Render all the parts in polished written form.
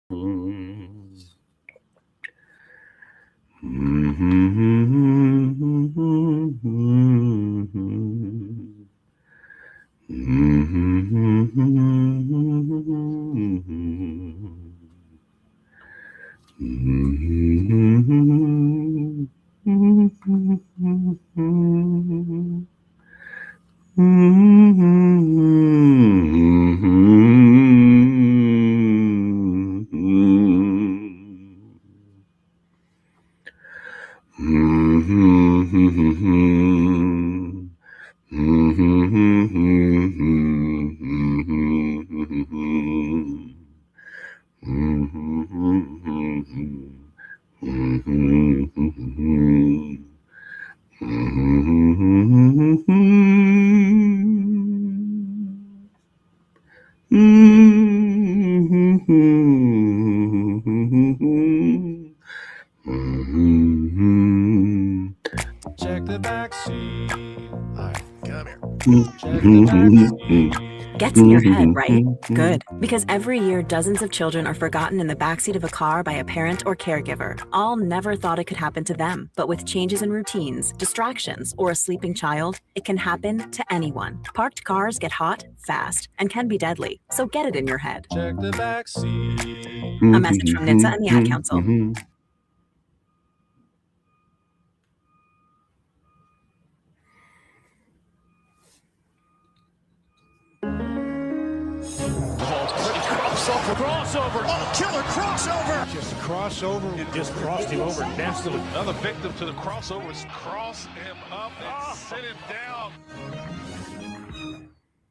Check the backseat. All right, come here. Check the backseat. Gets in your head, right? Good. Because every year, dozens of children are forgotten in the backseat of a car by a parent or caregiver. All never thought it could happen to them. But with changes in routines, distractions, or a sleeping child, it can happen to anyone. Parked cars get hot, fast, and can be deadly. So get it in your head. Check the backseat. A message from NHTSA and the Ad Council. Crossover. Oh, killer crossover. Just crossover. It just crossed him over nastily. Another victim to the crossovers. Cross him up and sit him down.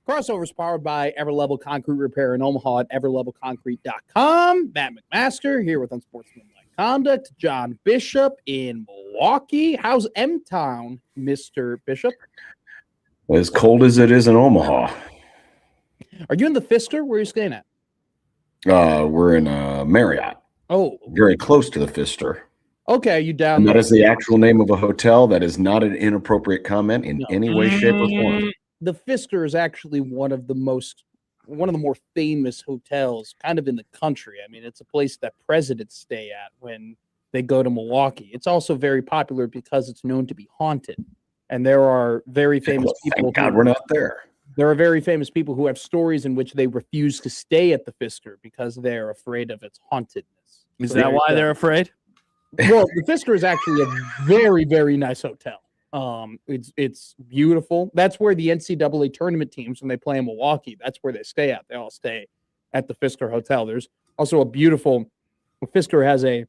Crossovers powered by Everlevel Concrete Repair in Omaha at everlevelconcrete.com. Matt McMaster here with Unsportsmanlike Conduct. John Bishop in Milwaukee. How's M-Town, Mr. Bishop? As cold as it is in Omaha. Are you in the Pfister? Where are you staying at? We're in Marriott. Oh, Very close to the Pfister. okay. You down And that there? is the actual name of a hotel. That is not an inappropriate comment in any way, shape, or form. The Pfister is actually one of the more famous hotels kind of in the country. I mean, it's a place that presidents stay at when they go to Milwaukee. It's also very popular because it's known to be haunted. And there are very famous people. Thank God we're not there. There are very famous people who have stories in which they refuse to stay at the Pfister because they're afraid of its hauntedness. Is So that there's why that. they're afraid? Well, the Pfister is actually a very, very nice hotel. It's beautiful. That's where the NCAA tournament teams, when they play in Milwaukee, that's where they stay at. They all stay at the Pfister Hotel. There's also Pfister has a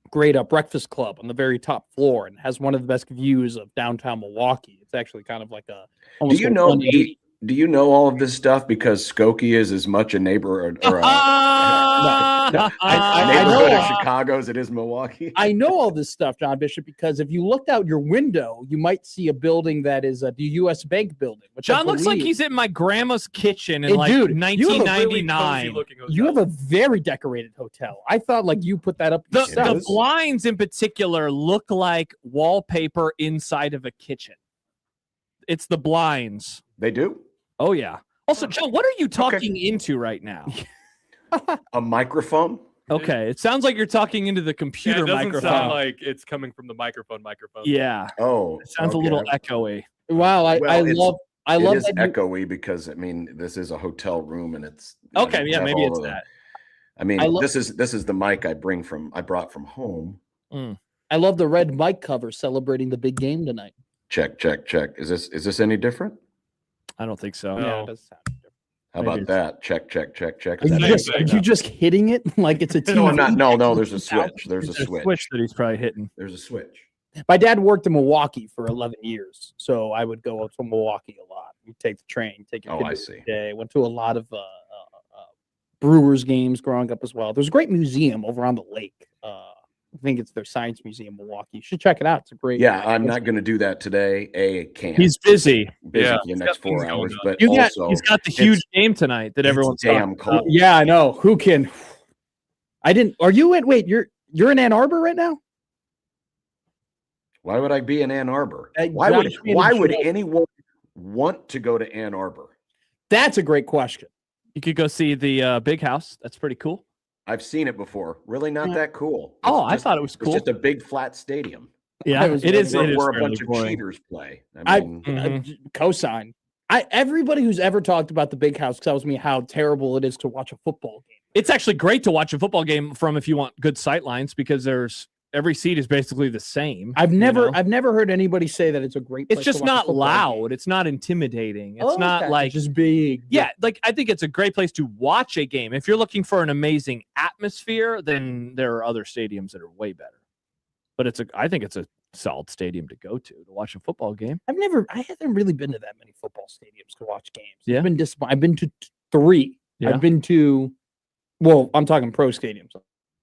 great breakfast club on the very top floor and has one of the best views of downtown Milwaukee. It's actually kind of like a. Do you know? Do you know all of this stuff because Skokie is as much a neighbor or a neighborhood of Chicago as it is Milwaukee? I know all this stuff, John Bishop, because if you looked out your window, you might see a building that is the U.S. Bank building. Which John looks like he's in my grandma's kitchen in Hey, dude, 1999. You have a very decorated hotel. I thought like you put that up. The blinds in particular look like wallpaper inside of a kitchen. It's the blinds. They do? Oh, yeah. Also, John, what are you talking into right now? A microphone? Okay, it sounds like you're talking into the computer it doesn't microphone. sound like it's coming from the microphone. Yeah. Oh, it sounds a little echoey. Wow, I love it is that echoey because I mean this is a hotel room and it's okay. Yeah, maybe it's that. I mean, this is the mic I brought from home. I love the red mic cover celebrating the big game tonight. Check. Is this any different? I don't think so. Yeah, No. it does sound different. How about that? Check. Are you just hitting it like it's a TV? No, I'm not. No, there's a switch. There's a switch. Switch that he's probably hitting. There's a switch. My dad worked in Milwaukee for 11 years, so I would go up to Milwaukee a lot. We'd take the train, take your kid every day. Went to a lot of Brewers games growing up as well. There's a great museum over on the lake. I think it's their science museum in Milwaukee. You should check it out. It's a great. Yeah, I'm not going to do that today. Can't. He's busy. For the next 4 hours, but he's got the huge game tonight that everyone's damn cold. Yeah, I know. Who can? I didn't. Are you in? Wait, you're in Ann Arbor right now? Why would I be in Ann Arbor? Why would anyone want to go to Ann Arbor? That's a great question. You could go see the big house. That's pretty cool. I've seen it before. Really not that cool. Oh, It's I thought it was cool. It's just a big flat stadium. Yeah, it is. Where, It is where a fairly bunch of boring. cheaters play. I mean, Cosign. Everybody who's ever talked about the big house tells me how terrible it is to watch a football game. It's actually great to watch a football game from if you want good sight lines because every seat is basically the same. I've never heard anybody say that it's a great place It's just to watch a not football loud. game. It's not intimidating. It's Oh, not okay. like It's just big. Yeah, like I think it's a great place to watch a game. If you're looking for an amazing atmosphere, then there are other stadiums that are way better. But I think it's a solid stadium to go to watch a football game. I haven't really been to that many football stadiums to watch games. Yeah. I've been disappointed. I've been to 3. Yeah. I've been to, well, I'm talking pro stadiums.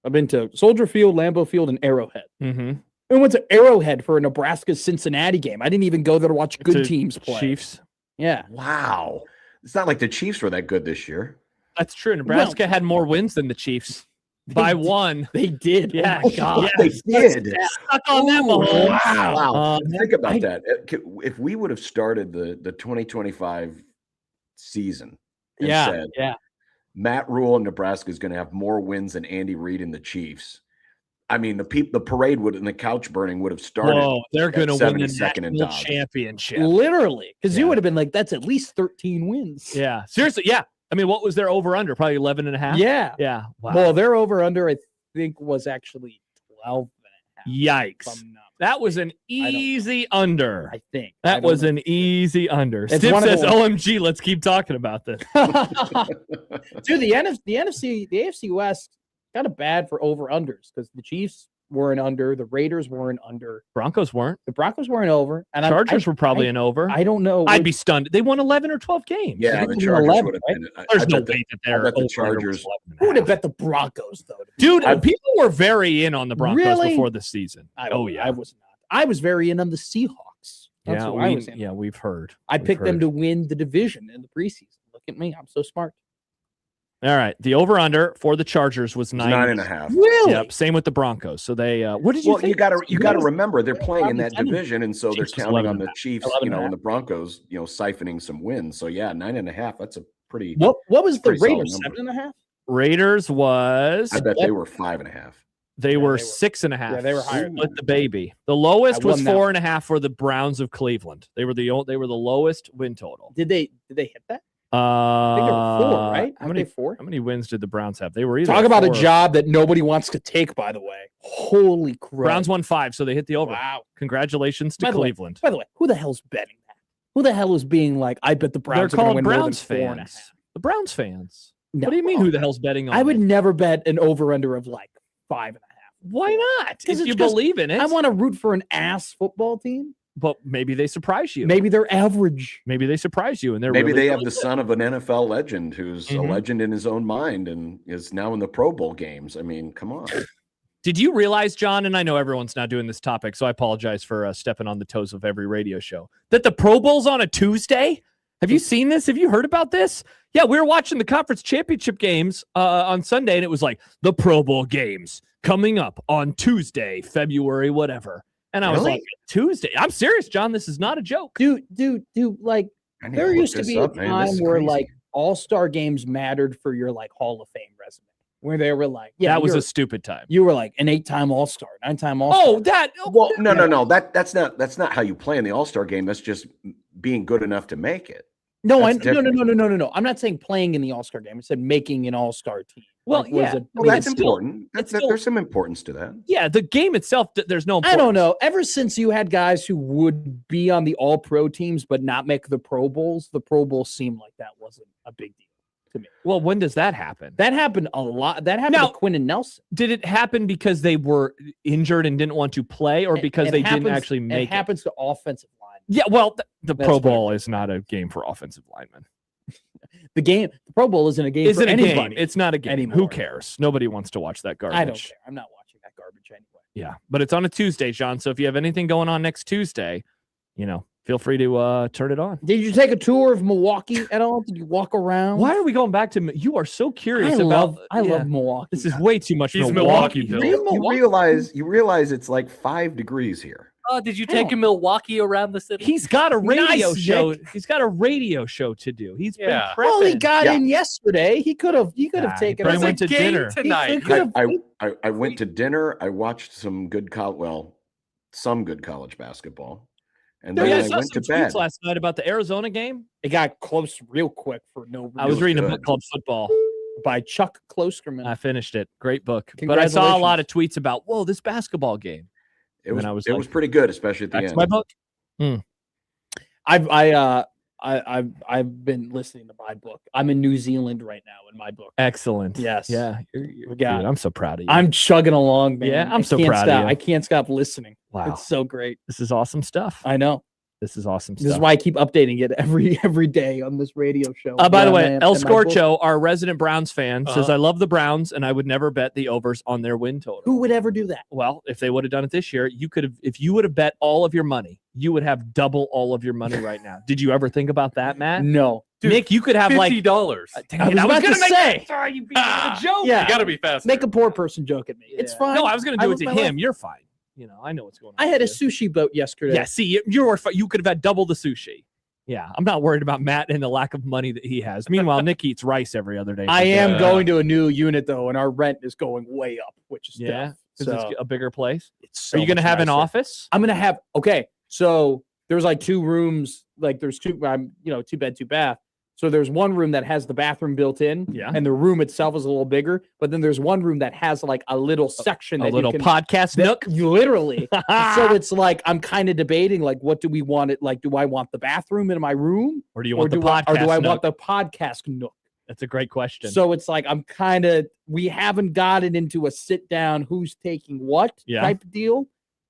I've been to Soldier Field, Lambeau Field, and Arrowhead. Mm-hmm. I went to Arrowhead for a Nebraska-Cincinnati game. I didn't even go there to watch good teams play. Chiefs. Yeah. wow. It's not like the Chiefs were that good this year. That's true. Nebraska had more wins than the Chiefs by one. They did. Yeah, Oh my God. They did. Stuck on that Mahomes. Wow. Think about I- that. If we would have started the 2025 season and Yeah. said, Yeah. Matt Rule in Nebraska is going to have more wins than Andy Reid and the Chiefs. I mean, the parade and the couch burning would have started. Whoa, they're going to win the 72nd and national Dodge. championship. Literally. Because you Yeah. would have been like, that's at least 13 wins. Yeah, seriously. Yeah, I mean, what was their over under? Probably 11 and a half. Yeah. Yeah. Wow. Well, their over-under, I think, was actually 12 and a half. Yikes. if I'm not That was an easy under. I think. I That don't was know. an easy under. It's Steve one of says, the- OMG, let's keep talking about this. Dude, the AFC West kind of bad for over-unders because the Chiefs weren't under, the Raiders weren't under, Broncos weren't. the Broncos weren't over, and Chargers were probably an over. I don't know. I'd be stunned. They won 11 or 12 games. Yeah, They the won Chargers 11, would have right? been. There's I no bet the- way that I they're bet the over-under was Chargers. 11 and a Who would have half. bet the Broncos though? Dude, people were very in on the Broncos Really? before the season. I yeah. was not. I was very in on the Seahawks. That's Yeah, who I was in. yeah, we've heard. I We've picked them heard. to win the division in the preseason. Look at me, I'm so smart. All right. The over-under for the Chargers was 9.5. Really? Yep. Same with the Broncos. So they what did you Well, think? you gotta remember they're playing in that 11. division, and so they're Chiefs was counting 11 on and a the half. Chiefs, 11 and a and the half. Broncos, siphoning some wins. So yeah, 9.5. That's a pretty. What was the Pretty solid Raiders? number. 7.5? Raiders was I bet they were 5.5. they Yeah, were they were- 6.5. yeah, they were higher than Split that. the baby. The lowest I was won that 4.5 for the Browns of Cleveland. They were the lowest win total. Did they hit that? I think they were 4, right? How Aren't many they 4? How many wins did the Browns have? They were either Talk about a 4 job that nobody wants to take, by the way. Holy crap. Browns won 5, so they hit the over. Wow. Congratulations to By the way, Cleveland. By the way, who the hell's betting that? Who the hell is being like, I bet the Browns They're are going to called win Browns more than 4.5? fans. The Browns fans. No. What do you mean? Who the hell's betting on? I would it? never bet an over-under of like 5.5. Why not? 'Cause If it's you just- believe in it. I want to root for an ass football team. but maybe they surprise you. Maybe they're average. Maybe they surprise you, and they're Maybe really, they have really the good. son of an NFL legend who's a Mhm. legend in his own mind and is now in the Pro Bowl games. I mean, come on. Did you realize, John? And I know everyone's not doing this topic, so I apologize for stepping on the toes of every radio show. That the Pro Bowl's on a Tuesday. Have you seen this? Have you heard about this? Yeah, we were watching the conference championship games on Sunday, and it was like the Pro Bowl games coming up on Tuesday, February, whatever. And I was Really? like, Tuesday? I'm serious, John. This is not a joke. Dude, like I need there look used to this be a up, man. This time is where crazy. like all-star games mattered for your like Hall of Fame resume. Where they were like, yeah, that was you're- a stupid time. you were like an 8-time all-star, 9-time all-star. Oh, that. Well, no. That's not how you play in the All-Star game. That's just being good enough to make it. no, that's no. I'm not saying playing in the all-star game. I said making an all-star team. Well, was yeah. a- Well, mean, that's it's still- important. it's still- There's some importance to that. Yeah, the game itself, there's no. I don't importance. know. Ever since you had guys who would be on the all-pro teams but not make the Pro Bowls, the Pro Bowl seemed like that wasn't a big deal to me. Well, when does that happen? That happened a lot. That happened Now- to Quinn and Nelson. Did it happen because they were injured and didn't want to play, or because It they happens- didn't actually make it? happens to offensive line. Yeah, well, the That's Pro fair. Bowl is not a game for offensive linemen. The Pro Bowl isn't a game Is for it a anybody. game? It's not a game. Who anymore. cares? Nobody wants to watch that garbage. I don't care. I'm not watching that garbage anyway. Yeah, but it's on a Tuesday, John. So if you have anything going on next Tuesday, feel free to turn it on. Did you take a tour of Milwaukee at all? Did you walk around? Why are we going back to? You are so curious I about. love Milwaukee. This is way too much. He's Milwaukee, Milwaukee, Bill. You realize it's like 5 degrees here. Oh, did you take Milwaukee around the city? He's got a radio Nice, show. Nick. He's got a radio show to do. He's been Yeah. prepping. Well, he got Yeah. in yesterday. He could have taken probably us. went to dinner. tonight. He could've- I went to dinner. I watched some good some good college basketball, and Oh, then yeah, I I saw went to some tweets bed. last night about the Arizona game. It got close real quick for no reason. I was reading a good. book called Football. By Chuck Klosterman. I finished it. Great book. But I saw a lot of Congratulations. tweets about, whoa, this basketball game. It And was then I was it like, was pretty good, especially at the That's end. my book. I've been listening to my book. I'm in New Zealand right now in my book. Excellent. Yes. Yeah. We got- Dude, I'm so proud of you. I'm chugging along, man. Yeah, I'm I so can't proud of stop. you. I can't stop listening. Wow. It's so great. This is awesome stuff. I know. This is awesome This is stuff. why I keep updating it every day on this radio show. By the Yeah, way, man, El and my book. Scorcho, our resident Browns fan, says, Uh-huh. I love the Browns and I would never bet the overs on their win total. Who would ever do that? Well, if they would have done it this year, you could have, if you would have bet all of your money, you would have double all of your money right now. Did you ever think about that, Matt? No. Dude, Nick, you could have like $50. Dang I it, was about gonna to make say. that- Sorry, you beat me with a joke. Yeah. You got to be fast. Make a poor person joke at me. It's Yeah. fine. No, I was going to do it live to my him. life. You're fine. You know, I know what's going on. I had a with you. sushi boat yesterday. Yeah, see, you could have had double the sushi. Yeah, I'm not worried about Matt and the lack of money that he has. Meanwhile, Nick eats rice every other day. for I am dinner. going to a new unit though, and our rent is going way up, which is Yeah, tough. because So it's a bigger place. it's so Are you going to much have an nicer. office? I'm gonna have so there's like two rooms, like there's two 2 bed, 2 bath. So there's one room that has the bathroom built in, Yeah. and the room itself is a little bigger, but then there's one room that has like a little section A that little you can, podcast that- nook? You literally. So it's like I'm kind of debating like what do we want it like? Do I want the bathroom in my room? Or do you Or want the do I, podcast or do I nook? want the podcast nook? That's a great question. So it's like we haven't gotten into a sit down who's taking what Yeah. type of deal.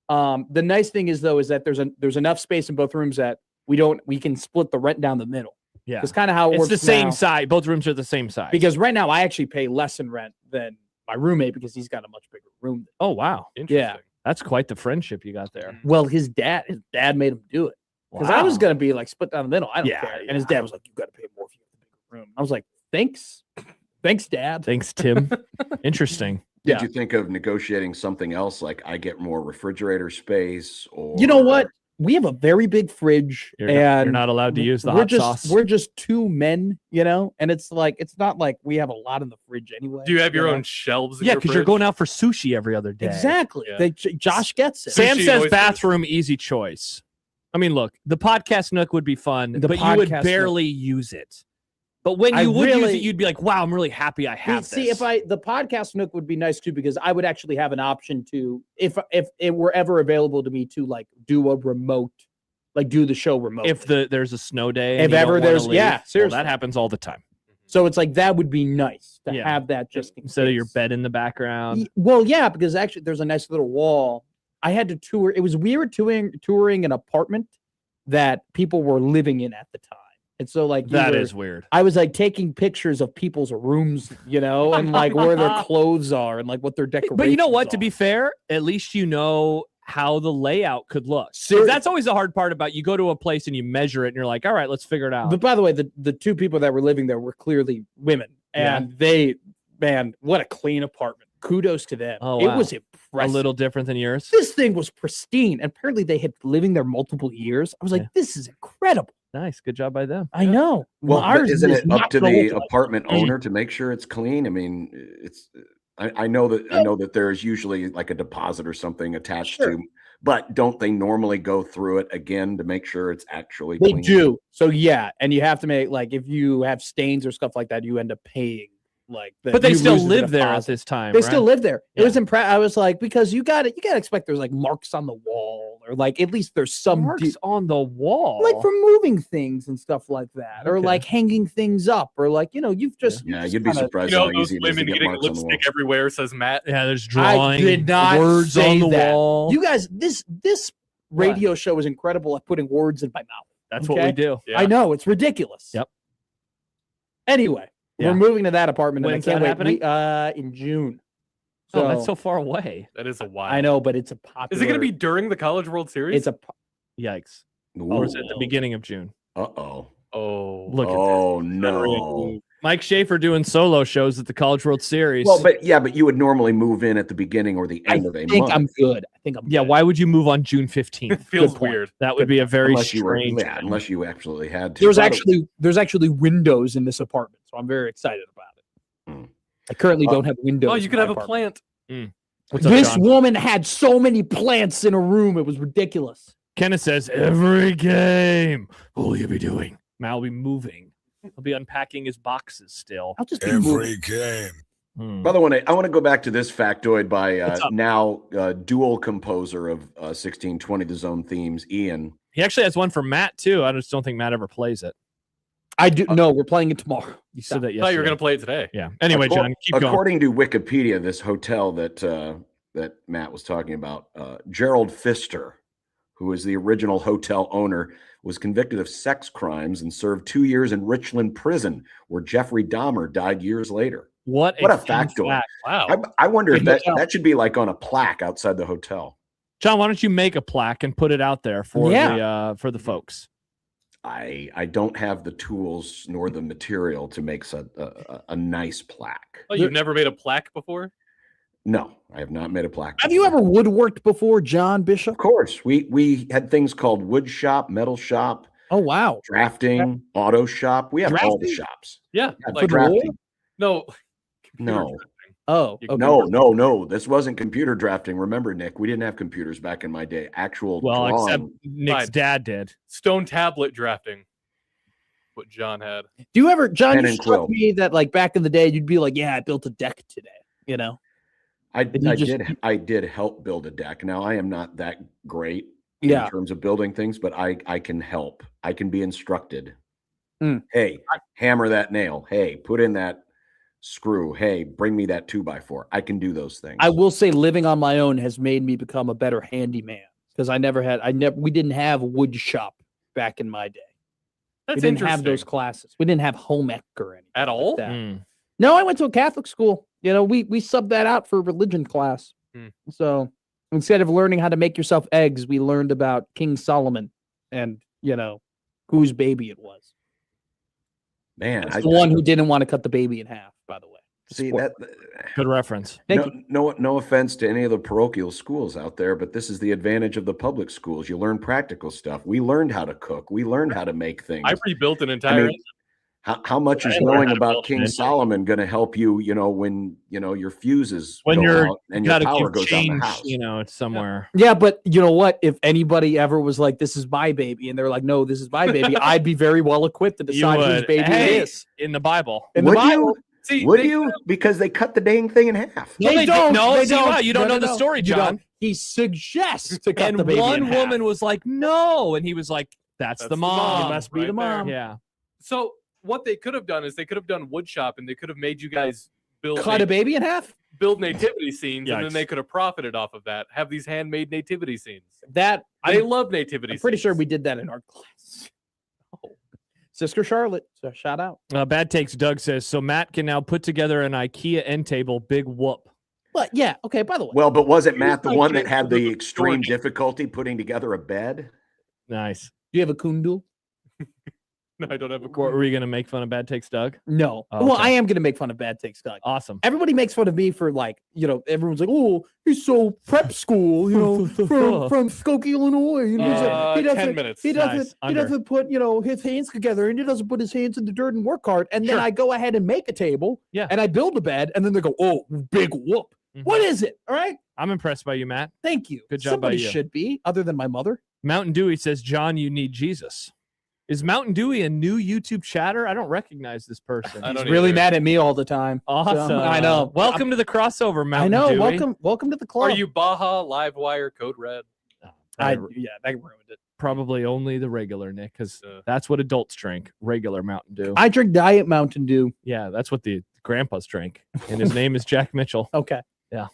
The nice thing is though is that there's enough space in both rooms that we can split the rent down the middle. yeah. It's kind of how it It's works the same now. size. Both rooms are the same size. Because right now I actually pay less in rent than my roommate because he's got a much bigger room. oh, wow. Interesting. That's quite the friendship you got there. Well, his dad made him do it because I was Wow. gonna be like split down the middle. I don't Yeah, care. And his dad was like, "You got to pay more if you have the bigger room." I was like, "Thanks, Dad." Thanks, Tim. Interesting. Did Yeah. you think of negotiating something else, like I get more refrigerator space, or You know what? We have a very big fridge, You're and not allowed to use the we're hot just sauce. we're just two men, and it's not like we have a lot in the fridge anyway. Do you have your know? own shelves? In Yeah, your because you're fridge? going out for sushi every other day. Exactly. Yeah. Josh gets it. Sam Sushi says oysters. bathroom easy choice. I mean, look, the podcast nook would be fun, The but you would podcast barely use it. But when I you would use really- it, you'd be like, "Wow, I'm really happy I have See, this." the podcast nook would be nice too because I would actually have an option to if it were ever available to me to like do a remote, like do the show remotely. If there's a snow day, If and you don't ever wanna there's- leave, yeah, well, seriously. that happens all the time. So it's like that would be nice to Yeah. have that just in Instead of your case. bed in the background. Well, yeah, because actually there's a nice little wall. I had to tour. It was weird touring an apartment that people were living in at the time. And so like That is weird. I was like taking pictures of people's rooms, and like where their clothes are and like what their decorations But you know what? To are. be fair, at least you know how the layout could look. 'Cause Seriously. that's always the hard part about you go to a place and you measure it and you're like, all right, let's figure it out. But by the way, the two people that were living there were clearly women, Yeah. and man, what a clean apartment. Kudos to them. Oh, It wow. was a impressive. little different than yours. This thing was pristine. And apparently they had living there multiple years. I was like, Yeah. this is incredible. Nice. Good job by them. I know. Well, but Ours isn't is it up not to the the whole- apartment owner to make sure it's clean? I mean, it's. I know that there's usually like a deposit or something attached Sure. to, but don't they normally go through it again to make sure it's actually They clean? do. So yeah, and you have to make like if you have stains or stuff like that, you end up paying like. But they you still lose the live there at deposit. this time. They right? still live there. Yeah. It was I was like, because you got to expect there's like marks on the wall or like at least there's some Marks on the wall. like from moving things and stuff like that, or Okay. like hanging things up, or like you've just Yeah, just you'd be kinda- surprised You know how those easy it is to women get getting marks on the wall. lipstick everywhere, says Matt. Yeah, there's I drawing. did not words say on the that. wall. You guys, this radio show is incredible at putting words in my mouth. That's what we okay? do. Yeah. I know it's ridiculous. Yep. Anyway, Yeah. we're moving to that apartment. When's and I that can't wait. In June. Oh, that's so far away. That is a wild. I know, but it's a popular. Is it going to be during the College World Series? It's a. Yikes. Or is it the Ooh. beginning of June? Uh-oh. Oh, Look at Oh no. Mike Schaefer doing solo shows at the College World Series. Well, but you would normally move in at the beginning or the end of a month. I'm good. I think I'm yeah, good. why would you move on June 15th? Feels weird. That would be a very Unless you were, strange. unless you absolutely had to. There's actually windows in this apartment, so I'm very excited about it. I currently don't have windows. Oh, you in could my have a apartment. plant. What's up, This John? woman had so many plants in a room; it was ridiculous. Kenneth says, every game. What will you be doing? Matt will be moving. He'll be unpacking his boxes still. I'll just be moving. game. By the way, I want to go back to this factoid by now dual composer of 1620 The Zone themes, Ian. He actually has one for Matt, too. I just don't think Matt ever plays it. I do. No, we're playing it tomorrow. You said that I yesterday. thought you were going to play it today. Yeah. Anyway, John, keep going. According to Wikipedia, this hotel that Matt was talking about, Gerald Pfister, who is the original hotel owner, was convicted of sex crimes and served 2 years in Richland prison, where Jeffrey Dahmer died years later. What a factoid. fact. Wow. I wonder if that should be like on a plaque outside the hotel. John, why don't you make a plaque and put it out there for the folks? I don't have the tools nor the material to make a nice plaque. Oh, you've never made a plaque before? No, I have not made a plaque. Have you ever woodworked before, John Bishop? Of course. We had things called wood shop, metal shop. Oh, wow. Drafting, auto shop. We have all the Drafting? shops. Yeah. Like drafting. No. No. Oh, okay. No. This wasn't computer drafting. Remember, Nick, we didn't have computers back in my day. Actual except drawing. Nick's dad did. Stone tablet drafting. What John had. Do you ever, John, Pen you and struck quill. me that like back in the day, you'd be like, yeah, I built a deck today, you know? I did help build a deck. Now I am not that great in terms of building things, but I can help. I can be instructed. Hey, hammer that nail. Hey, put in that screw. Hey, bring me that 2x4. I can do those things. I will say living on my own has made me become a better handyman because we didn't have wood shop back in my day. That's we didn't interesting. have those classes. We didn't have home ec or anything. At all? Like that. No, I went to a Catholic school. You know, we subbed that out for religion class. So instead of learning how to make yourself eggs, we learned about King Solomon and, you know, whose baby it was. Man, That's the one who didn't want to cut the baby in half, by the way. See that. Good reference. No offense to any of the parochial schools out there, but this is the advantage of the public schools. You learn practical stuff. We learned how to cook. We learned how to make things. I rebuilt an entire engine. How much is knowing about King Solomon going to help you, you know, when, you know, your fuses when go out and your gotta power give goes out change, the house? you know, it's somewhere. Yeah, but you know what? If anybody ever was like, this is my baby, and they're like, no, this is my baby, I'd be very well equipped to decide whose baby it is. In the Bible. In the Bible. Would you? Because they cut the dang thing in half. No, They don't. No, They see, don't. wow, you don't No, know no, the no. story, You John. don't. He suggests to cut And the baby in one half. woman was like, no. And he was like, that's the mom. It must be the right there. mom. Yeah. So what they could have done is they could have done wood shop and they could have made you guys build Cut a baby in half? build nativity scenes, and Yikes. then they could have profited off of that. Have these handmade nativity scenes. That They love nativity I'm pretty scenes. sure we did that in our class. Oh. Sister Charlotte, so shout out. Bad Takes Doug says, so Matt can now put together an IKEA end table. Big whoop. But yeah, okay, by the way. Well, but wasn't Matt the Here's one my that had case the of extreme storage. difficulty putting together a bed? Nice. Do you have a kundul? No, I don't have a What, were you going to make fun of Bad Takes Doug? No. Oh, Well, okay. I am going to make fun of Bad Takes Doug. Awesome. Everybody makes fun of me for like, you know, everyone's like, oh, he's so prep school, you know, from Skokie, Illinois. You know, he 10 minutes. He doesn't. Nice. He Under. doesn't put, you know, his hands together, and he doesn't put his hands in the dirt and work hard. And then Sure. I go ahead and make a table. Yeah. And I build a bed, and then they go, oh, big whoop. Mhm. What is it? All right. I'm impressed by you, Matt. Thank you. Good job by Somebody you. should be, other than my mother. Mountain Dewey says, John, you need Jesus. Is Mountain Dewey a new YouTube chatter? I don't recognize this person. I He's don't really either. mad at me all the time. Awesome. I know. Welcome to the crossover, I Mountain know. Dewey. Welcome to the club. Are you Baja, Livewire, Code Red? Yeah, that ruined it. Probably only the regular, Nick, because that's what adults drink, regular Mountain Dew. I drink Diet Mountain Dew. Yeah, that's what the grandpas drink. And his name is Jack Mitchell. Okay. Yeah.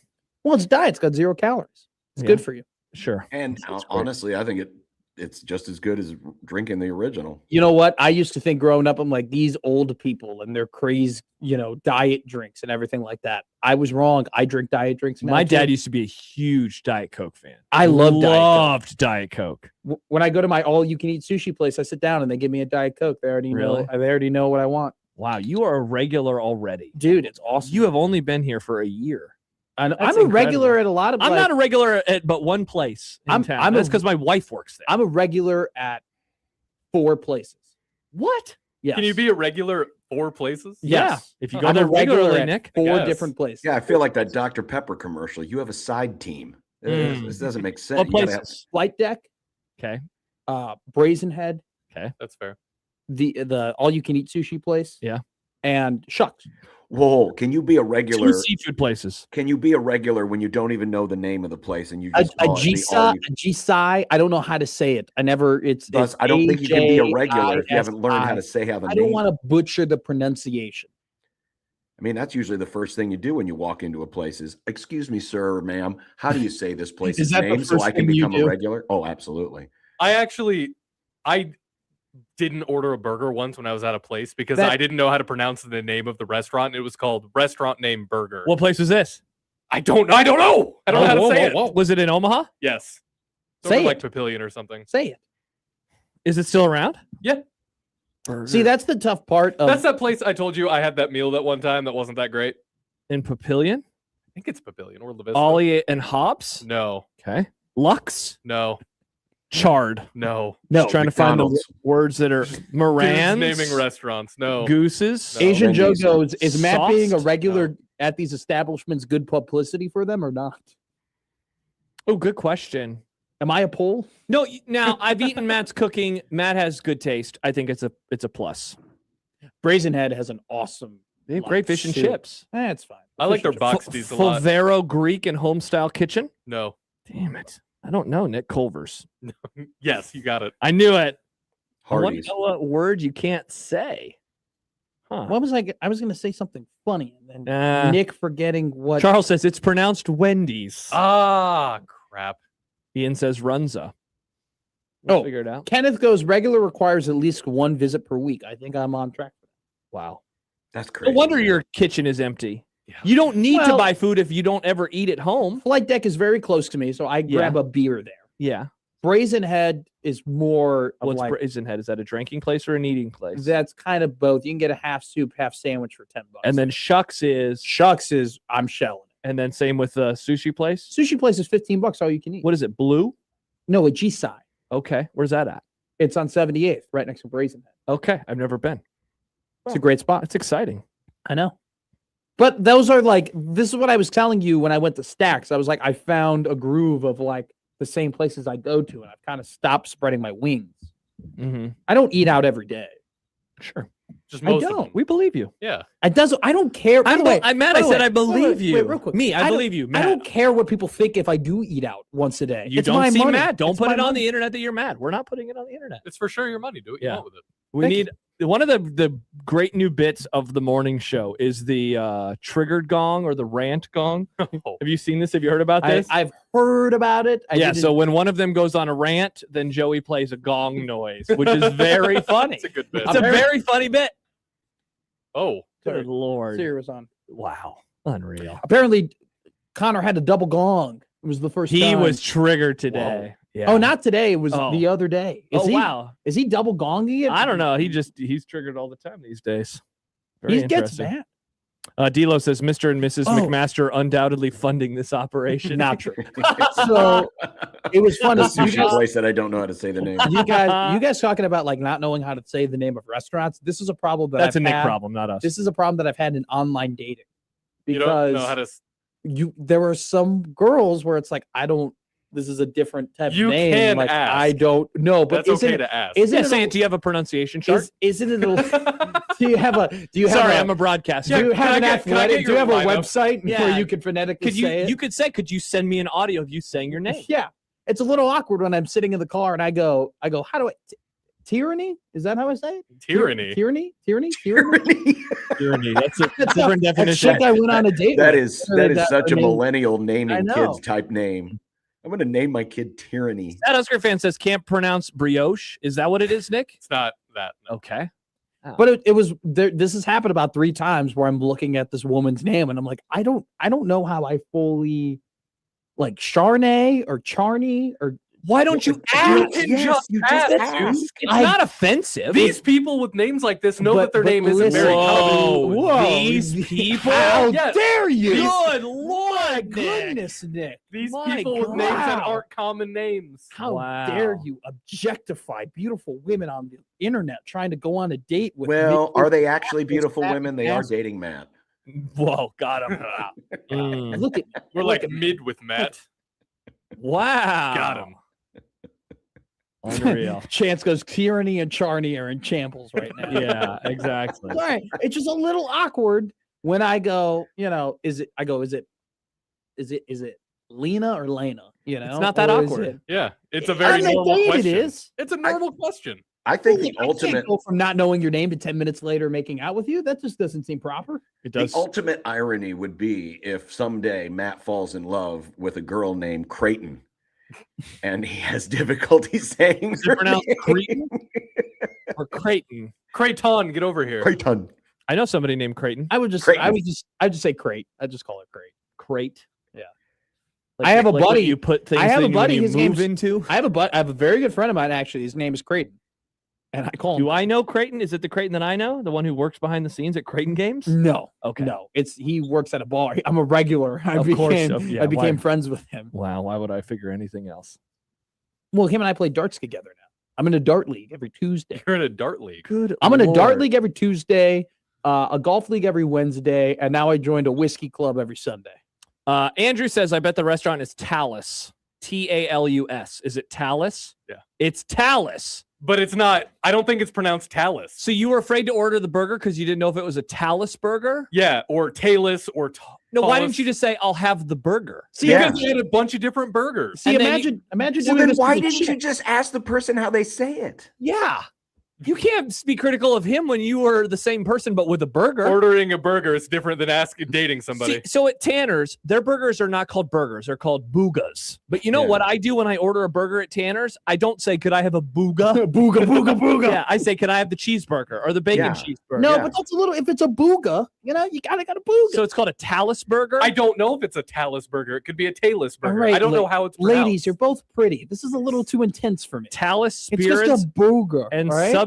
Well, it's diet. It's got 0 calories. It's Yeah. good for you. Sure. And It's great. honestly, I think it's just as good as drinking the original. You know what? I used to think growing up, I'm like, these old people and their crazy, you know, diet drinks and everything like that. I was wrong. I drink diet drinks now. My too. dad used to be a huge Diet Coke fan. I love Diet Coke. Loved Diet Coke. When I go to my all-you-can-eat sushi place, I sit down and they give me a Diet Coke. They already Really? know. They already know what I want. Wow, you are a regular already. Dude, it's awesome. You have only been here for a year. I'm a regular at a lot of. I'm not a regular at but one place in town. That's because my wife works there. I'm a regular at 4 places. What? Yes. Can you be a regular at 4 places? Yes. If you go I'm there a regular regularly, at Nick. 4 different places. Yeah, I feel like that Dr. Pepper commercial. You have a side team. This doesn't make sense. What You gotta places? Flight Deck, Okay. Brazen Head, That's fair. the all you can eat sushi place. Yeah. And Shucks. Whoa, can you be a regular? 2 seafood places. Can you be a regular when you don't even know the name of the place and you just call it the all you- Jisai. I don't know how to say it. I don't think you can be a regular if you haven't learned how to say how the I name. don't want to butcher the pronunciation. I mean, that's usually the first thing you do when you walk into a place is, excuse me, sir or ma'am, how do you say this place's that the name so first I can thing you become a do? regular? Oh, absolutely. I didn't order a burger once when I was at a place because I didn't know how to pronounce the name of the restaurant. It was called Restaurant Name Burger. What place is this? I don't know. I don't know how to say it. Was it in Omaha? Yes. Say Like it. Papillion or something. Say it. Is it still around? Yeah. Burger. See, that's the tough part of That's that place I told you I had that meal that one time that wasn't that great. In Papillion? I think it's Papillion or La Vista. Ollie and Hobbs? No. Okay. Lux? No. Chard. No. Just trying to find the McDonald's. words that are Moran's. Dudes naming restaurants. No. Gooses. No. Asian Wendy's. Joe-Go's. Is Matt being a Sauced? regular at these establishments good publicity for them or not? Oh, good question. Am I a poll? No, now I've eaten Matt's cooking. Matt has good taste. I think it's a plus. Brazen Head has an awesome. They have great fish and soup. chips. It's fine. I like their Fish and chips. box teas a lot. Favero Greek and Homestyle Kitchen. No. Damn it. I don't know, Nick Culver's. Yes, you got it. I knew it. I want Hardee's. to know what word you can't say. Huh. What was I was going to say something funny, and then Uh, Nick forgetting what. Charles says it's pronounced Wendy's. Ah, crap. Ian says Runza. Oh. Figure it out. Kenneth goes regular requires at least 1 visit per week. I think I'm on track for that. Wow. That's crazy. No wonder your kitchen is empty. Yeah. You don't need to Well- buy food if you don't ever eat at home. Flight Deck is very close to me, so I grab a beer there. Yeah. Brazen Head is more of What's like Brazen Head? Is that a drinking place or an eating place? that's kind of both. You can get a half soup, half sandwich for $10. And then Shucks is, Shucks is I'm shelling it. and then same with the sushi place. Sushi place is $15 all you can eat. What is it? Blue? No, a Jisai. Okay. Where's that at? It's on 78th, right next to Brazen Head. Okay. I've never been. It's a great spot. That's exciting. I know. But those are like, this is what I was telling you when I went to Stacks. I was like, I found a groove of like the same places I go to, and I've kind of stopped spreading my wings. Mm-hmm. I don't eat out every day. Sure. Just I most of don't. them. We believe you. Yeah. I don't care. By the way, Matt, by I the said way, I believe you. Wait, real quick. Me, I don't- believe you. I Matt. don't care what people think if I do eat out once a day. You It's my don't seem money. mad. Don't It's put my it on money. the internet that you're mad. We're not putting it on the internet. It's for sure your money. Do what you Yeah. want with it. We Thank need one of the great new bits of the morning show is the triggered gong or the rant gong. Oh. Have you seen this? Have you heard about this? I've heard about it. I yeah. didn't- So when one of them goes on a rant, then Joey plays a gong noise, which is very funny. It's a good bit. It's a very funny bit. Oh. Good Lord. Siri was on. Wow. Unreal. Apparently, Connor had a double gong. It was the first He time. was triggered today. Yeah. Oh, not today. It was Oh. the other day. Oh, wow. Is he double gonging it? I don't know. He's triggered all the time these days. Very He gets interesting. mad. Dilo says Mr. and Mrs. Oh. McMaster undoubtedly funding this operation. Not true. So it was fun The to see sushi place that I don't know how to say the name. you guys talking about like not knowing how to say the name of restaurants. This is a problem that That's I've a Nick had. problem, not us. This is a problem that I've had in online dating You don't because know how to. there are some girls where it's like this is a different type You of name. can like ask. I don't know, but That's isn't okay it, to ask. isn't Yeah, it saying, a- do you have a pronunciation chart? isn't it a, do you have Sorry, a, I'm a broadcaster. do you Can I have an get- can I athletic? get Do you your have a lineup? website Yeah. where you can phonetically Could you say it? you could say, could you send me an audio of you saying your name? Yeah, it's a little awkward when I'm sitting in the car and I go, how do I? Tyranny? Is that how I say it? Tyranny. Tyranny? Tyranny? Tyranny. That's a That's different That definition. chick I went on a date That with. is such a I mean, millennial I naming know. kids type name. I'm going to name my kid Tyranny. That Husker fan says can't pronounce brioche. Is that what it is, Nick? It's not that. No. Okay. But it was there. This has happened about 3 times where I'm looking at this woman's name and I'm like, I don't know how I fully like Charnay or Charney or Why don't you ask? You just ask. It's not offensive. These people with names like this know that their name isn't very common. Whoa, these people? How Yes. dare you? Good My Lord, Nick. goodness, Nick. These My people with names that God. aren't common names. How Wow. dare you objectify beautiful women on the internet trying to go on a date with Well, Nick? are they actually beautiful fat women? They are ass. dating Matt. Whoa, got him. Look at We're look like at me. mid with Matt. Wow. Got him. Unreal. Chance goes, Tyranny and Charney are in shambles right now. Yeah, exactly. All right. It's just a little awkward when I go, is it Lena or Lena? It's not that Or is awkward. it- Yeah, it's a On very the normal date question. it is. It's a normal question. I think I the can't ultimate go from not knowing your name to 10 minutes later making out with you. That just doesn't seem proper. It the does. ultimate irony would be if someday Matt falls in love with a girl named Creighton, and he has difficulty saying Is it her pronounced name. Creighton or Creighton? Creighton, get over here. Creighton. I know somebody named Creighton. I'd just say crate. I'd just call it crate. Crate. Yeah. Like, I have a like what buddy- you put things. I have a in buddy, when you his move name's- into. I have a very good friend of mine actually. His name is Creighton. And I call him Do I know Creighton? Is it the Creighton that I know? The one who works behind the scenes at Creighton games? No. Okay. No. He works at a bar. I'm a regular. I Of course, became why? friends with him. Wow. Why would I figure anything else? Well, him and I play darts together now. I'm in a dart league every Tuesday. You're in a dart league. Good. I'm in a dart Lord. league every Tuesday, a golf league every Wednesday, and now I joined a whiskey club every Sunday. Andrew says, I bet the restaurant is Talus. Talus. Is it Talus? Yeah. It's Talus. But it's not. I don't think it's pronounced Talus. So you were afraid to order the burger because you didn't know if it was a Talus burger? Yeah, or Talus or No, why Talus. didn't you just say, I'll have the burger? See, Yeah. because they had a bunch of different burgers. See, And then imagine Well, doing then this why with a didn't you chick. just ask the person how they say it? Yeah. You can't be critical of him when you were the same person, but with a burger. Ordering a burger is different than dating somebody. See, so at Tanner's, their burgers are not called burgers. They're called boogas. But you know Yeah. what I do when I order a burger at Tanner's? I don't say, could I have a booga? Booga, booga, booga. Yeah, I say, could I have the cheeseburger or the bacon Yeah. cheeseburger? No, Yeah. but that's a little. If it's a booga, you gotta got a booga. So it's called a Talus burger? I don't know if it's a Talus burger. It could be a Talus burger. right, I don't know how it's pronounced. ladies, you're both pretty. This is a little too intense for me. Talus It's spirits just a booga and all right? substance.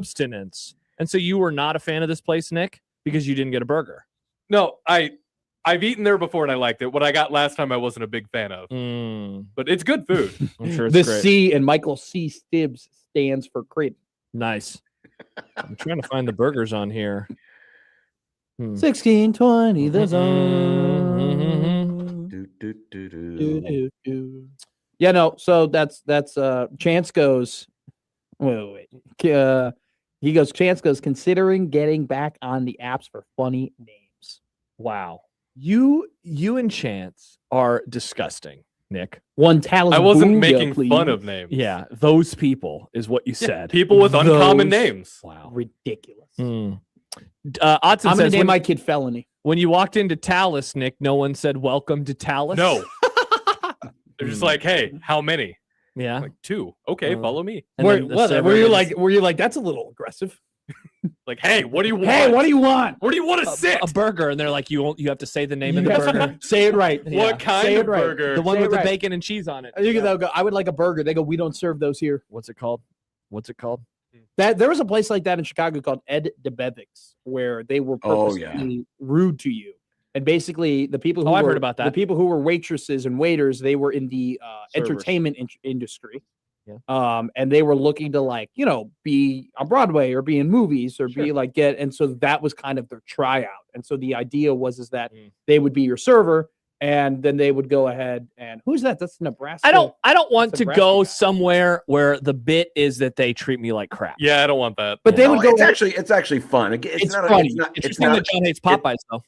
And so you were not a fan of this place, Nick, because you didn't get a burger. No, I've eaten there before and I liked it. What I got last time I wasn't a big fan of. But it's good food. I'm sure it's The great. C in Michael C. Stibbs stands for Creighton. Nice. I'm trying to find the burgers on here. 1620 the Mm-hmm. zone. Do, do, do, do. Do, do, do. Yeah, no. So that's Chance goes. Wait. He goes. Chance goes. Considering getting back on the apps for funny names. Wow. You and Chance are disgusting, Nick. One talent. I wasn't making fun of names. Yeah, those people is what you Yeah, said. people with uncommon Those- names. Wow. Ridiculous. Odson I'm gonna says name when, my kid Felony. when you walked into Talus, Nick, no one said welcome to Talus. No. They're just like, hey, how many? Yeah. Like 2. Okay, follow me. And then the server is- Were you like that's a little aggressive? Like, hey, what do you want? Hey, what do you want? Where do you want to sit? a burger, and they're like, you have to say the name of You the have to burger. Say it right. What kind Say of it right. burger? The one Say with it the right. bacon and cheese on it. They'll go, I would like a burger. They go, we don't serve those here. What's it called? What's it called? That there was a place like that in Chicago called Ed DeBevick's where they were Oh, purposely rude to you. And basically, the people who I've were, heard about that. The people who were waitresses and waiters, they were in the Servers. entertainment industry. Yeah. And they were looking to be on Broadway or be in movies or be like and so that was kind of their tryout. And so the idea was that they would be your server, and then they would go ahead and who's that? That's Nebraska. I don't want That's to a go Nebraska guy. somewhere where the bit is that they treat me like crap. Yeah, I don't want that. But they No, would go. it's actually fun. It's It's not funny. it's not It's it's fun not that John hates Popeyes, though.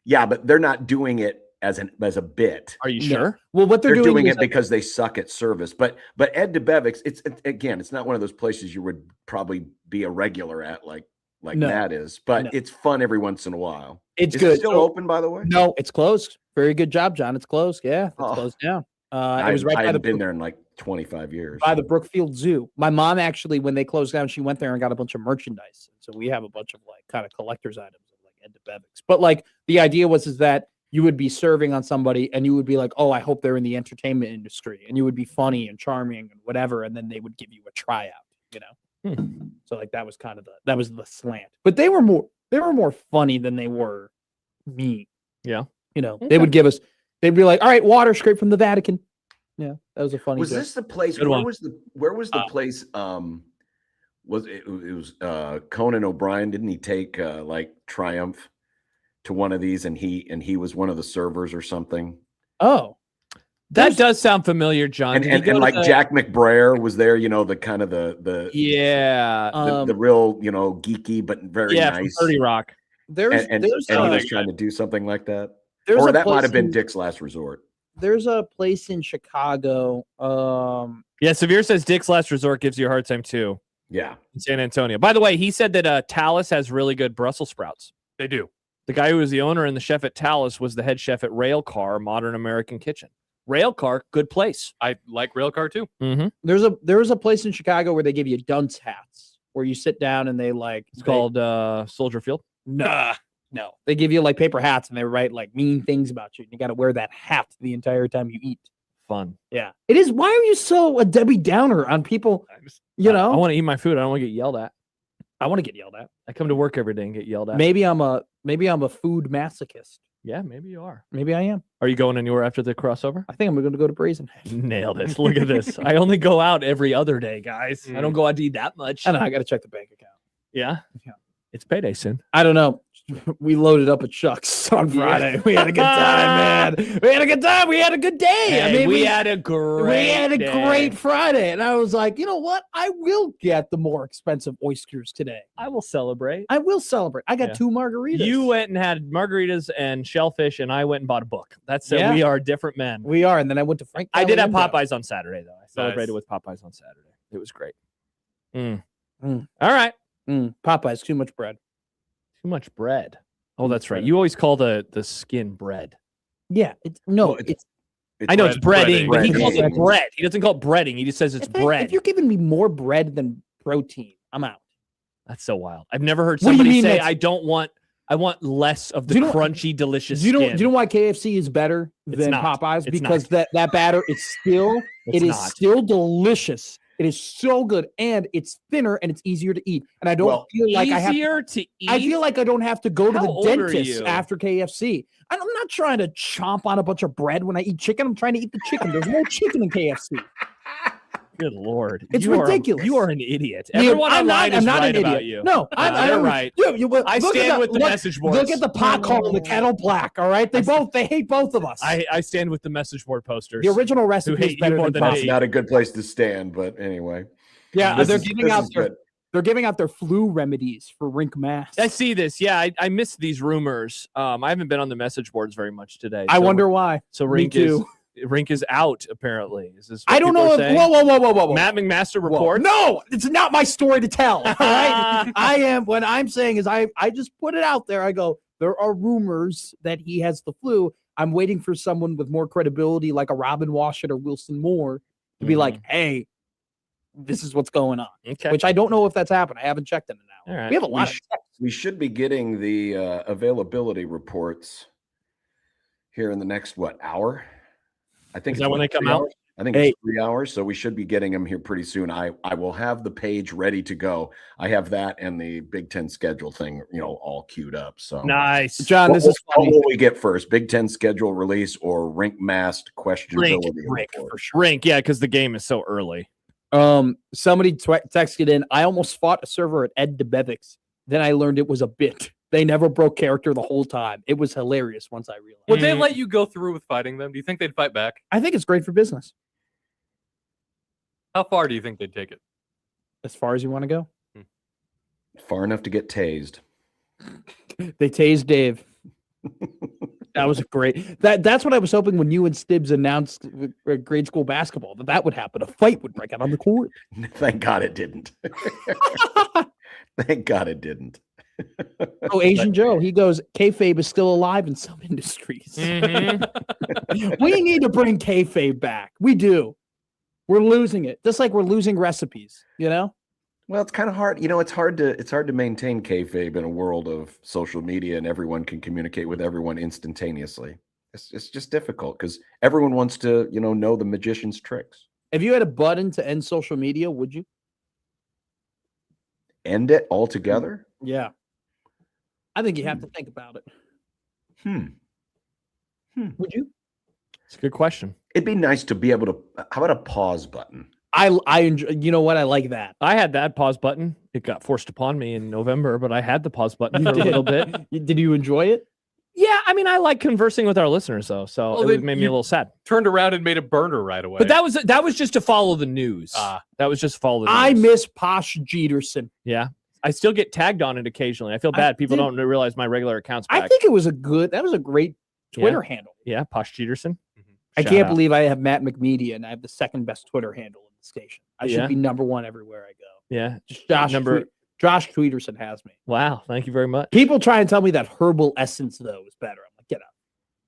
yeah, but they're not doing it as a bit. Are you No. sure? Well, what They're doing is it because they suck at service. But Ed DeBevick's, it's not one of those places you would probably be a regular at like No. Matt is. But No. it's fun every once in a while. it's Is good. it still So- open, by the way? No, it's closed. Very good job, John. It's closed. Yeah, it's Oh. closed down. It I was right by the haven't been there in like 25 years. by the Brookfield Zoo. My mom actually, when they closed down, she went there and got a bunch of merchandise. So we have a bunch of kind of collector's items of Ed DeBevick's. But the idea was that you would be serving on somebody and you would be like, oh, I hope they're in the entertainment industry, and you would be funny and charming and whatever, and then they would give you a tryout, So like that was kind of the slant. But they were more funny than they were mean. Yeah. They would give us, they'd be like, all right, water straight from the Vatican. Yeah, that was a funny. Was joke. this the place? Good Where one. was the place? Was it was Conan O'Brien? Didn't he take like Triumph to one of these, and he was one of the servers or something? Oh, that does sound familiar, John. And like Jack McBrayer was there, the kind of the the real geeky but very nice. From 30 Rock. There's he was trying to do something like that. There's or a that might place have been in- Dick's Last Resort. There's a place in Chicago. Yeah, Severe says Dick's Last Resort gives you a hard time too. Yeah. In San Antonio. By the way, he said that Talus has really good Brussels sprouts. They do. The guy who was the owner and the chef at Talus was the head chef at Railcar, Modern American Kitchen. Railcar, good place. I like Railcar too. Mm-hmm. There's a place in Chicago where they give you dunce hats, where you sit down and it's called Soldier Field. No, they give you like paper hats and they write like mean things about you. You got to wear that hat the entire time you eat. Fun. Yeah, it is. Why are you so a Debbie Downer on people? I want to eat my food. I don't want to get yelled at. I want to get yelled at. I come to work every day and get yelled at. Maybe I'm a food masochist. Yeah, maybe you are. Maybe I am. Are you going anywhere after the crossover? I think I'm going to go to Brazen Head. Nailed it. Look at this. I only go out every other day, guys. I don't go out to eat that much. I know. I got to check the bank account. Yeah. Yeah. It's payday soon. I don't know. We loaded up at Chuck's on Friday. We had a good time, man. We had a good time. We had a good day. Hey, we had a great Friday. And I was like, you know what? I will get the more expensive oysters today. I will celebrate. I got 2 margaritas. You went and had margaritas and shellfish, and I went and bought a book. That's we are different men. We are. And then I went to Frank. I did have Popeyes on Saturday, though. I celebrated with Popeyes on Saturday. It was great. All right. Popeyes, too much bread. Too much bread. Oh, that's right. You always call the skin bread. Yeah. It's I know it's breading, but he calls it breading. bread. He doesn't call it breading. He just says it's bread. If you're giving me more bread than protein, I'm out. That's so wild. I've never heard What do you somebody mean say, that's- I want less of the Do you know- crunchy, delicious Do you skin. know why KFC is better It's than not. Popeyes? It's Because not. that batter is still It's not. still delicious. It is so good, and it's thinner and it's easier to eat. And I don't feel like easier to eat? I feel like I don't have to go to How the old are dentist you? after KFC. I'm not trying to chomp on a bunch of bread when I eat chicken. I'm trying to eat the chicken. There's no chicken in KFC. Good Lord. It's You are- ridiculous. You are an idiot. Yeah, Everyone I'm online not is an right idiot. about you. No, they're right. I stand with the message boards. Look at the pot call and the kettle black. All right, they hate both of us. I stand with the message board posters. The original recipe hate is better you more than than I pasta. hate. Not a good place to stand, but anyway. Yeah, This they're is- giving this out is their good. they're giving out their flu remedies for rink masks. I see this. Yeah, I missed these rumors. I haven't been on the message boards very much today. I wonder why. So Me too. Rink is out apparently. Is this? What I don't people know. are saying? Whoa. Matt McMaster Whoa. report. No, it's not my story to tell. All right. What I'm saying is I just put it out there. I go, there are rumors that he has the flu. I'm waiting for someone with more credibility, like a Robin Washut or Wilson Moore, to be like, hey, this is what's going on. Okay. Which I don't know if that's happened. I haven't checked in an hour. All right. We have a lot of We should be getting the availability reports here in the next hour? I think Is that when they come 3 out? hours? I think it's 3 hours, so we should be getting them here pretty soon. I will have the page ready to go. I have that and the Big Ten schedule thing, all queued up. So Nice, John. What This is what funny. will we get first? Big Ten schedule release or rink masked questionability? Rink report? for sure. Rink. Yeah, because the game is so early. Somebody texted in. I almost fought a server at Ed DeBevick's. Then I learned it was a bit. They never broke character the whole time. It was hilarious once I realized. Would they let you go through with fighting them? Do you think they'd fight back? I think it's great for business. How far do you think they'd take it? As far as you want to go. Far enough to get tased. They tased Dave. That was great. That's what I was hoping when you and Stibbs announced grade school basketball that would happen. A fight would break out on the court. Thank God it didn't. Thank God it didn't. Oh, Asian Joe, he goes, kayfabe is still alive in some industries. We need to bring kayfabe back. We do. We're losing it, just like we're losing recipes. Well, it's kind of hard. It's hard to maintain kayfabe in a world of social media and everyone can communicate with everyone instantaneously. It's just difficult because everyone wants to, know the magician's tricks. If you had a button to end social media, would you? End it altogether? Yeah. I think you have to think about it. Would you? It's a good question. It'd be nice to be able to. How about a pause button? I enjoy. You know what? I like that. I had that pause button. It got forced upon me in November, but I had the pause button for a little bit. Did you enjoy it? Yeah, I mean, I like conversing with our listeners, though, so it made me a little sad. Turned around and made a burner right away. But that was just to follow the news. That was just to follow the news. I miss Posh Jeterson. Yeah. I still get tagged on it occasionally. I feel bad. People don't realize my regular account's back. I think it was that was a great Twitter handle. Yeah, Posh Jeterson. I can't believe I have Matt McMedia and I have the second best Twitter handle in the station. I should be number one everywhere I go. Yeah. Just Josh Tweederson has me. Wow. Thank you very much. People try and tell me that Herbal Essence, though, is better. I'm like, get up.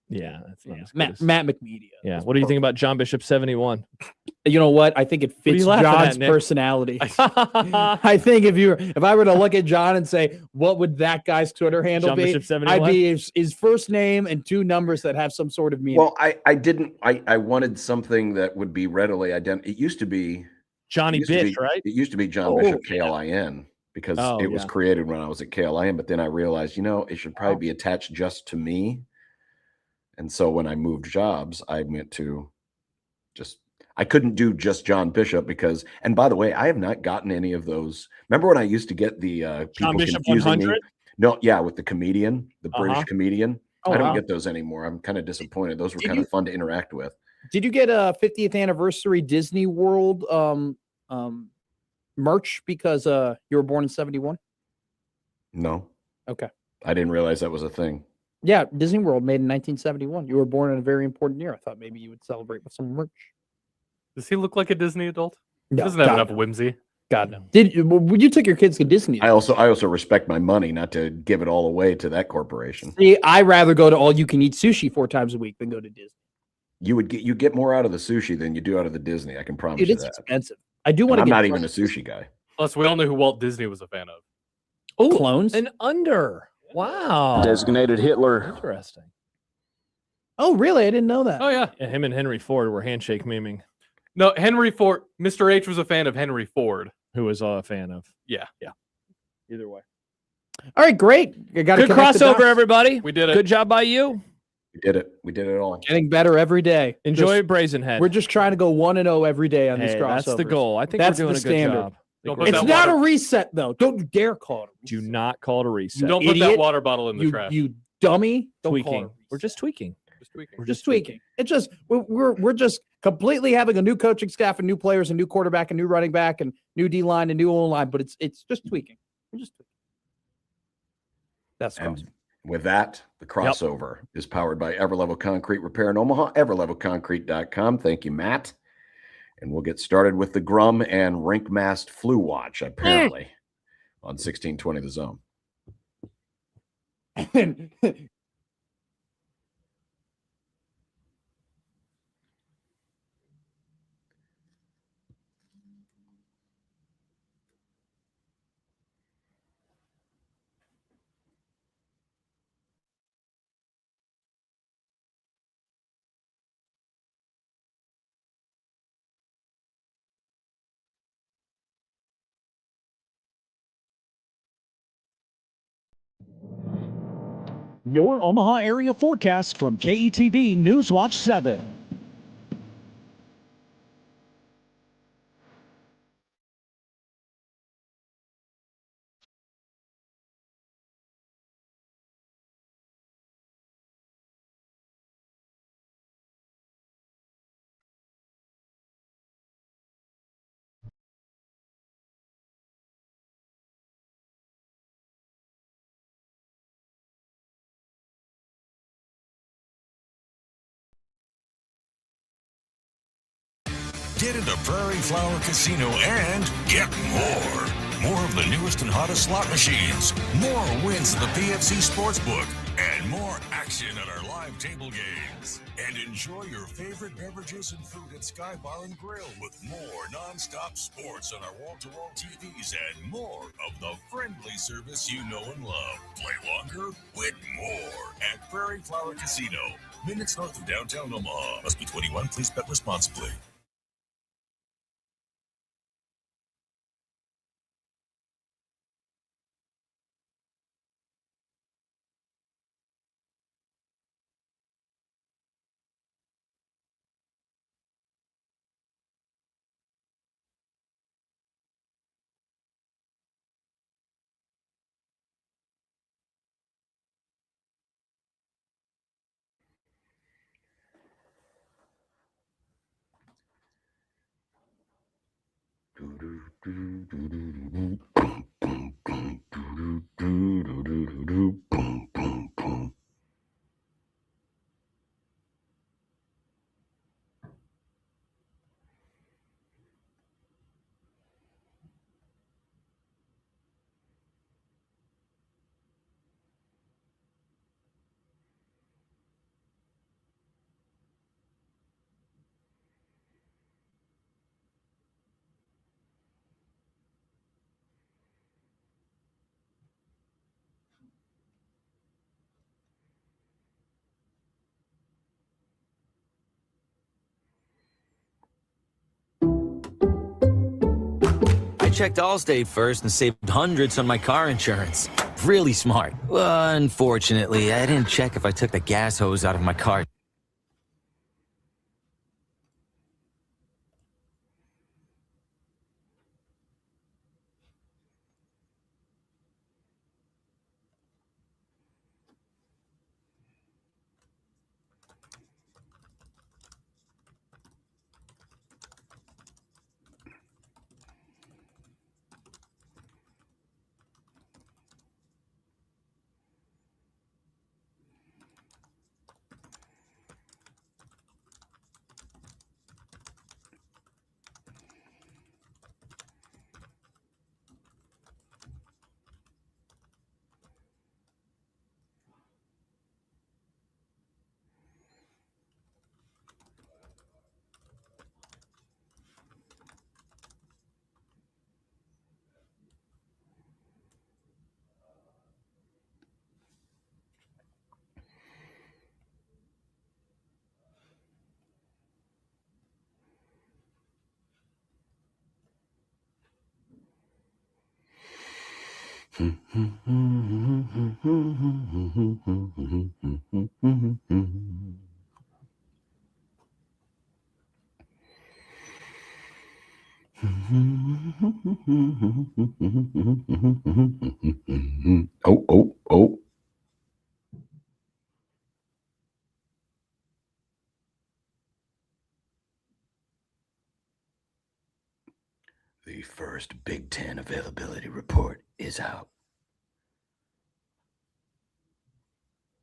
Yeah. That's not as good Matt as- McMedia. Yeah. What do you think about John Bishop 71? You know what? I think it are fits you laughing John's at, Nick? personality. I think if I were to look at John and say, what would that guy's Twitter handle John be? Bishop 71? I'd be his first name and two numbers that have some sort of meaning. Well, I wanted something that would be readily identified. It used to be Johnny Bish, right? It used to be John Bishop KLIN because it was created when I was at KLIN. But then I realized, it should probably be attached just to me. And so when I moved jobs, I went to I couldn't do just John Bishop because, and by the way, I have not gotten any of those. Remember when I used to get the people John Bishop confusing 100? me? No, yeah, with the comedian, the British comedian. Oh, I don't wow. get those anymore. I'm kind of disappointed. Those were kind of fun to interact with. Did you get a 50th anniversary Disney World merch because you were born in 71? No. Okay. I didn't realize that was a thing. Yeah, Disney World made in 1971. You were born in a very important year. I thought maybe you would celebrate with some merch. Does he look like a Disney adult? He No, doesn't have God, enough no. whimsy. God no. When you took your kids to Disney? I also respect my money, not to give it all away to that corporation. See, I'd rather go to all you can eat sushi 4 times a week than go to Disney. You get more out of the sushi than you do out of the Disney. I can promise It you is that. expensive. I do want to. I'm not even a sushi guy. Plus, we all know who Walt Disney was a fan of. Oh, clones. An under. Wow. Designated Hitler. Interesting. Oh, really? I didn't know that. Oh, yeah. Him and Henry Ford were handshake memeing. No, Henry Ford. Mr. H was a fan of Henry Ford. Who was a fan of. Yeah. Either way. All right, great. You got Good crossover, everybody. We did it. Good job by you. We did it. We did it all. Getting better every day. Enjoy Brazenhead. We're just trying to go 1-0 every day on these crossovers. That's the goal. I think That's we're doing the a good standard. job. Don't put It's that not water- a reset, though. Don't you dare call it a reset. Do not call it a reset. Don't put that Idiot. water bottle in the trash. You dummy. Don't call it a tweaking. reset. We're just tweaking. Just tweaking. We're Just tweaking. It's just we're just completely having a new coaching staff and new players, a new quarterback, a new running back, and new D line and new O line. But it's just tweaking. We're just tweaking. That's And awesome. with that, the crossover is powered by Everlevel Concrete Repair in Omaha, everlevelconcrete.com. Thank you, Matt. And we'll get started with the Grum and Rink Mast Flu Watch, apparently, on 1620 The Zone. Your Omaha area forecast from KETV Newswatch 7. Get into Prairie Flower Casino and get more. More of the newest and hottest slot machines. More wins at the PFC Sportsbook. and more action at our live table games. And enjoy your favorite beverages and food at Sky Bar and Grill with more nonstop sports on our wall-to-wall TVs and more of the friendly service you know and love. Play longer with more at Prairie Flower Casino, minutes north of downtown Omaha. Must be 21. Please bet responsibly. I checked Allstate first and saved hundreds on my car insurance. Really smart. Unfortunately, I didn't check if I took the gas hose out of my car. Oh. The first Big Ten availability report is out.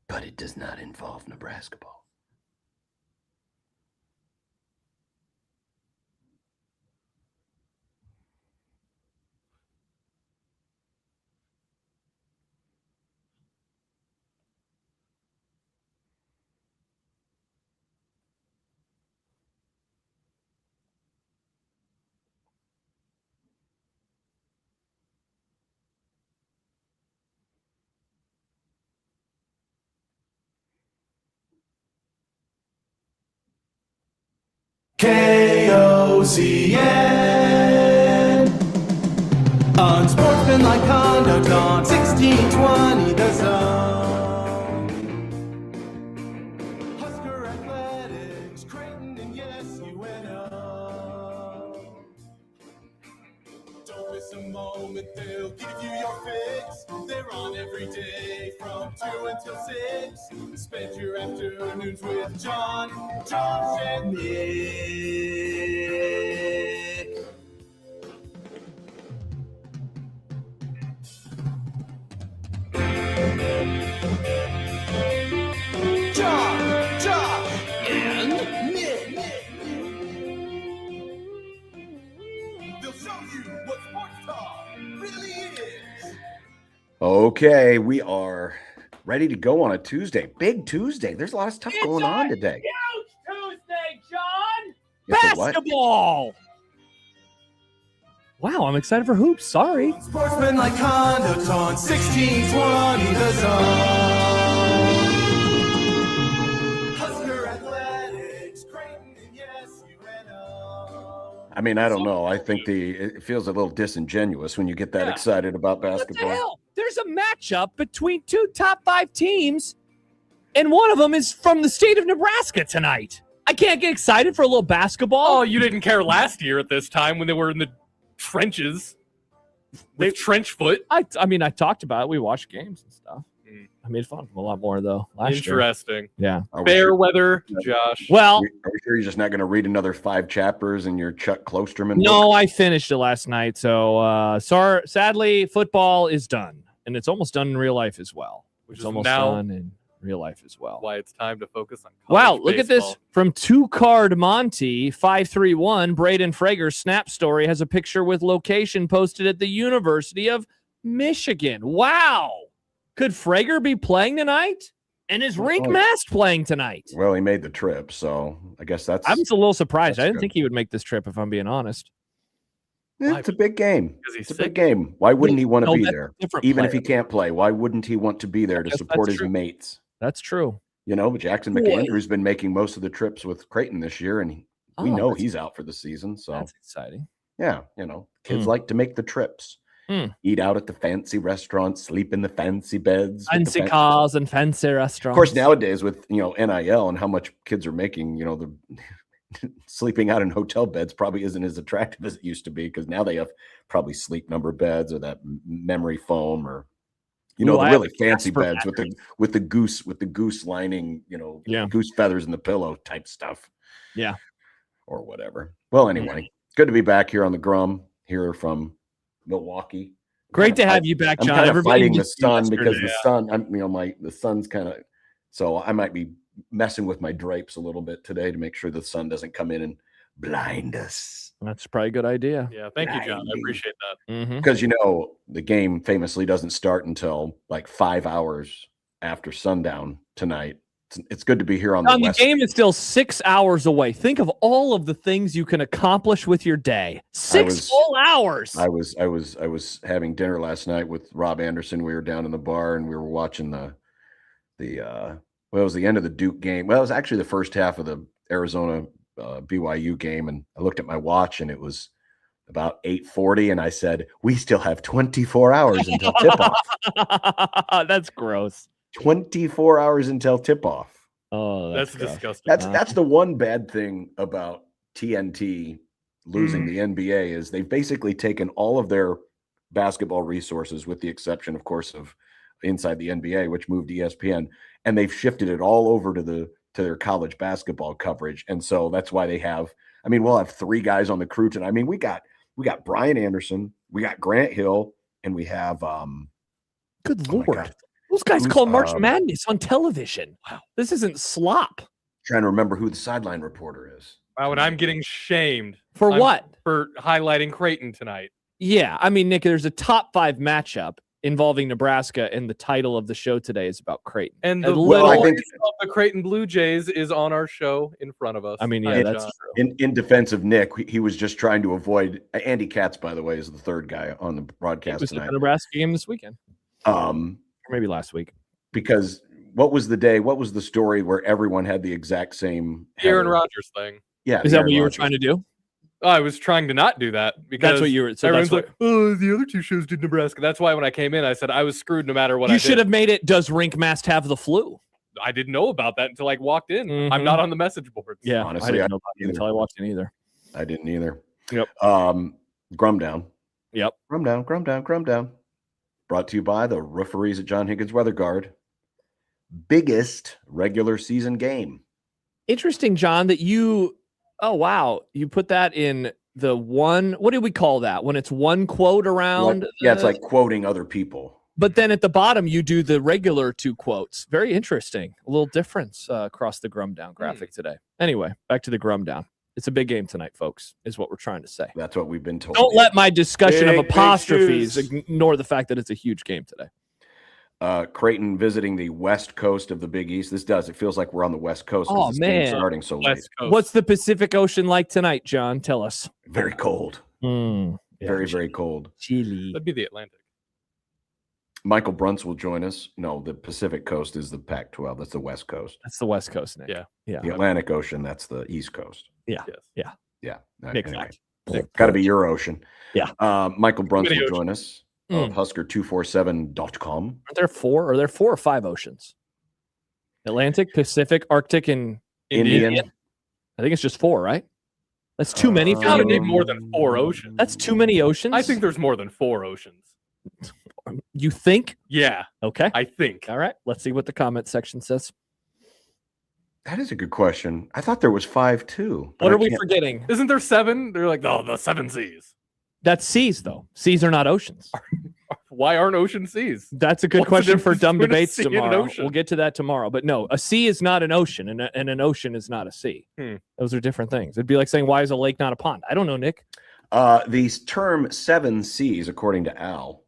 But it does not involve Nebraska ball. KOCN. Unsportsmanlike conduct on 1620 The Zone. Husker Athletics, Creighton, and yes, UNO. Don't miss a moment, they'll give you your fix. They're on every day from 2 until 6. Spend your afternoons with John, Josh, and Nick. John, Josh, and Nick. They'll show you what sports talk really is. Okay, we are ready to go on a Tuesday. Big Tuesday. There's a lot of stuff going on today. Huge Tuesday, John. It's a what? Basketball. Wow, I'm excited for hoops. Sorry. Sportsmanlike conduct on 1620 The Zone. Husker Athletics, Creighton, and yes, UNO. I mean, I don't know. I think it feels a little disingenuous when you get that excited about basketball. What the hell? There's a matchup between 2 top 5 teams, and one of them is from the state of Nebraska tonight. I can't get excited for a little basketball. Oh, you didn't care last year at this time when they were in the trenches with trench foot. I mean, I talked about it. We watched games and stuff. I made fun of them a lot more though last Interesting. year. Yeah. Fair weather, Josh. Well, are we sure you're just not going to read another 5 chapters in your Chuck Klosterman book? No, I finished it last night. So sadly, football is done, and it's almost done in real life as well. Which is is almost now done in real life as well. Why it's time to focus on Wow, college look at this baseball. from 2-Card Monty 531. Braden Frager's Snap Story has a picture with location posted at the University of Michigan. Wow. Could Frager be playing tonight? And is Rink Mast playing tonight? Well, he made the trip, so I guess that's. I'm a little surprised. I didn't good. think he would make this trip, if I'm being honest. It's a big game. He's It's a big game. Why wouldn't he want to be that's a there? different Even if player. he can't play, why wouldn't he want to be there to guess support that's his true. mates? That's true. You know, but Jackson McAndrew's been making most of the trips with Creighton this year, and we know that's- he's out for the season. So That's exciting. yeah, you know, kids like to make the trips, eat out at the fancy restaurants, sleep in the fancy beds, with the Fancy cars and fancy Of restaurants. course, nowadays with NIL and how much kids are making, the sleeping out in hotel beds probably isn't as attractive as it used to be, because now they have probably sleep number beds or that memory foam, or the really fancy beds with the goose lining, goose feathers in the pillow type stuff. Yeah. Or whatever. Well, anyway, good to be back here on the Grum, here from Milwaukee. Great to have you back, John. I'm kind of Everybody fighting the missed you sun because yesterday. the sun, the sun's kind of, so I might be messing with my drapes a little bit today to make sure the sun doesn't come in and blind us. That's probably a good idea. Yeah, thank you, John. I appreciate that. Because the game famously doesn't start until like 5 hours after sundown tonight. It's good to be here on the West. The game is still 6 hours away. Think of all of the things you can accomplish with your day. 6 full hours. I was having dinner last night with Rob Anderson. We were down in the bar and we were watching it was the end of the Duke game. Well, it was actually the first half of the Arizona BYU game, and I looked at my watch and it was about 8:40, and I said, we still have 24 hours until tip-off. That's gross. 24 hours until tip-off. Oh, that's disgusting. That's the one bad thing about TNT losing the NBA is they've basically taken all of their basketball resources, with the exception, of course, of Inside the NBA, which moved to ESPN, and they've shifted it all over to their college basketball coverage. And so that's why they have, we'll have 3 guys on the crew tonight. We got Brian Anderson, we got Grant Hill, and we have good Lord. Those guys call March Madness on television. Wow. This isn't slop. Trying to remember who the sideline reporter is. Wow, and I'm getting shamed. For what? For highlighting Creighton tonight. Yeah. Nick, there's a top 5 matchup involving Nebraska, and the title of the show today is about Creighton. And the voice of the Creighton Blue Jays is on our show in front of us. That's true. In defense of Nick, he was just trying to avoid Andy Katz, by the way, is the third guy on the broadcast it was tonight. The Nebraska game this weekend. Or maybe last week. Because what was the story where everyone had the exact same Aaron Rodgers thing? Yeah. Is that what you were trying to do? I was trying to not do that because that's what you were. So everyone's like, "Oh, the other 2 shows did Nebraska." That's why when I came in, I said I was screwed no matter what. You should have made it. Does Rink Mast have the flu? I didn't know about that until I walked in. I'm not on the message boards. Yeah, honestly, I didn't know about it until I walked in either. I didn't either. Yep. Grum down. Yep. Grum down. Brought to you by the Rooferees at John Higgins Weather Guard. Biggest regular season game. Interesting, John, that you. Oh, wow. You put that in the one. What do we call that? When it's one quote around? It's like quoting other people. But then at the bottom, you do the regular 2 quotes. Very interesting. A little difference across the Grum Down graphic today. Anyway, back to the Grum Down. It's a big game tonight, folks, is what we're trying to say. That's what we've been told. Don't let my discussion of apostrophes ignore the fact that it's a huge game today. Creighton visiting the west coast of the Big East. It feels like we're on the west coast because this game's starting so late. What's the Pacific Ocean like tonight, John? Tell us. Very cold. Very cold. Chilly. That'd be the Atlantic. Michael Brunts will join us. No, the Pacific Coast is the Pac-12. That's the West Coast. That's the West Coast, Nick. Yeah. The Atlantic Ocean, that's the East Coast. Yeah. Yes. Yeah. Anyway, got to be your ocean. Yeah. Michael Brunts will join us of Husker247.com. Aren't there 4? Are there 4 or 5 oceans? Atlantic, Pacific, Arctic, and Indian. I think it's just 4, right? That's too many. You gotta need more than 4 oceans. That's too many oceans. I think there's more than 4 oceans. You think? Yeah. Okay. I think. All right. Let's see what the comment section says. That is a good question. I thought there was 5 too. What are we forgetting? Isn't there 7? They're like, the 7 seas. That's seas, though. Seas are not oceans. Why aren't ocean seas? That's a good What's the question for difference dumb between a debates sea and an tomorrow. ocean? We'll get to that tomorrow. But no, a sea is not an ocean, and an ocean is not a sea. Those are different things. It'd be like saying, why is a lake not a pond? I don't know, Nick. The term 7 seas, according to Al,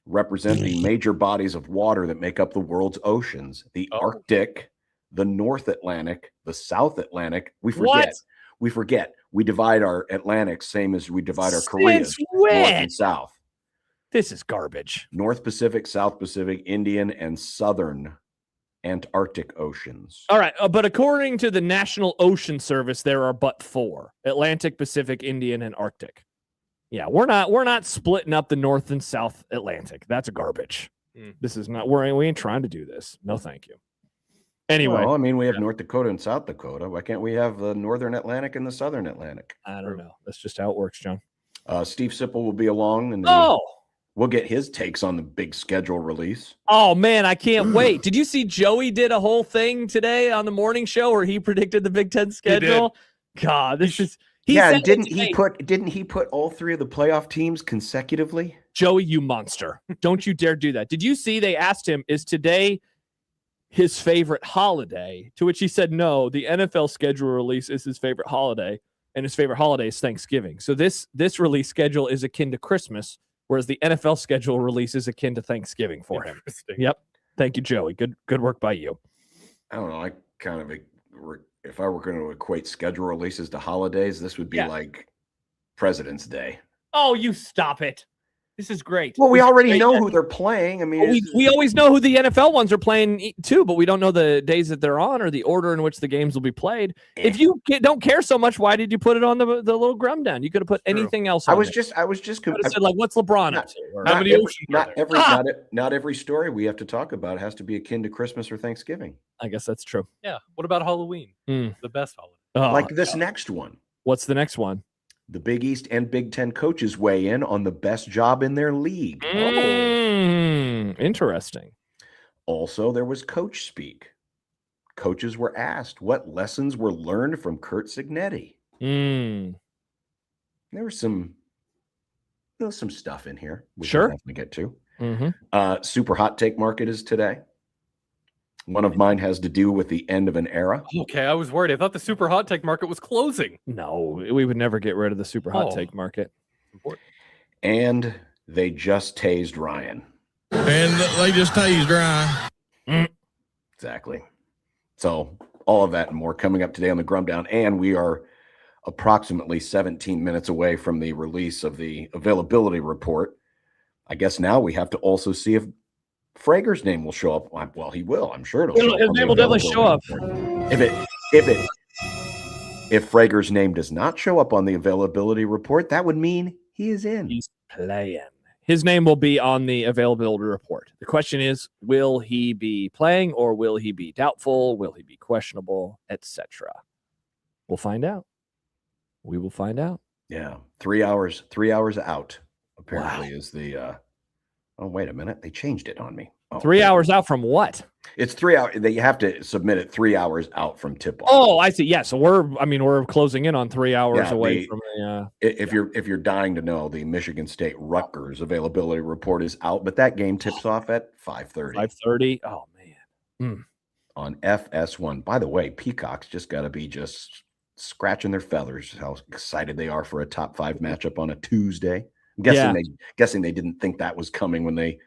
represent the major bodies of water that make up the world's oceans. The Arctic, the North Atlantic, the South Atlantic. We forget. We divide our Atlantics same as we divide our Koreas, North and South. This is garbage. North Pacific, South Pacific, Indian, and Southern Antarctic oceans. All right, but according to the National Ocean Service, there are but 4: Atlantic, Pacific, Indian, and Arctic. Yeah, we're not splitting up the North and South Atlantic. That's garbage. This is not. We ain't trying to do this. No, thank you. Anyway, well, I mean, we have North Dakota and South Dakota. Why can't we have the Northern Atlantic and the Southern Atlantic? I don't know. That's just how it works, John. Steve Sipple will be along, and we'll get his takes on the big schedule release. Oh man, I can't wait! Did you see Joey did a whole thing today on the morning show where he predicted the Big Ten schedule? God, this is. Didn't he put all 3 of the playoff teams consecutively? Joey, you monster. Don't you dare do that. Did you see they asked him, is today his favorite holiday? To which he said, no, the NFL schedule release is his favorite holiday, and his favorite holiday is Thanksgiving. So this release schedule is akin to Christmas, whereas the NFL schedule release is akin to Thanksgiving for him. Yep. Thank you, Joey. Good work by you. I don't know. I kind of, if I were going to equate schedule releases to holidays, this would be like President's Day. Oh, you stop it. This is great. Well, we already know who they're playing. I mean, we always know who the NFL ones are playing too, but we don't know the days that they're on or the order in which the games will be played. If you don't care so much, why did you put it on the little grum down? You could have put anything else on. I was just said, like, what's LeBron up to? Or how many oceans? Not every story we have to talk about has to be akin to Christmas or Thanksgiving. I guess that's true. Yeah. What about Halloween? The best holiday. Like this next one. What's the next one? The Big East and Big Ten coaches weigh in on the best job in their league. Interesting. Also, there was coach speak. Coaches were asked what lessons were learned from Curt Cignetti. There was some stuff in here we can definitely get to. Super hot take market is today. One of mine has to do with the end of an era. Okay, I was worried. I thought the super hot take market was closing. No, we would never get rid of the super hot take market. And they just tased Ryan. And they just tased Ryan. Exactly. So all of that and more coming up today on the Grum Down. And we are approximately 17 minutes away from the release of the availability report. I guess now we have to also see if Frager's name will show up. Well, he will. I'm sure his name will definitely show up. If Frager's name does not show up on the availability report, that would mean he is in. He's playing. His name will be on the availability report. The question is, will he be playing or will he be doubtful? Will he be questionable, etc.? We'll find out. We will find out. Yeah, 3 hours out. Apparently is the. Oh, wait a minute. They changed it on me. 3 hours out from what? It's 3 hours. You have to submit it 3 hours out from tip-off. Oh, I see. Yeah. So we're closing in on 3 hours away from the. If you're dying to know, the Michigan State Rutgers availability report is out, but that game tips off at 5:30. 5:30. Oh man. On FS1. By the way, Peacock's just got to be just scratching their feathers how excited they are for a top 5 matchup on a Tuesday. I'm guessing they didn't think that was coming when they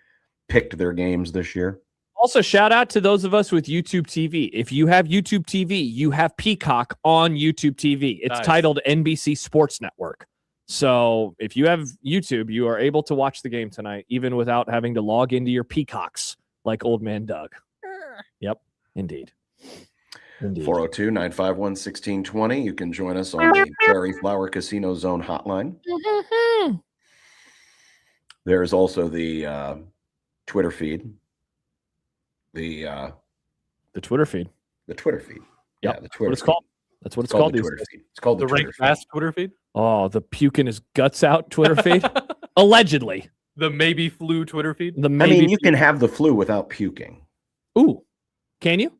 picked their games this year. Also, shout out to those of us with YouTube TV. If you have YouTube TV, you have Peacock on YouTube TV. It's titled NBC Sports Network. So if you have YouTube, you are able to watch the game tonight, even without having to log into your Peacocks like old man Doug. Yep, indeed. 402-951-1620. You can join us on the Prairie Flower Casino Zone hotline. There's also the Twitter feed. The Twitter feed. The Twitter feed. Yep. Yeah, the Twitter That's what it's called. That's what it's called. The Twitter feed. It's called the Twitter feed. Twitter feed. Oh, the puking his guts out Twitter feed. Allegedly. The maybe flu Twitter feed. You can have the flu without puking. Ooh, can you?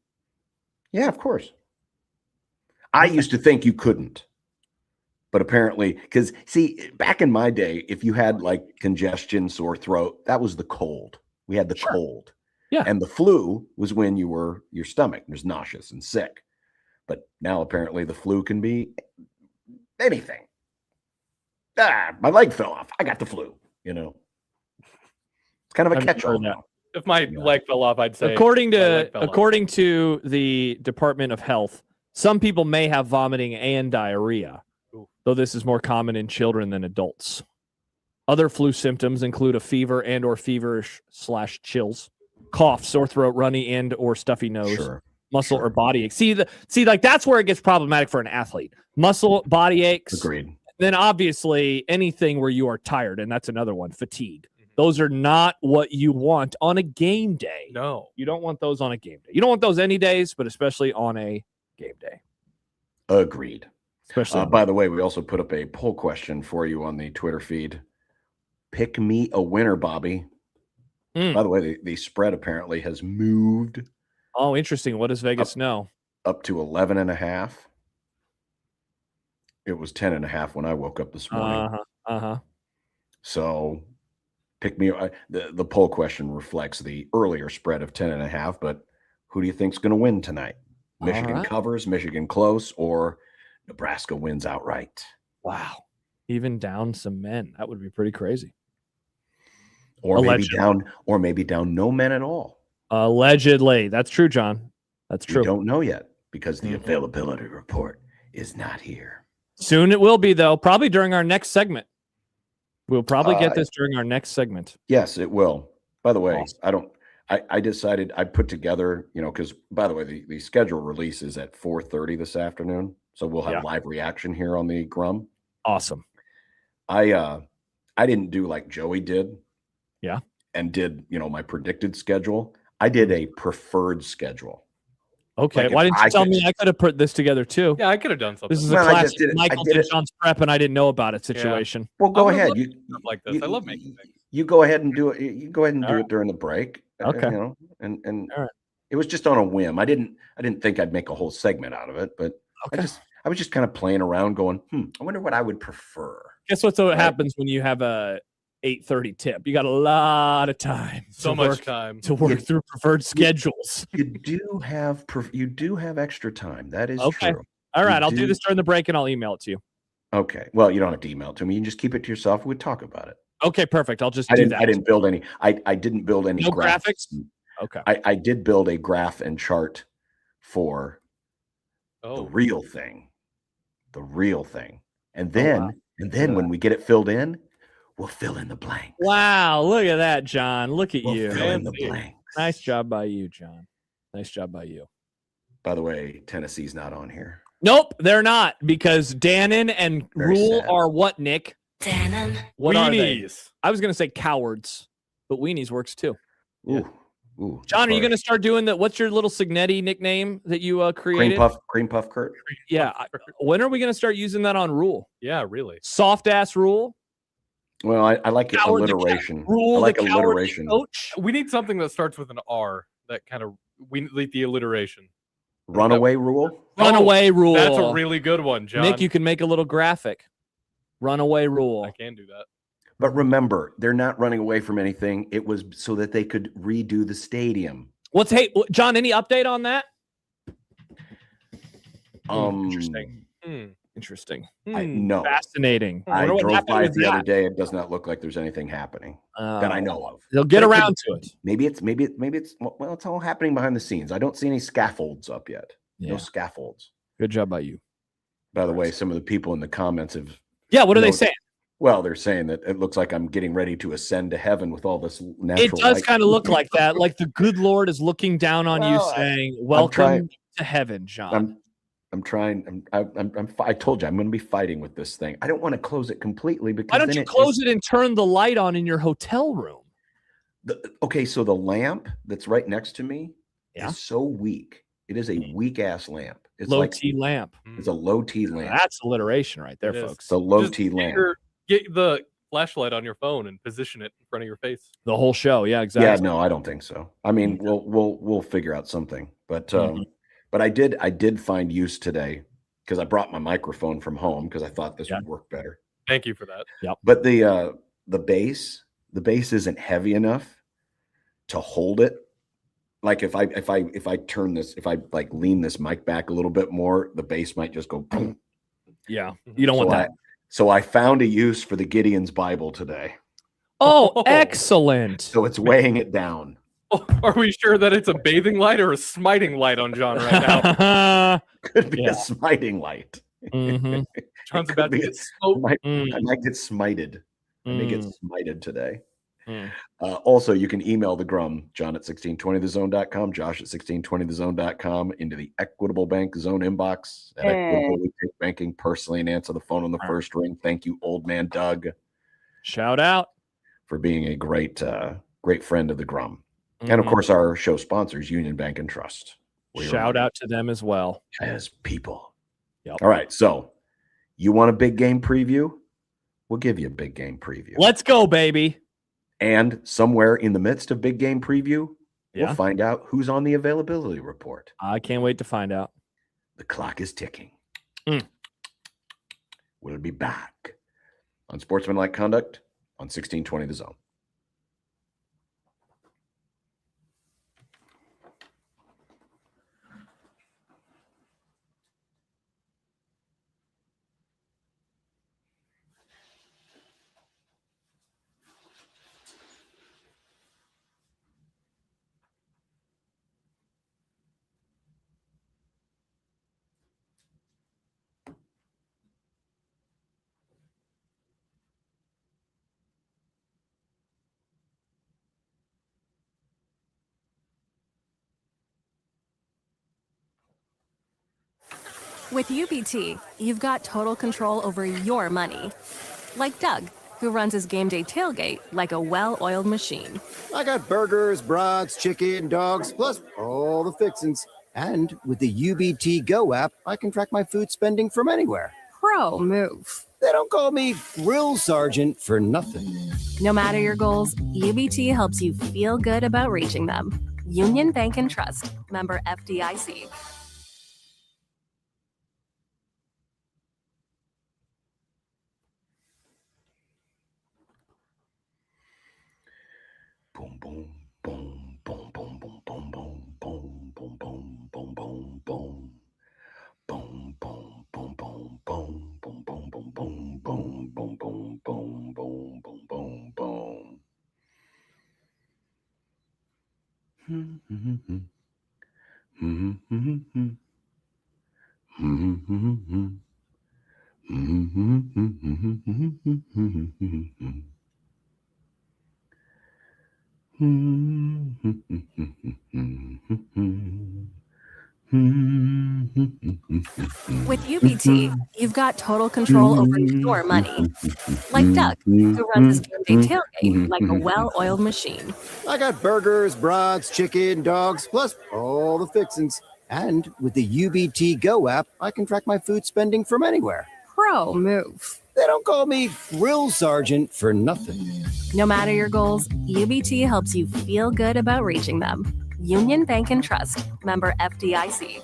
Yeah, of course. I used to think you couldn't, but apparently, because see, back in my day, if you had like congestion, sore throat, that was the cold. We had the cold. Yeah. And the flu was when your stomach was nauseous and sick. But now apparently the flu can be anything. My leg fell off. I got the flu, It's kind of a catch-all now. If my leg fell off, I'd say according to the Department of Health, some people may have vomiting and diarrhea, though this is more common in children than adults. Other flu symptoms include a fever and or feverish/chills, cough, sore throat, runny and or stuffy nose, muscle or body aches. See, that's where it gets problematic for an athlete. Muscle, body aches. Agreed. Then obviously anything where you are tired, and that's another one, fatigue. Those are not what you want on a game day. No. You don't want those on a game day. You don't want those any days, but especially on a game day. Agreed. Especially. By the way, we also put up a poll question for you on the Twitter feed. Pick me a winner, Bobby. By the way, the spread apparently has moved. Oh, interesting. What does Vegas know? Up to 11.5. It was 10.5 when I woke up this morning. So pick me. The poll question reflects the earlier spread of 10.5, but who do you think's going to win tonight? Michigan covers, Michigan close, or Nebraska wins outright? Wow. Even down some men. That would be pretty crazy. Or maybe down no men at all. Allegedly. That's true, John. That's true. We don't know yet because the availability report is not here. Soon it will be, though. Probably during our next segment. We'll probably get this during our next segment. Yes, it will. By the way, I decided I put together, because by the way, the schedule release is at 4:30 this afternoon. So we'll have live reaction here on the Grum. Awesome. I didn't do like Joey did. Yeah. And did, my predicted schedule. I did a preferred schedule. Okay. Like why didn't you tell me I could have put this together too? Yeah, I could have done something. This is a classic Michael did John's prep and I didn't know about it situation. Yeah. Well, go ahead. Like this. I love making things. You go ahead and do it. You go ahead and do it during the break. Okay. And it was just on a whim. I didn't think I'd make a whole segment out of it, but I was just kind of playing around going, I wonder what I would prefer. Guess what happens when you have a 8:30 tip? You got a lot of time. So much time to work through preferred schedules. You do have extra time. That is true. All right, I'll do this during the break and I'll email it to you. Okay. Well, you don't have to email it to me. You can just keep it to yourself. We'll talk about it. Okay, perfect. I'll just do that. I didn't build any. I didn't build any graphics. Okay. I did build a graph and chart for the real thing. The real thing. And then when we get it filled in, we'll fill in the blanks. Wow, look at that, John. Look at you. Fill in the blanks. Nice job by you, John. Nice job by you. By the way, Tennessee's not on here. Nope, they're not, because Dannon and Rule are what, Nick? Dannon. What Weenies. are they? I was going to say cowards, but Weenies works too. Ooh. John, are you going to start doing what's your little Signetti nickname that you created? Cream Puff Kurt. Yeah. When are we going to start using that on Rule? Yeah, really. Soft ass Rule. Well, I like it, alliteration. I like alliteration. Coach. We need something that starts with an R. That kind of we need the alliteration. Runaway Rule. Runaway Rule. That's a really good one, John. Nick, you can make a little graphic. Runaway Rule. I can do that. But remember, they're not running away from anything. It was so that they could redo the stadium. John, any update on that? Interesting. Interesting. No. Fascinating. I drove by it the other day. It does not look like there's anything happening that I know of. They'll get around to it. Maybe it's all happening behind the scenes. I don't see any scaffolds up yet. Yeah. No scaffolds. Good job by you. By the way, some of the people in the comments have. Yeah, what are they saying? Well, they're saying that it looks like I'm getting ready to ascend to heaven with all this natural. It does kind of look like that. Like the good Lord is looking down on you, saying, "Welcome to heaven, John." I'm trying. I told you I'm going to be fighting with this thing. I don't want to close it completely because why don't you close it and turn the light on in your hotel room? Okay, so the lamp that's right next to me is so weak. It is a weak ass lamp. It's low T lamp. It's a low T lamp. That's alliteration right there, folks. It's a low T lamp. Get the flashlight on your phone and position it in front of your face. The whole show, yeah, exactly. Yeah, no, I don't think so. I mean, we'll figure out something, but I did find use today because I brought my microphone from home because I thought this would work better. Thank you for that. Yep. But the bass isn't heavy enough to hold it. Like if I turn this, if I like lean this mic back a little bit more, the bass might just go boom. Yeah, you don't want that. So I found a use for the Gideon's Bible today. Oh, excellent. So it's weighing it down. Oh, are we sure that it's a bathing light or a smiting light on John right now? Could be a smiting light. Mm-hmm. John's about to get smoked. I might get smited. I may get smited today. Also, you can email the Grum, John at 1620thezone.com, Josh at 1620thezone.com, into the Equitable Bank Zone inbox. At Equitable, we take banking personally and answer the phone on the first ring. Thank you, old man Doug. Shout out for being a great friend of the Grum. And of course, our show sponsors, Union Bank and Trust. Shout out to them as well. As people. Yep. All right. So you want a big game preview? We'll give you a big game preview. Let's go, baby. And somewhere in the midst of big game preview, we'll find out who's on the availability report. I can't wait to find out. The clock is ticking. We'll be back on Sportsmanlike Conduct on 1620 The Zone. With UBT, you've got total control over your money. Like Doug, who runs his game day tailgate like a well-oiled machine. I got burgers, brats, chicken, dogs, plus all the fixins. And with the UBT Go app, I can track my food spending from anywhere. Pro move. They don't call me Grill Sergeant for nothing. No matter your goals, UBT helps you feel good about reaching them. Union Bank and Trust. Member FDIC. Boom, boom, boom, boom, boom, boom, boom, boom, boom, boom, boom, boom, boom, boom. Boom, boom, boom, boom, boom, boom, boom, boom, boom, boom, boom, boom, boom, boom, boom, boom, boom. With UBT, you've got total control over your money. Like Doug, who runs his game day tailgate like a well-oiled machine. I got burgers, brats, chicken, dogs, plus all the fixins. And with the UBT Go app, I can track my food spending from anywhere. Pro move. They don't call me Grill Sergeant for nothing. No matter your goals, UBT helps you feel good about reaching them. Union Bank and Trust. Member FDIC.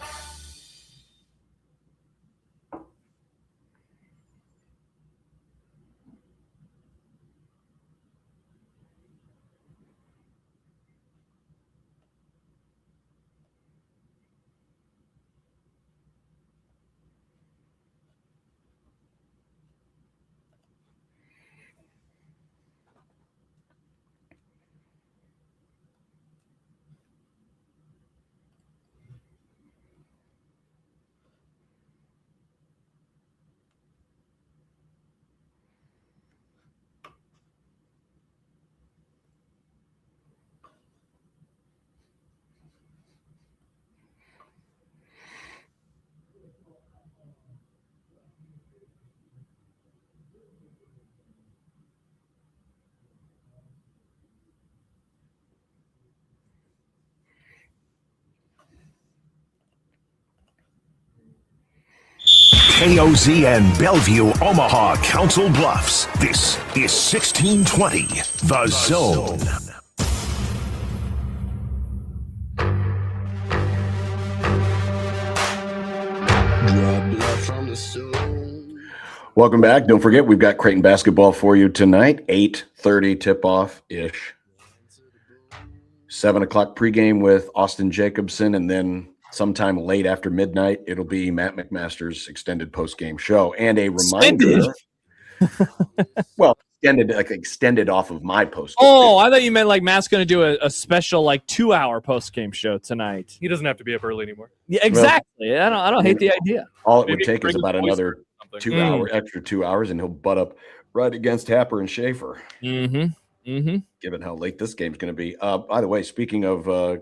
KOZ and Bellevue, Omaha, Council Bluffs. This is 1620, The Zone. Welcome back. Don't forget, we've got Creighton basketball for you tonight. 8:30 tip-off-ish. 7 o'clock pregame with Austin Jacobson, and then sometime late after midnight, it'll be Matt McMaster's extended postgame show. And a reminder, well, extended off of my postgame. Oh, I thought you meant like Matt's going to do a special 2-hour postgame show tonight. He doesn't have to be up early anymore. Yeah, exactly. Well, I don't hate the idea. All it would take is about another 2 hours, extra 2 hours, and he'll butt up right against Happer and Schaefer. Given how late this game's going to be. By the way, speaking of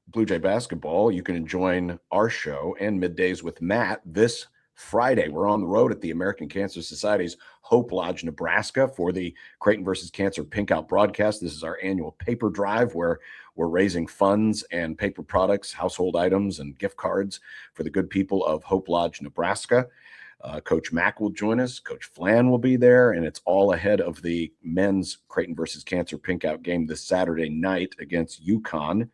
Blue Jay basketball, you can join our show and Middays with Matt this Friday. We're on the road at the American Cancer Society's Hope Lodge, Nebraska for the Creighton versus Cancer Pink Out broadcast. This is our annual paper drive where we're raising funds and paper products, household items, and gift cards for the good people of Hope Lodge, Nebraska. Coach Mack will join us. Coach Flan will be there, and it's all ahead of the men's Creighton versus Cancer Pink Out game this Saturday night against UConn.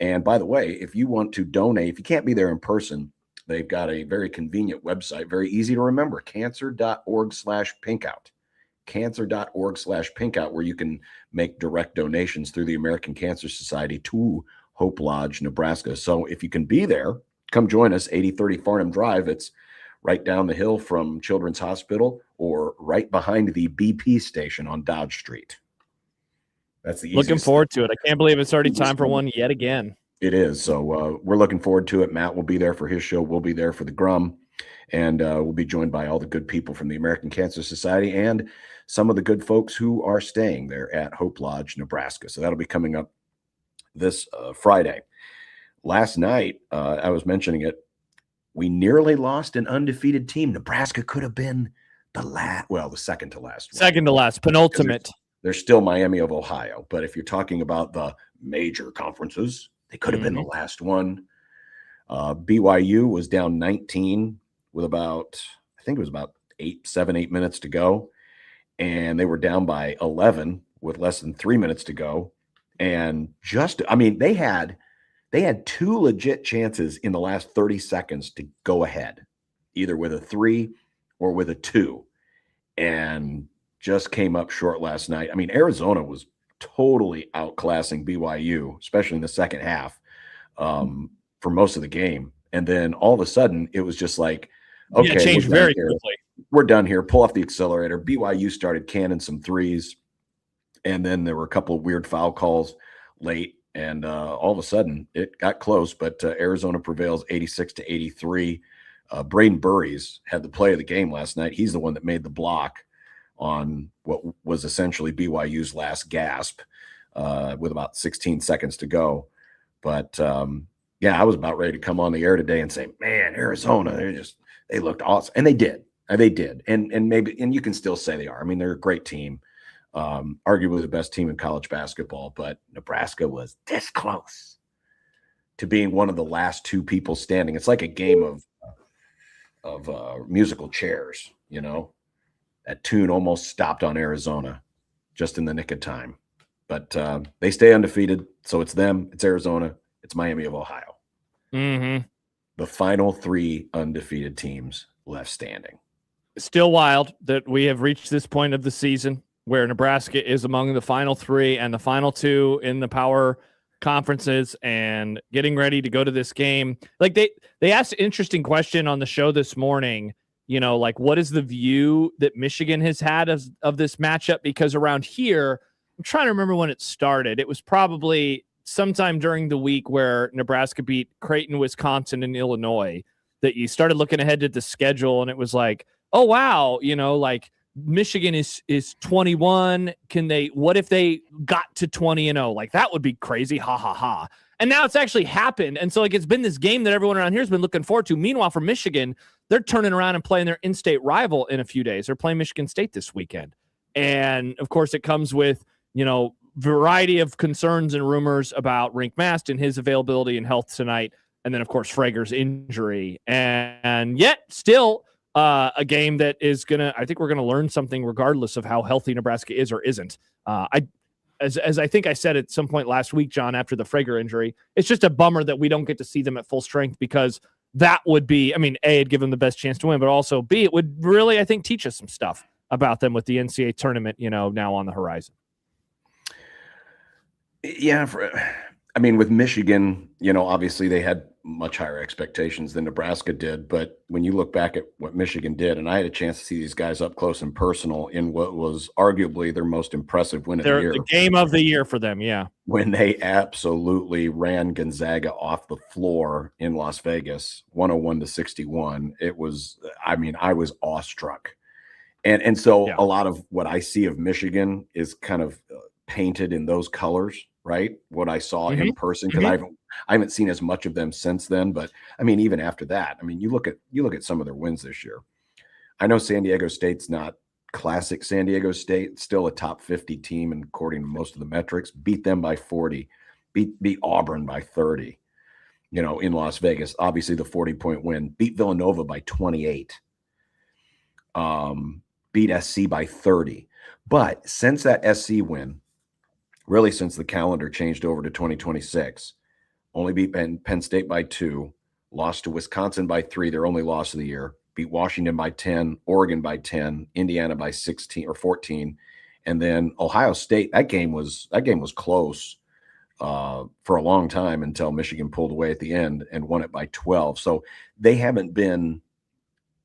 And by the way, if you want to donate, if you can't be there in person, they've got a very convenient website, very easy to remember, cancer.org/pinkout. Cancer.org/pinkout, where you can make direct donations through the American Cancer Society to Hope Lodge, Nebraska. So if you can be there, come join us, 8030 Farnham Drive. It's right down the hill from Children's Hospital or right behind the BP station on Dodge Street. That's the easiest. Looking forward to it. I can't believe it's already time for one yet again. It is. So we're looking forward to it. Matt will be there for his show. We'll be there for the Grum. And we'll be joined by all the good people from the American Cancer Society and some of the good folks who are staying there at Hope Lodge, Nebraska. So that'll be coming up this Friday. Last night, I was mentioning it, we nearly lost an undefeated team. Nebraska could have been the second to last. Second to last, penultimate. There's still Miami of Ohio. But if you're talking about the major conferences, they could have been the last one. BYU was down 19 with about 8 minutes to go. And they were down by 11 with less than 3 minutes to go. And they had two legit chances in the last 30 seconds to go ahead, either with a 3 or with a 2, and just came up short last night. I mean, Arizona was totally outclassing BYU, especially in the second half, for most of the game. And then all of a sudden, it was just like, okay, it changed very quickly. We're done here. Pull off the accelerator. BYU started canning some threes, and then there were a couple of weird foul calls late. And all of a sudden, it got close, but Arizona prevails 86-83. Braden Burries had the play of the game last night. He's the one that made the block on what was essentially BYU's last gasp with about 16 seconds to go. But, I was about ready to come on the air today and say, man, Arizona, they looked awesome. And they did. And you can still say they are. I mean, they're a great team. Arguably the best team in college basketball, but Nebraska was this close to being one of the last two people standing. It's like a game of musical chairs, you know. That tune almost stopped on Arizona just in the nick of time. But they stay undefeated, so it's them, it's Arizona, it's Miami of Ohio. The final 3 undefeated teams left standing. Still wild that we have reached this point of the season where Nebraska is among the final 3 and the final 2 in the power conferences and getting ready to go to this game. Like they asked an interesting question on the show this morning, what is the view that Michigan has had of this matchup? Because around here, I'm trying to remember when it started. It was probably sometime during the week where Nebraska beat Creighton, Wisconsin, and Illinois that you started looking ahead at the schedule and it was like, oh, wow, Michigan is 21. What if they got to 20-0? Like, that would be crazy. Ha, ha, ha. And now it's actually happened. And so, it's been this game that everyone around here has been looking forward to. Meanwhile, for Michigan, they're turning around and playing their in-state rival in a few days. They're playing Michigan State this weekend. And, of course, it comes with, variety of concerns and rumors about Rink Mast and his availability and health tonight. And then, of course, Frager's injury. And yet, still, a game that is I think we're gonna learn something regardless of how healthy Nebraska is or isn't. As I think I said at some point last week, John, after the Frager injury, it's just a bummer that we don't get to see them at full strength, because that would be, I mean, A, it'd give them the best chance to win, but also B, it would really, I think, teach us some stuff about them with the NCAA tournament, now on the horizon. Yeah. With Michigan, obviously they had much higher expectations than Nebraska did. But when you look back at what Michigan did, and I had a chance to see these guys up close and personal in what was arguably their most impressive win of the year. The game of the year for them, yeah. When they absolutely ran Gonzaga off the floor in Las Vegas, 101-61. It was, I was awestruck. And so a lot of what I see of Michigan is kind of painted in those colors, right? What I saw in person, because I haven't seen as much of them since then. But even after that, you look at some of their wins this year. I know San Diego State's not classic San Diego State, still a top 50 team, and according to most of the metrics, beat them by 40, beat Auburn by 30, in Las Vegas. Obviously the 40-point win, beat Villanova by 28, beat SC by 30. But since that SC win, really since the calendar changed over to 2026, only beat Penn State by 2, lost to Wisconsin by 3, their only loss of the year, beat Washington by 10, Oregon by 10, Indiana by 16 or 14, and then Ohio State. That game was close for a long time until Michigan pulled away at the end and won it by 12. So they haven't been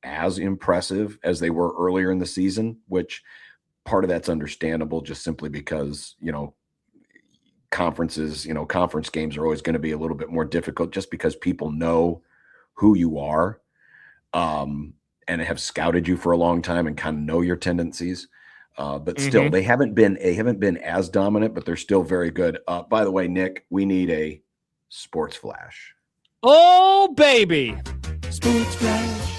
as impressive as they were earlier in the season, which part of that's understandable, just simply because, conferences, conference games are always going to be a little bit more difficult, just because people know who you are and have scouted you for a long time and kind of know your tendencies. But still, they haven't been as dominant, but they're still very good. By the way, Nick, we need a sports flash. Oh, baby. Sports flash.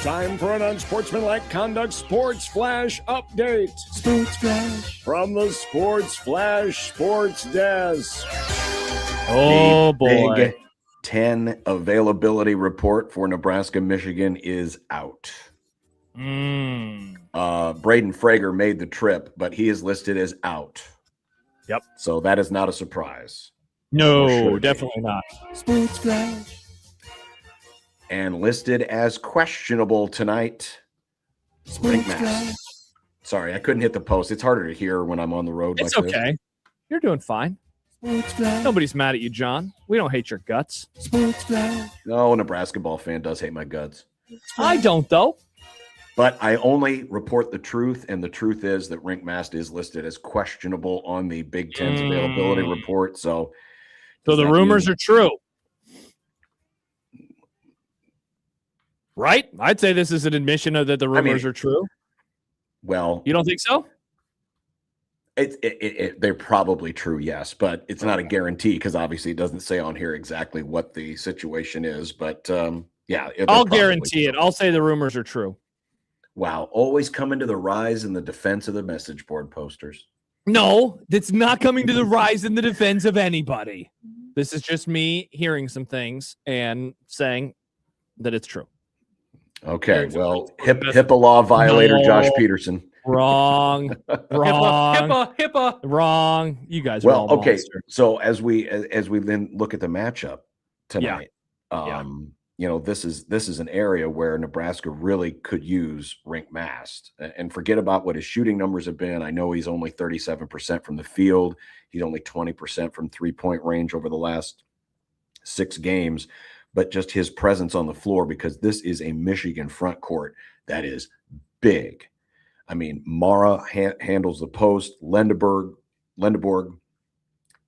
Time for an unsportsmanlike conduct sports flash update. Sports flash. From the Sports Flash Sports Desk. Oh, boy. Big 10 availability report for Nebraska, Michigan is out. Braden Frager made the trip, but he is listed as out. Yep. So that is not a surprise. No, definitely not. Sports flash. And listed as questionable tonight, Rink Mass. Sorry, I couldn't hit the post. It's harder to hear when I'm on the road. It's okay. This. You're doing fine. Nobody's mad at you, John. We don't hate your guts. No, a Nebraska ball fan does hate my guts. I don't, though. But I only report the truth, and the truth is that Rink Mast is listed as questionable on the Big Ten's availability report. So the rumors are true. Right? I'd say this is an admission that the rumors are true. Well, you don't think so? They're probably true, yes, but it's not a guarantee, because obviously it doesn't say on here exactly what the situation is. But yeah, I'll guarantee it. I'll say the rumors are true. Wow, always coming to the rise in the defense of the message board posters. No, it's not coming to the rise in the defense of anybody. This is just me hearing some things and saying that it's true. Okay, well, HIPAA law violator Josh Peterson. Wrong. HIPAA. Wrong. You guys are all okay. monsters. So as we then look at the matchup tonight, this is an area where Nebraska really could use Rink Mast, and forget about what his shooting numbers have been. I know he's only 37% from the field. He's only 20% from 3-point range over the last 6 games. But just his presence on the floor, because this is a Michigan front court that is big. I mean, Mara handles the post. Lendeborg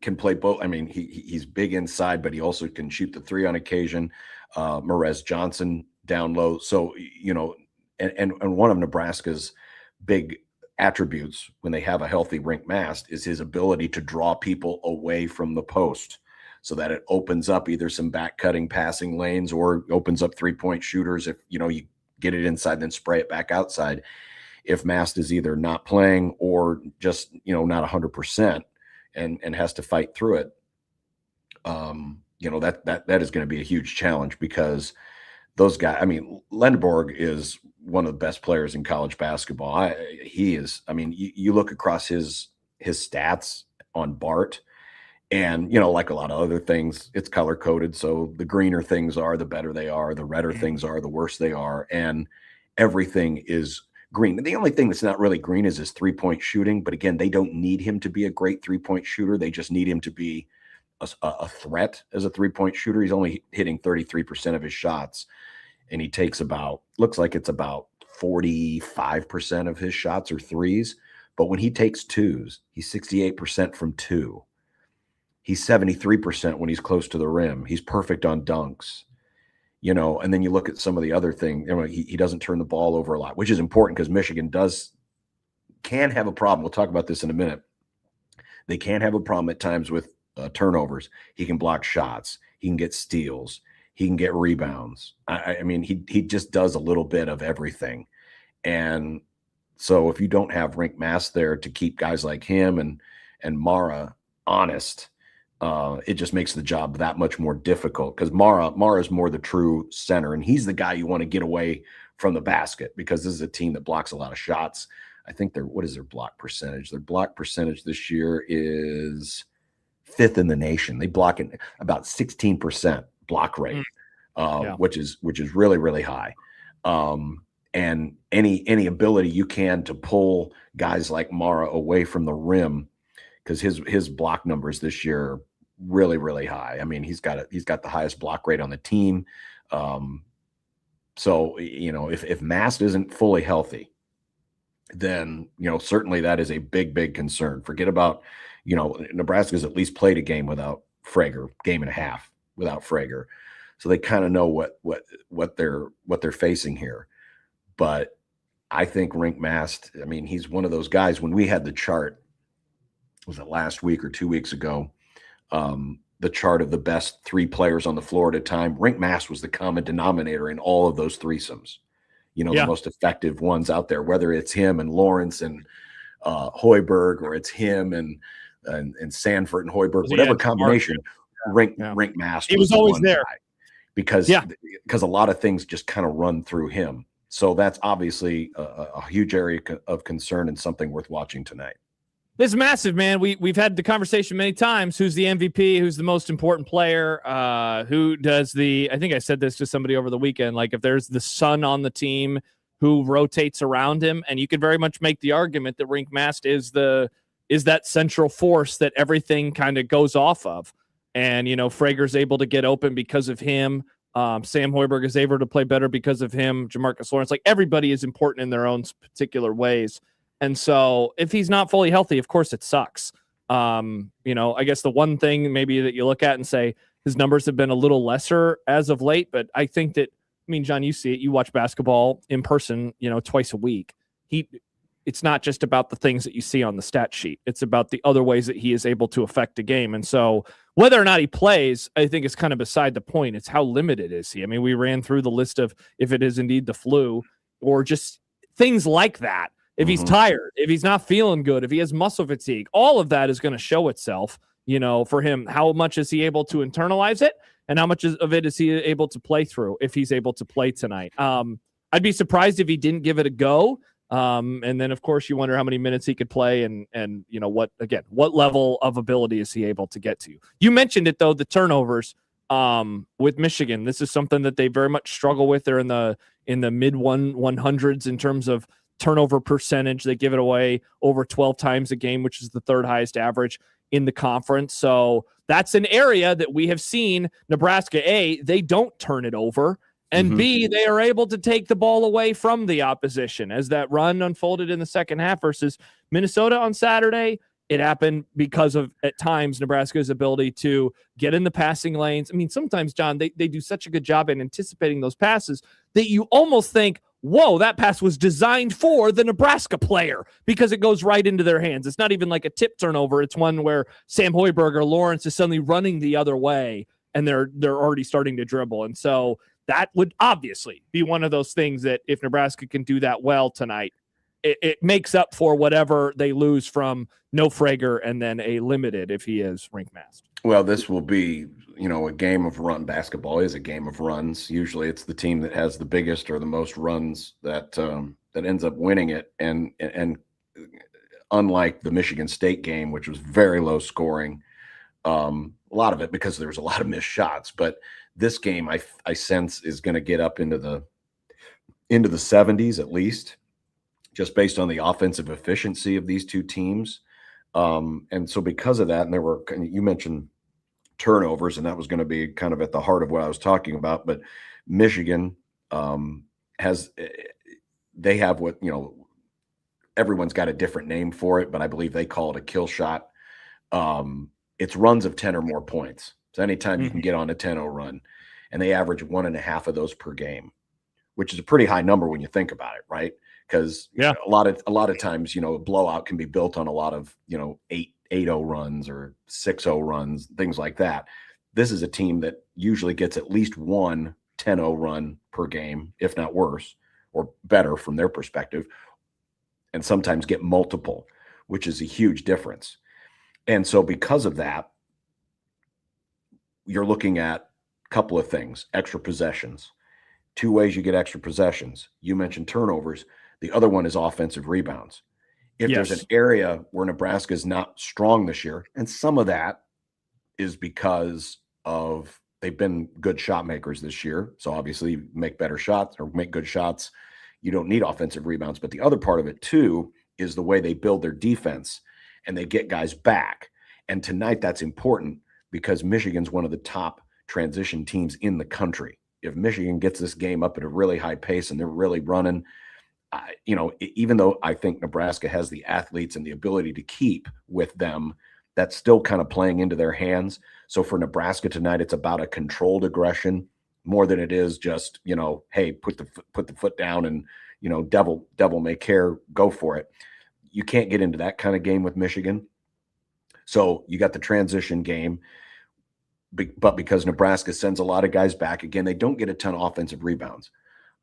can play both. I mean, he's big inside, but he also can shoot the 3 on occasion. Merez Johnson down low. So, and one of Nebraska's big attributes when they have a healthy Rink Mast is his ability to draw people away from the post, so that it opens up either some back cutting passing lanes or opens up 3-point shooters. If, you get it inside, then spray it back outside. If Mast is either not playing or just, not 100% and has to fight through it, that is going to be a huge challenge, because those guys. I mean, Lendeborg is one of the best players in college basketball. He is. I mean, you look across his stats on Bart, and like a lot of other things, it's color coded. So the greener things are, the better they are. The redder things are, the worse they are, and everything is green. The only thing that's not really green is his 3-point shooting. But again, they don't need him to be a great 3-point shooter. They just need him to be a threat as a 3-point shooter. He's only hitting 33% of his shots, and he takes looks like it's about 45% of his shots are threes. But when he takes twos, he's 68% from two. He's 73% when he's close to the rim. He's perfect on dunks. And then you look at some of the other things. He doesn't turn the ball over a lot, which is important because Michigan can have a problem. We'll talk about this in a minute. They can have a problem at times with turnovers. He can block shots. He can get steals. He can get rebounds. I mean, he just does a little bit of everything. And so if you don't have Rink Mast there to keep guys like him and Mara honest, it just makes the job that much more difficult because Mara is more the true center, and he's the guy you want to get away from the basket because this is a team that blocks a lot of shots. I think what is their block percentage? Their block percentage this year is 5th in the nation. They block it about 16% block rate, which is really, really high. And any ability you can to pull guys like Mara away from the rim, because his block numbers this year are really, really high. I mean, he's got the highest block rate on the team. So if Mast isn't fully healthy, then certainly that is a big, big concern. Forget about Nebraska's at least played a game without Frager, game and a half without Frager, so they kind of know what they're facing here. But I think Rink Mast, I mean, he's one of those guys. When we had the chart, was it last week or 2 weeks ago, the chart of the best 3 players on the floor at a time, Rink Mast was the common denominator in all of those threesomes. The most effective ones out there, whether it's him and Lawrence and Hoiberg, or it's him and Sanford and Hoiberg, whatever combination, Rink Mast he was always there because a lot of things just kind of run through him. So that's obviously a huge area of concern and something worth watching tonight. This is massive, man. We've had the conversation many times. Who's the MVP? Who's the most important player? Who does I think I said this to somebody over the weekend, like if there's the sun on the team, who rotates around him? And you could very much make the argument that Rink Mast is that central force that everything kind of goes off of. And, Frager's able to get open because of him. Sam Hoiberg is able to play better because of him. Jamarcus Lawrence, like everybody is important in their own particular ways. And so if he's not fully healthy, of course it sucks. I guess the one thing maybe that you look at and say his numbers have been a little lesser as of late, but I think that, John, you see it, you watch basketball in person, twice a week. It's not just about the things that you see on the stat sheet. It's about the other ways that he is able to affect a game. And so whether or not he plays, I think is kind of beside the point. It's how limited is he? I mean, we ran through the list of if it is indeed the flu or just things like that. If he's tired, if he's not feeling good, if he has muscle fatigue, all of that is going to show itself, for him. How much is he able to internalize it? And how much of it is he able to play through if he's able to play tonight? I'd be surprised if he didn't give it a go. And then, of course, you wonder how many minutes he could play and what level of ability is he able to get to? You mentioned it, though, the turnovers with Michigan. This is something that they very much struggle with. They're in the mid 100s in terms of turnover percentage. They give it away over 12 times a game, which is the 3rd highest average in the conference. So that's an area that we have seen Nebraska, A, they don't turn it over, and B, they are able to take the ball away from the opposition. As that run unfolded in the second half versus Minnesota on Saturday, it happened because of, at times, Nebraska's ability to get in the passing lanes. I mean, sometimes, John, they do such a good job in anticipating those passes that you almost think, whoa, that pass was designed for the Nebraska player because it goes right into their hands. It's not even like a tip turnover. It's one where Sam Hoiberg or Lawrence is suddenly running the other way and they're already starting to dribble. And so that would obviously be one of those things that if Nebraska can do that well tonight, it makes up for whatever they lose from no Frager and then a limited if he is rink masked. Well, this will be, a game of run. Basketball is a game of runs. Usually it's the team that has the biggest or the most runs that ends up winning it. And unlike the Michigan State game, which was very low scoring, a lot of it because there was a lot of missed shots. But this game, I sense, is going to get up into the 70s at least, just based on the offensive efficiency of these two teams. And so because of that, and you mentioned turnovers, and that was going to be kind of at the heart of what I was talking about. But Michigan they have what, everyone's got a different name for it, but I believe they call it a kill shot. It's runs of 10 or more points. So anytime you can get on a 10-0 run, and they average 1.5 of those per game, which is a pretty high number when you think about it, right? Because a lot of times, a blowout can be built on a lot of 8-0 runs or 6-0 runs, things like that. This is a team that usually gets at least one 10-0 run per game, if not worse or better from their perspective, and sometimes get multiple, which is a huge difference. And so because of that, you're looking at a couple of things: extra possessions. Two ways you get extra possessions. You mentioned turnovers. The other one is offensive rebounds. If there's an area where Nebraska is not strong this year, and some of that is because of they've been good shot makers this year. So obviously you make better shots or make good shots. You don't need offensive rebounds. But the other part of it too is the way they build their defense and they get guys back. And tonight that's important because Michigan's one of the top transition teams in the country. If Michigan gets this game up at a really high pace and they're really running, even though I think Nebraska has the athletes and the ability to keep with them, that's still kind of playing into their hands. So for Nebraska tonight, it's about a controlled aggression more than it is just, hey, put the foot down and, devil may care, go for it. You can't get into that kind of game with Michigan. So you got the transition game, but because Nebraska sends a lot of guys back, again, they don't get a ton of offensive rebounds.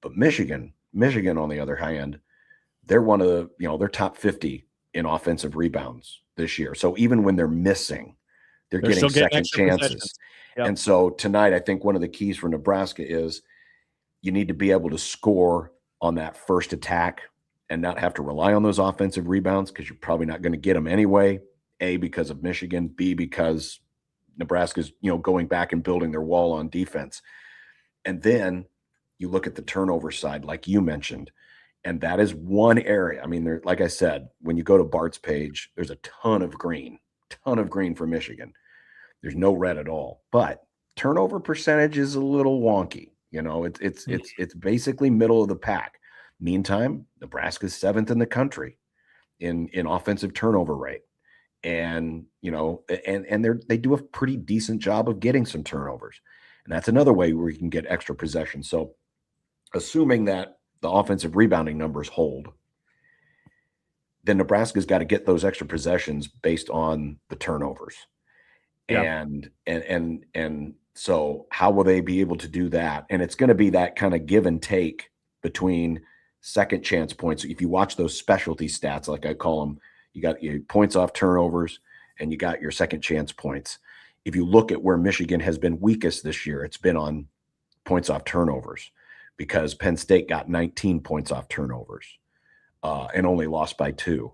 But Michigan, on the other hand, they're one of the, they're top 50 in offensive rebounds this year. So even when they're missing, they're getting second chances. Yep. And so tonight, I think one of the keys for Nebraska is you need to be able to score on that first attack and not have to rely on those offensive rebounds because you're probably not going to get them anyway. A, because of Michigan, B, because Nebraska's, going back and building their wall on defense. And then you look at the turnover side, like you mentioned, and that is one area. I mean, like I said, when you go to Bart's page, there's a ton of green for Michigan. There's no red at all, but turnover percentage is a little wonky. It's basically middle of the pack. Meantime, Nebraska's 7th in the country in offensive turnover rate. And, they do a pretty decent job of getting some turnovers. And that's another way where you can get extra possession. So assuming that the offensive rebounding numbers hold, then Nebraska's got to get those extra possessions based on the turnovers. Yeah. And so how will they be able to do that? And it's going to be that kind of give and take between second chance points. If you watch those specialty stats, like I call them, you got your points off turnovers and you got your second chance points. If you look at where Michigan has been weakest this year, it's been on points off turnovers because Penn State got 19 points off turnovers and only lost by 2.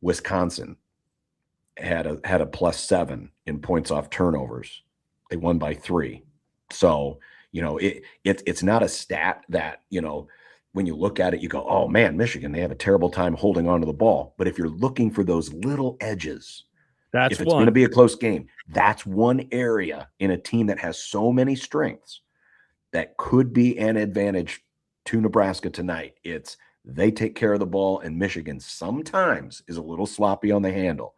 Wisconsin had a +7 in points off turnovers. They won by 3. So, it's not a stat that, when you look at it, you go, oh man, Michigan, they have a terrible time holding on to the ball. But if you're looking for those little edges, if it's going to be a close game, that's one area in a team that has so many strengths that could be an advantage to Nebraska tonight. It's they take care of the ball, and Michigan sometimes is a little sloppy on the handle.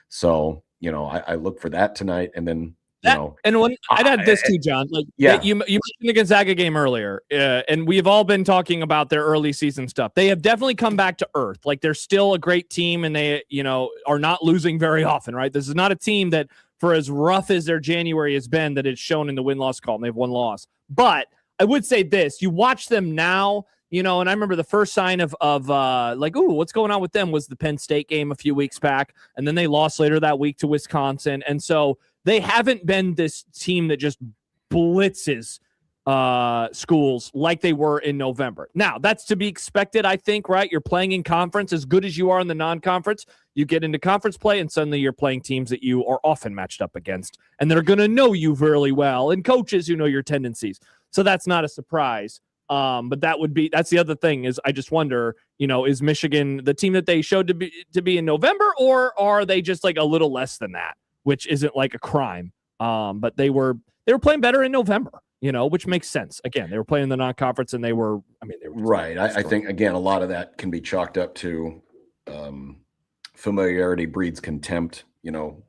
So, I look for that tonight, and then and when I'd add this too, John. You mentioned the Gonzaga game earlier, and we've all been talking about their early season stuff. They have definitely come back to earth. Like they're still a great team, and they are not losing very often. Right? This is not a team that, for as rough as their January has been, that it's shown in the win-loss column. They have one loss, but I would say this: you watch them now. and I remember the first sign of like, ooh, what's going on with them was the Penn State game a few weeks back, and then they lost later that week to Wisconsin, and so they haven't been this team that just blitzes schools like they were in November. Now, that's to be expected, I think, right? You're playing in conference as good as you are in the non-conference. You get into conference play, and suddenly you're playing teams that you are often matched up against, and they're going to know you really well, and coaches who know your tendencies. So that's not a surprise. But that's the other thing is I just wonder, is Michigan the team that they showed to be in November, or are they just like a little less than that, which isn't like a crime? But they were playing better in November. Which makes sense. Again, they were playing the non-conference, and they were right. I think, again, a lot of that can be chalked up to familiarity breeds contempt.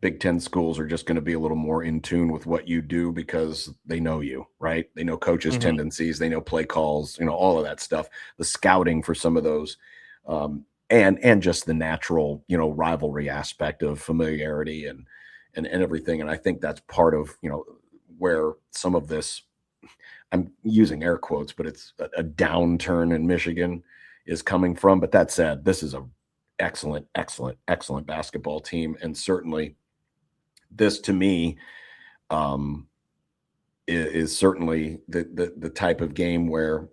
Big Ten schools are just going to be a little more in tune with what you do because they know you, right? They know coaches' tendencies, they know play calls, all of that stuff, the scouting for some of those, and just the natural, rivalry aspect of familiarity and everything. And I think that's part of, where some of this, I'm using air quotes, but it's a downturn in Michigan is coming from. But that said, this is a excellent basketball team. And certainly this, to me, is certainly the type of game where,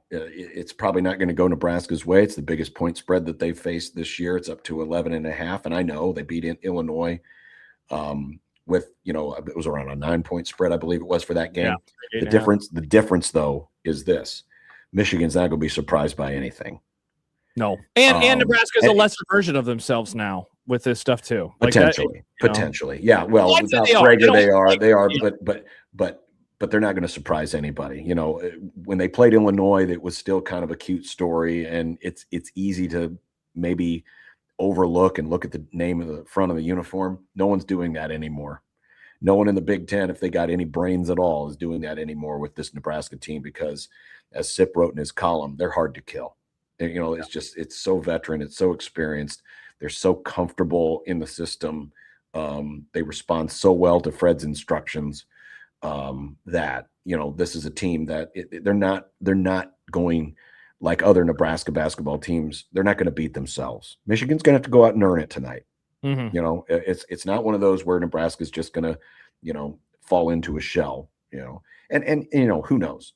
it's probably not going to go Nebraska's way. It's the biggest point spread that they've faced this year. It's up to 11.5. And I know they beat Illinois with, it was around a 9-point spread, I believe it was, for that game. Yeah, the difference though is this: Michigan's not going to be surprised by anything. No, and Nebraska's a lesser version of themselves now with this stuff too. Potentially, yeah. Well, without Prager, they are, but they're not going to surprise anybody. When they played Illinois, it was still kind of a cute story, and it's easy to maybe overlook and look at the name of the front of the uniform. No one's doing that anymore. No one in the Big Ten, if they got any brains at all, is doing that anymore with this Nebraska team because, as Sip wrote in his column, they're hard to kill. It's so veteran, it's so experienced, they're so comfortable in the system. They respond so well to Fred's instructions that this is a team that they're not going like other Nebraska basketball teams. They're not going to beat themselves. Michigan's going to have to go out and earn it tonight. It's not one of those where Nebraska's just going to fall into a shell. And who knows?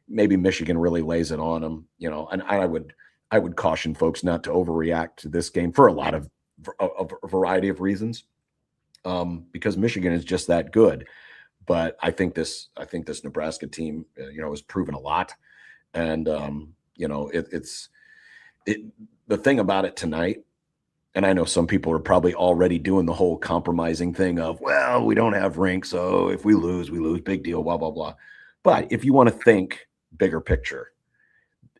Maybe Michigan really lays it on them. And I would caution folks not to overreact to this game for a variety of reasons, because Michigan is just that good. But I think this Nebraska team, has proven a lot, and it's the thing about it tonight. And I know some people are probably already doing the whole compromising thing of, well, we don't have rink, so if we lose, big deal, blah, blah, blah. But if you want to think bigger picture,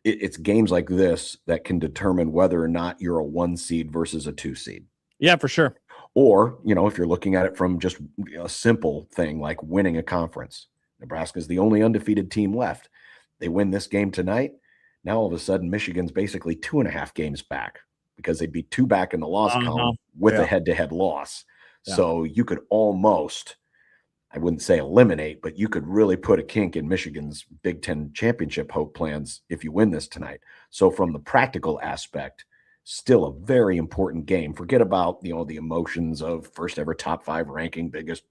it's games like this that can determine whether or not you're a 1 seed versus a 2 seed. Yeah, for sure. Or, if you're looking at it from just a simple thing like winning a conference, Nebraska is the only undefeated team left. They win this game tonight. Now, all of a sudden, Michigan's basically 2.5 games back because they'd be 2 back in the loss column with a head-to-head loss. Yeah. So you could almost, I wouldn't say eliminate, but you could really put a kink in Michigan's Big Ten championship hope plans if you win this tonight. So from the practical aspect, still a very important game. Forget about, the emotions of first ever top 5 ranking, biggest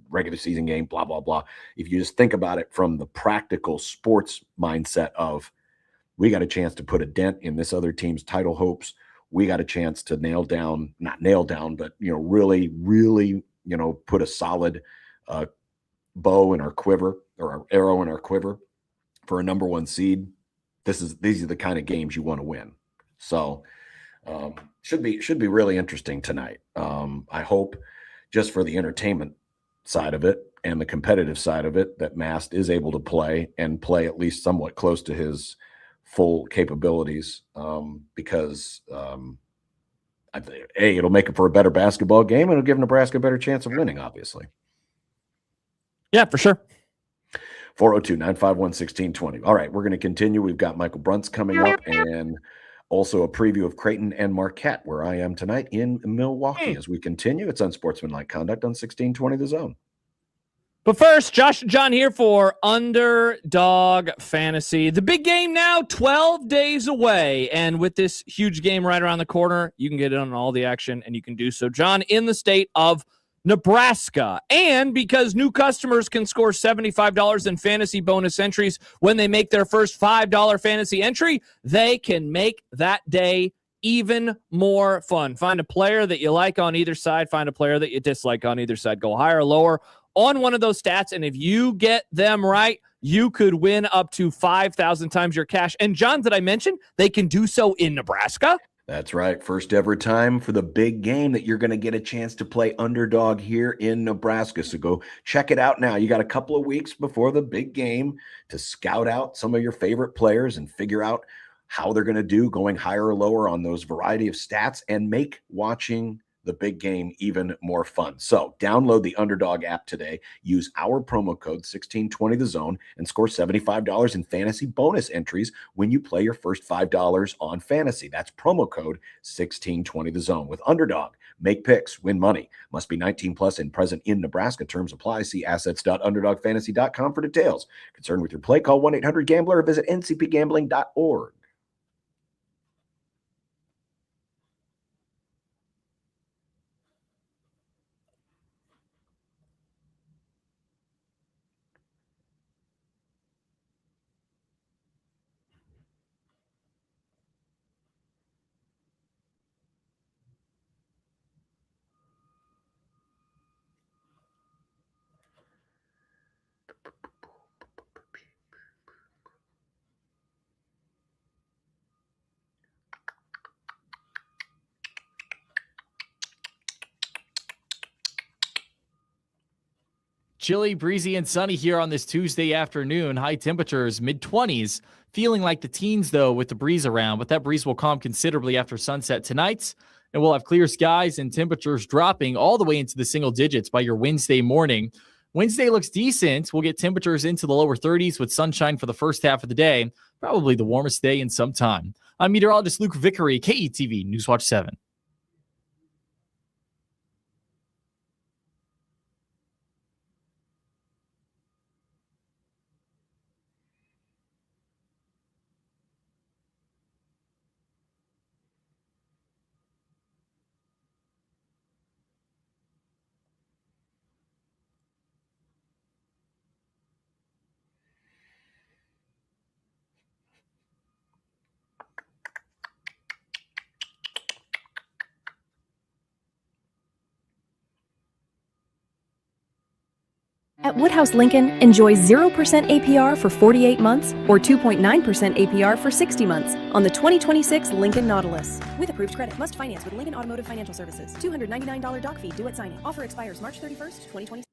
regular season game, blah, blah, blah. If you just think about it from the practical sports mindset of, we got a chance to put a dent in this other team's title hopes. We got a chance to not nail down, but, really, really, put a solid bow in our quiver, or our arrow in our quiver for a number 1 seed. These are the kind of games you want to win. So should be really interesting tonight. I hope, just for the entertainment side of it and the competitive side of it, that Mast is able to play at least somewhat close to his full capabilities, because it'll make it for a better basketball game, and it'll give Nebraska a better chance of winning, obviously. Yeah, for sure. 402-951-1620. All right, we're going to continue. We've got Michael Bruntz coming up, and also a preview of Creighton and Marquette, where I am tonight in Milwaukee. As we continue, it's Unsportsmanlike Conduct on 1620 The Zone. But first, Josh and John here for Underdog Fantasy. The big game now, 12 days away. And with this huge game right around the corner, you can get in on all the action, and you can do so, John, in the state of Nebraska. And because new customers can score $75 in fantasy bonus entries when they make their first $5 fantasy entry, they can make that day even more fun. Find a player that you like on either side. Find a player that you dislike on either side. Go higher or lower on one of those stats, and if you get them right, you could win up to 5,000 times your cash. And John, did I mention they can do so in Nebraska? That's right. First ever time for the big game that you're going to get a chance to play Underdog here in Nebraska. So go check it out now. You got a couple of weeks before the big game to scout out some of your favorite players and figure out how they're going to do going higher or lower on those variety of stats and make watching the big game even more fun. So download the Underdog app today, use our promo code 1620thezone, and score $75 in fantasy bonus entries when you play your first $5 on fantasy. That's promo code 1620thezone. With Underdog, make picks, win money. Must be 19 plus and present in Nebraska. Terms apply. See assets.underdogfantasy.com for details. Concerned with your play, call 1-800-GAMBLER or visit ncpgambling.org. Chilly, breezy, and sunny here on this Tuesday afternoon. High temperatures, mid-20s. Feeling like the teens, though, with the breeze around. But that breeze will calm considerably after sunset tonight. And we'll have clear skies and temperatures dropping all the way into the single digits by your Wednesday morning. Wednesday looks decent. We'll get temperatures into the lower 30s with sunshine for the first half of the day. Probably the warmest day in some time. I'm meteorologist Luke Vickery, KETV Newswatch 7. At Woodhouse Lincoln, enjoy 0% APR for 48 months or 2.9% APR for 60 months on the 2026 Lincoln Nautilus. With approved credit, must finance with Lincoln Automotive Financial Services. $299 doc fee due at signing. Offer expires March 31st, 2026.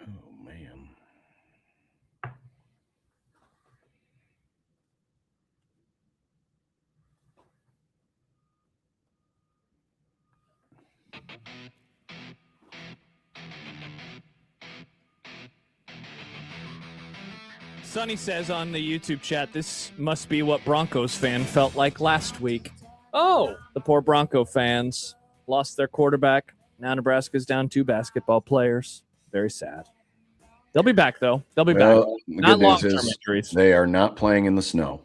Oh, man. Sonny says on the YouTube chat, this must be what Broncos fan felt like last week. Oh, the poor Bronco fans lost their quarterback. Now Nebraska's down 2 basketball players. Very sad. They'll be back, though. They'll be Well, back. the Not good news long-term is injuries. they are not playing in the snow.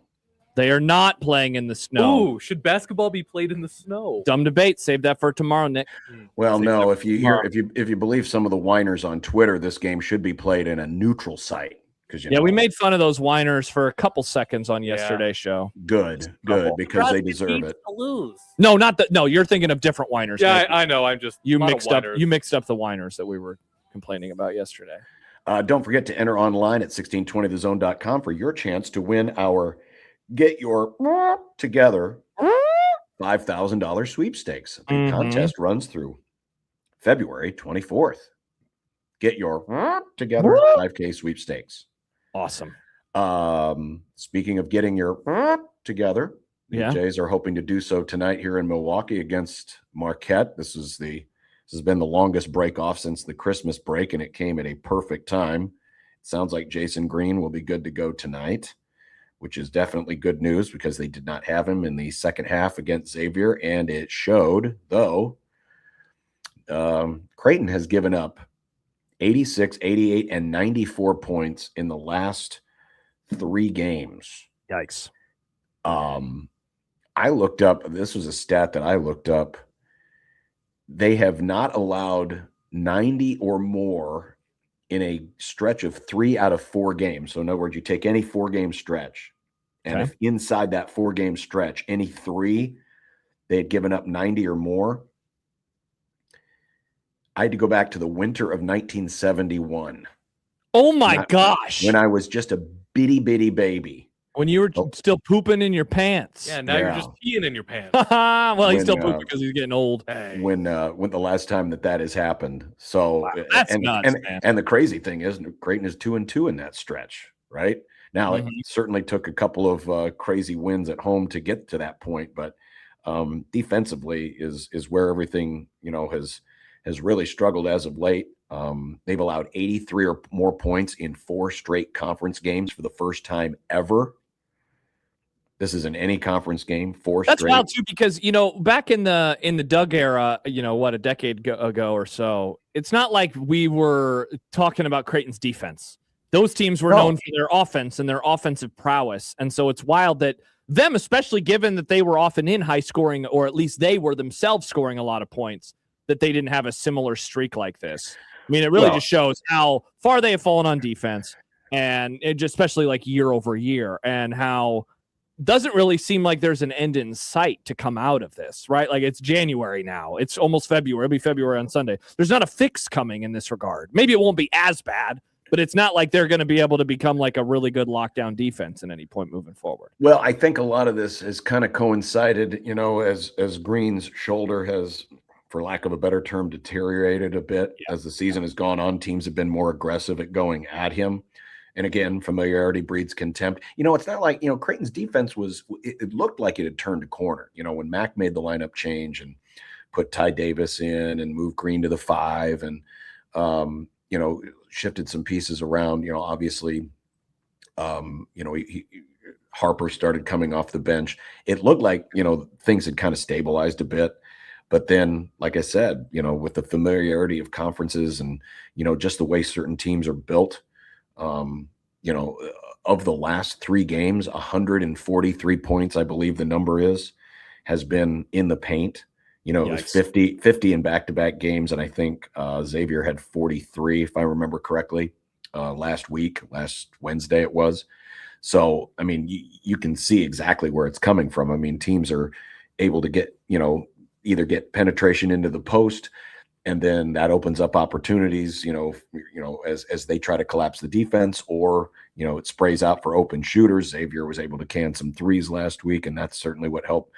They are not playing in the snow. Ooh, should basketball be played in the snow? Dumb debate. Save that for tomorrow, Nick. Well, no. If you believe some of the whiners on Twitter, this game should be played in a neutral site because we made fun of those whiners for a couple seconds on yesterday's show. Good, because they deserve it. Lose. No, not that. No, you're thinking of different whiners. Yeah, Nick. I know. I'm just you mixed up the whiners that we were complaining about yesterday. Don't forget to enter online at 1620thezone.com for your chance to win our Get Your Together $5,000 sweepstakes. The contest runs through February 24th. Get Your Together 5K sweepstakes. Awesome. Speaking of getting your together, Yeah. the Jays are hoping to do so tonight here in Milwaukee against Marquette. This has been the longest break off since the Christmas break, and it came at a perfect time. It sounds like Jason Green will be good to go tonight, which is definitely good news because they did not have him in the second half against Xavier, and it showed, though. Creighton has given up 86, 88, and 94 points in the last 3 games. Yikes. I looked up, this was a stat that I looked up. They have not allowed 90 or more in a stretch of 3 out of 4 games. So in other words, you take any 4-game stretch, and if inside that 4-game stretch, any 3, they had given up 90 or more. I had to go back to the winter of 1971. Oh my gosh. When I was just a bitty baby. When you were still pooping in your pants. Yeah, now you're just peeing in your pants. Well, he's still pooping because he's getting old. When the last time that has happened. So that's nuts, man. And the crazy thing is Creighton is 2-2 in that stretch, right? Now it certainly took a couple of crazy wins at home to get to that point, but defensively is where everything has really struggled as of late. They've allowed 83 or more points in 4 straight conference games for the first time ever. This is in any conference game, 4 straight. That's wild too, because back in the Doug era, a decade ago or so, it's not like we were talking about Creighton's defense. Those teams were known for their offense and their offensive prowess, and so it's wild that them, especially given that they were often in high scoring, or at least they were themselves scoring a lot of points, that they didn't have a similar streak like this. I mean, it really just shows how far they have fallen on defense, and it just, especially like year over year, and how doesn't really seem like there's an end in sight to come out of this, right? Like it's January now. It's almost February. It'll be February on Sunday. There's not a fix coming in this regard. Maybe it won't be as bad, but it's not like they're going to be able to become like a really good lockdown defense at any point moving forward. Well, I think a lot of this has kind of coincided, as Green's shoulder has, for lack of a better term, deteriorated a bit as the season has gone on. Teams have been more aggressive at going at him. And again, familiarity breeds contempt. It's not like, Creighton's defense it looked like it had turned a corner. When Mac made the lineup change and put Ty Davis in and moved Green to the 5 and, shifted some pieces around, obviously, Harper started coming off the bench. It looked like, things had kind of stabilized a bit. But then, like I said, with the familiarity of conferences and, just the way certain teams are built, of the last 3 games, 143 points, I believe the number has been in the paint. It was 50 in back-to-back games, and I think Xavier had 43, if I remember correctly, last Wednesday it was. So, I mean, you can see exactly where it's coming from. I mean, teams are able to get, either get penetration into the post, and then that opens up opportunities, as they try to collapse the defense, or, it sprays out for open shooters. Xavier was able to can some threes last week, and that's certainly what helped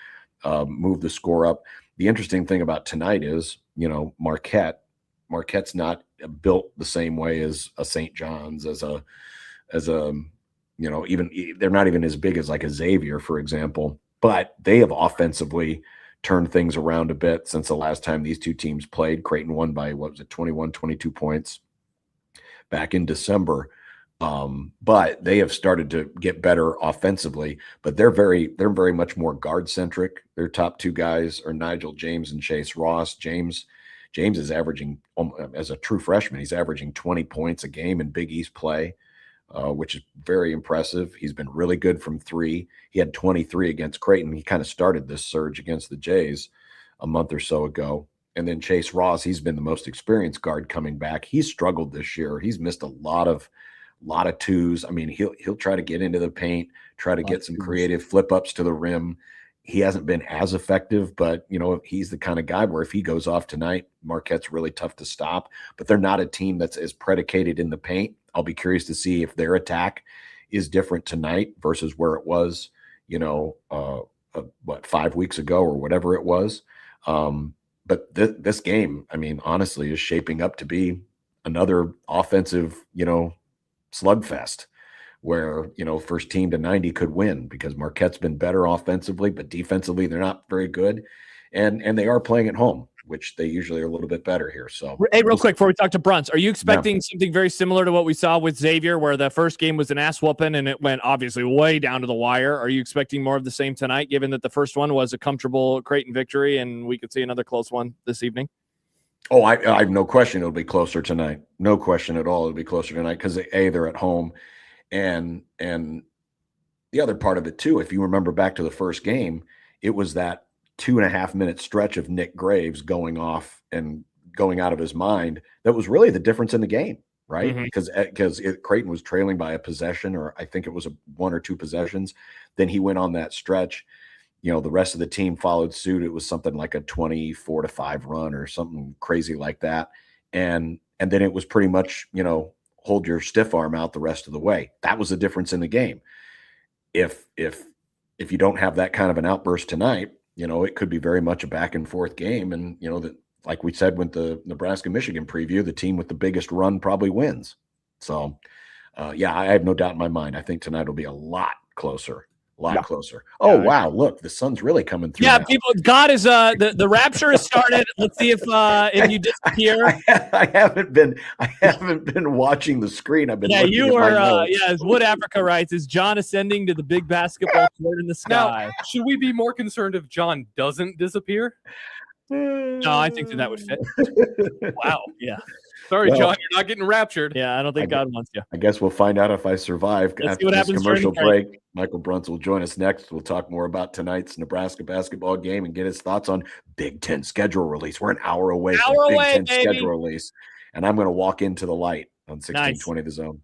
move the score up. The interesting thing about tonight is, Marquette's not built the same way as a St. John's, as a, even they're not even as big as like a Xavier, for example, but they have offensively turned things around a bit since the last time these two teams played. Creighton won by 22 points back in December. But they have started to get better offensively, but they're very much more guard centric. Their top 2 guys are Nigel James and Chase Ross. James, James is averaging, as a true freshman, he's averaging 20 points a game in Big East play, which is very impressive. He's been really good from three. He had 23 against Creighton. He kind of started this surge against the Jays a month or so ago. And then Chase Ross, he's been the most experienced guard coming back. He's struggled this year. He's missed a lot of twos. I mean, he'll try to get into the paint, try to get some creative flip ups to the rim. He hasn't been as effective, but he's the kind of guy where if he goes off tonight, Marquette's really tough to stop. But they're not a team that's as predicated in the paint. I'll be curious to see if their attack is different tonight versus where it was, 5 weeks ago or whatever it was. But this game, I mean, honestly, is shaping up to be another offensive, slugfest where, first team to 90 could win because Marquette's been better offensively, but defensively, they're not very good. And they are playing at home, which they usually are a little bit better here. So, hey, real quick before we talk to Bruns, are you expecting something very similar to what we saw with Xavier, where the first game was an ass whooping and it went obviously way down to the wire? Are you expecting more of the same tonight, given that the first one was a comfortable Creighton victory and we could see another close one this evening? Oh, I have no question it'll be closer tonight. No question at all. It'll be closer tonight because they're at home, and the other part of it too. If you remember back to the first game, it was that 2.5 minute stretch of Nick Graves going off and going out of his mind. That was really the difference in the game, right? Mm-hmm. Because Creighton was trailing by a possession, or I think it was one or two possessions. Then he went on that stretch. The rest of the team followed suit. It was something like a 24-5 run or something crazy like that. And then it was pretty much, hold your stiff arm out the rest of the way. That was the difference in the game. If you don't have that kind of an outburst tonight, it could be very much a back and forth game. And, like we said with the Nebraska-Michigan preview, the team with the biggest run probably wins. So, I have no doubt in my mind. I think tonight will be a lot closer. Closer. Oh, wow. Look, the sun's really coming through. Yeah, now. people, God is the rapture has started. Let's see if you disappear. I haven't been watching the screen. I've been looking at my notes. As Wood Africa writes, is John ascending to the big basketball court in the sky? Now, should we be more concerned if John doesn't disappear? No, I think that would fit. Wow. Yeah. Sorry, John, you're not getting raptured. Yeah, I don't think God wants you. I guess we'll find out if I survive. After this commercial break, Michael Bruns will join us next. We'll talk more about tonight's Nebraska basketball game and get his thoughts on Big Ten schedule release. We're an hour away from Big Ten schedule release, and I'm going to walk into the light on 1620 The Zone.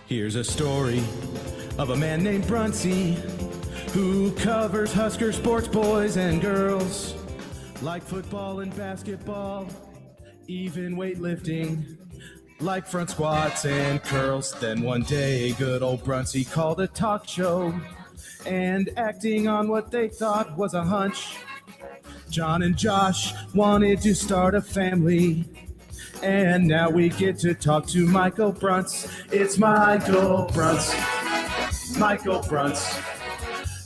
Here's a story of a man named Brunsey who covers Husker sports, boys and girls, like football and basketball, even weightlifting, like front squats and curls. Then one day, good old Brunsey called a talk show, and acting on what they thought was a hunch, John and Josh wanted to start a family. And now we get to talk to Michael Brunts. It's Michael Brunts. Michael Brunts.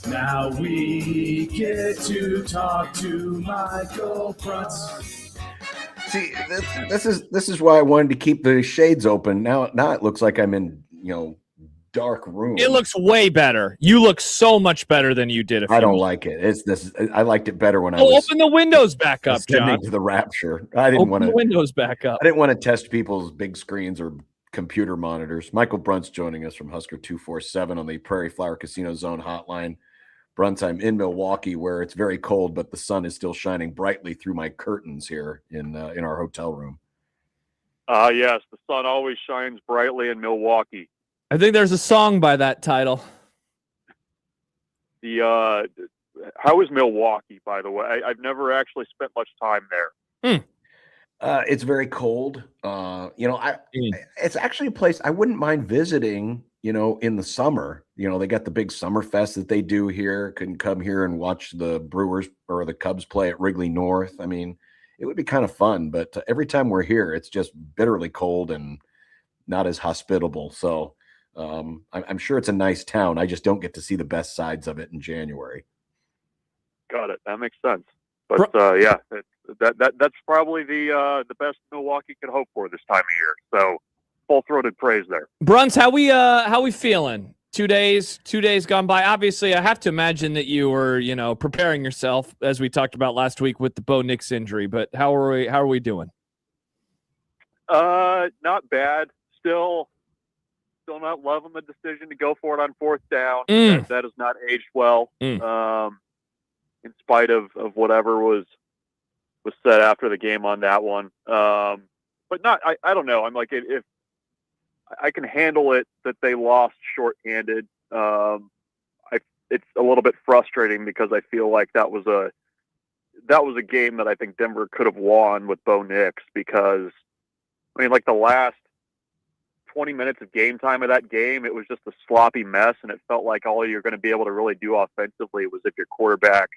Now we get to talk to Michael Brunts. See, this is why I wanted to keep the shades open. Now it looks like I'm in, dark room. It looks way better. You look so much better than you did. I don't like it. I liked it better when I was. Open the windows back up, John. To the rapture. I didn't want to. Open the windows back up. I didn't want to test people's big screens or computer monitors. Michael Brunt's joining us from Husker 247 on the Prairie Flower Casino Zone hotline. Brunt, I'm in Milwaukee, where it's very cold, but the sun is still shining brightly through my curtains here in our hotel room. Yes, the sun always shines brightly in Milwaukee. I think there's a song by that title. How is Milwaukee, by the way? I've never actually spent much time there. It's very cold. It's actually a place I wouldn't mind visiting, in the summer. They got the big summer fest that they do here. Can come here and watch the Brewers or the Cubs play at Wrigley North. I mean, it would be kind of fun, but every time we're here, it's just bitterly cold and not as hospitable. So I'm sure it's a nice town. I just don't get to see the best sides of it in January. Got it. That makes sense. But yeah, that's probably the best Milwaukee could hope for this time of year. So full-throated praise there. Bruns, how we feeling? 2 days gone by. Obviously, I have to imagine that you were, preparing yourself, as we talked about last week with the Bo Nix injury. But how are we doing? Not bad. Still not loving the decision to go for it on fourth down. That has not aged well. In spite of whatever was said after the game on that one. But not, I don't know. I'm like, if I can handle it that they lost shorthanded. It's a little bit frustrating because I feel like that was a game that I think Denver could have won with Bo Nix, because like the last 20 minutes of game time of that game, it was just a sloppy mess, and it felt like all you're going to be able to really do offensively was if your quarterback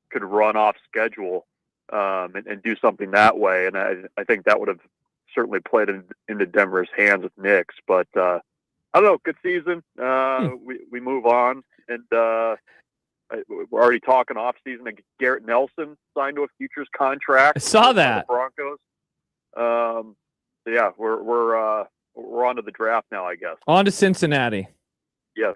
could run off schedule and do something that way. And I think that would have certainly played into Denver's hands with Nix. But I don't know. Good season. We move on, and we're already talking off season. Garrett Nelson signed to a futures contract. I saw that. The Broncos. So yeah, we're on to the draft now, I guess. On to Cincinnati. Yes.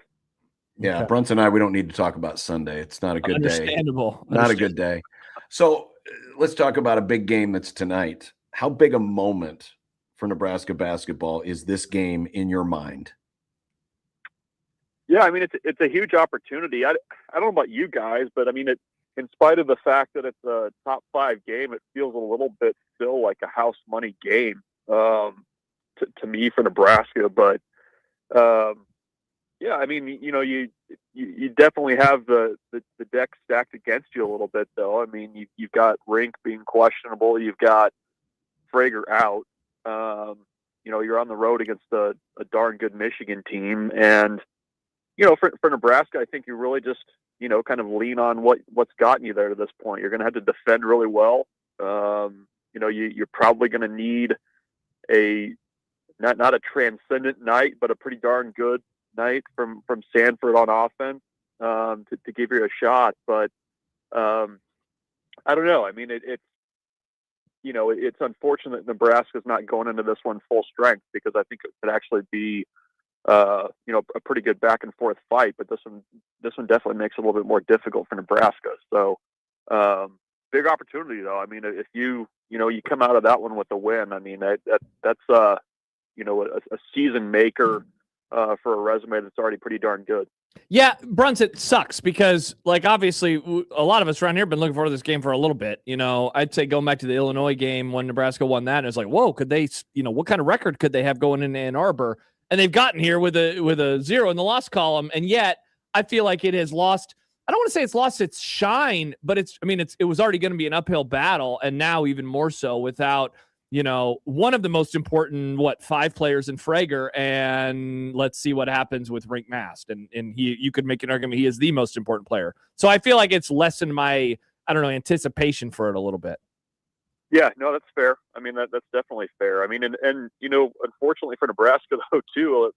Yeah, okay. Brunson and I, we don't need to talk about Sunday. It's not a good day. Understandable. Not a good day. So let's talk about a big game that's tonight. How big a moment for Nebraska basketball is this game in your mind? Yeah, it's a huge opportunity. I don't know about you guys, but in spite of the fact that it's a top 5 game, it feels a little bit still like a house money game to me for Nebraska. But yeah, you definitely have the deck stacked against you a little bit, though. You've got Rink being questionable. You've got Frager out. You're on the road against a darn good Michigan team. And, for Nebraska, I think you really just, kind of lean on what's gotten you there to this point. You're going to have to defend really well. You're probably going to need not a transcendent night, but a pretty darn good night from Sanford on offense to give you a shot. But I don't know. It's unfortunate Nebraska's not going into this one full strength, because I think it could actually be a pretty good back and forth fight. But this one definitely makes it a little bit more difficult for Nebraska. So big opportunity, though. If you come out of that one with a win, that's a season maker for a resume that's already pretty darn good. Yeah, Brunson, it sucks because, like, obviously, a lot of us around here have been looking forward to this game for a little bit. I'd say going back to the Illinois game when Nebraska won that, and it's like, whoa, could they, what kind of record could they have going into Ann Arbor? And they've gotten here with a 0 in the loss column, and yet I feel like it has lost. I don't want to say it's lost its shine, but it was already going to be an uphill battle, and now even more so without one of the most important, 5 players in Frager, and let's see what happens with Rink Mast. And you could make an argument he is the most important player. So I feel like it's lessened my, anticipation for it a little bit. Yeah, no, that's fair. I mean, that's definitely fair. I mean, and unfortunately for Nebraska though too,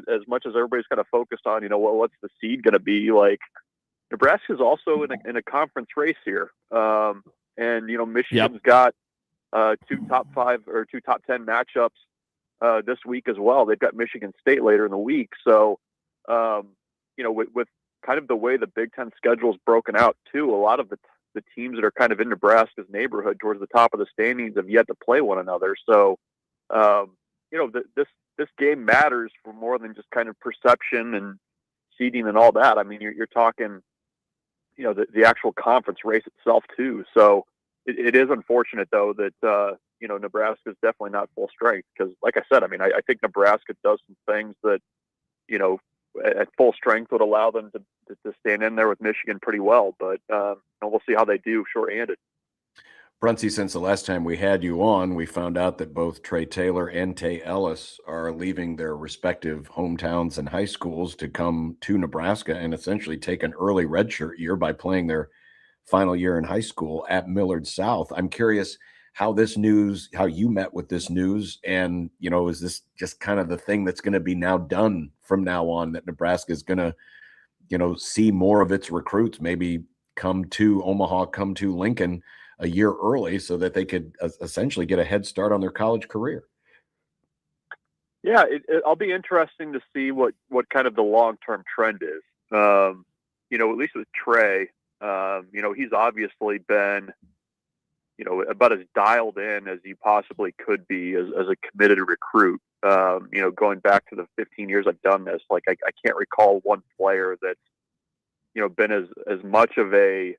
as much as everybody's kind of focused on, what's the seed going to be, like Nebraska's also in a conference race here. And Michigan's got 2 top 5 or 2 top 10 matchups this week as well. They've got Michigan State later in the week. So, with kind of the way the Big Ten schedule is broken out too, a lot of the teams that are kind of in Nebraska's neighborhood towards the top of the standings have yet to play one another. So, this game matters for more than just kind of perception and seeding and all that. I mean, you're talking, the actual conference race itself too. So, it is unfortunate, though, that, Nebraska is definitely not full strength because, like I said, I mean, I think Nebraska does some things that, at full strength would allow them to stand in there with Michigan pretty well. But we'll see how they do shorthanded. Brunsey, since the last time we had you on, we found out that both Trey Taylor and Tay Ellis are leaving their respective hometowns and high schools to come to Nebraska and essentially take an early redshirt year by playing their final year in high school at Millard South. I'm curious how you met with this news, and is this just kind of the thing that's going to be now done from now on, that Nebraska is going to see more of its recruits maybe come to Omaha, come to Lincoln a year early so that they could essentially get a head start on their college career? Yeah, it'll be interesting to see what kind of the long-term trend is. At least with Trey, he's obviously been, about as dialed in as he possibly could be as a committed recruit. Going back to the 15 years I've done this, like I can't recall one player that's, been as much of a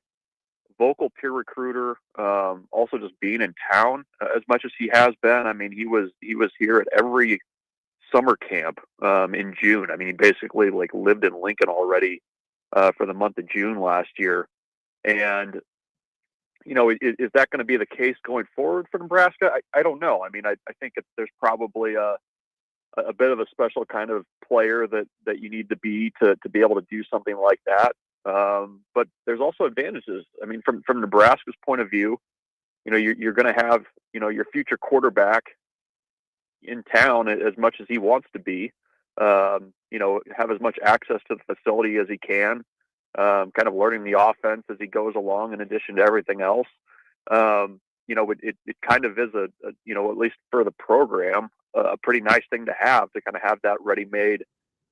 vocal peer recruiter, also just being in town as much as he has been. I mean, he was here at every summer camp in June. I mean, he basically lived in Lincoln already for the month of June last year. And, is that going to be the case going forward for Nebraska? I don't know. I mean, I think there's probably a bit of a special kind of player that you need to be able to do something like that. But there's also advantages. I mean, from Nebraska's point of view, you're going to have, your future quarterback in town as much as he wants to be, have as much access to the facility as he can, kind of learning the offense as he goes along in addition to everything else. It kind of is at least for the program, a pretty nice thing to have that ready-made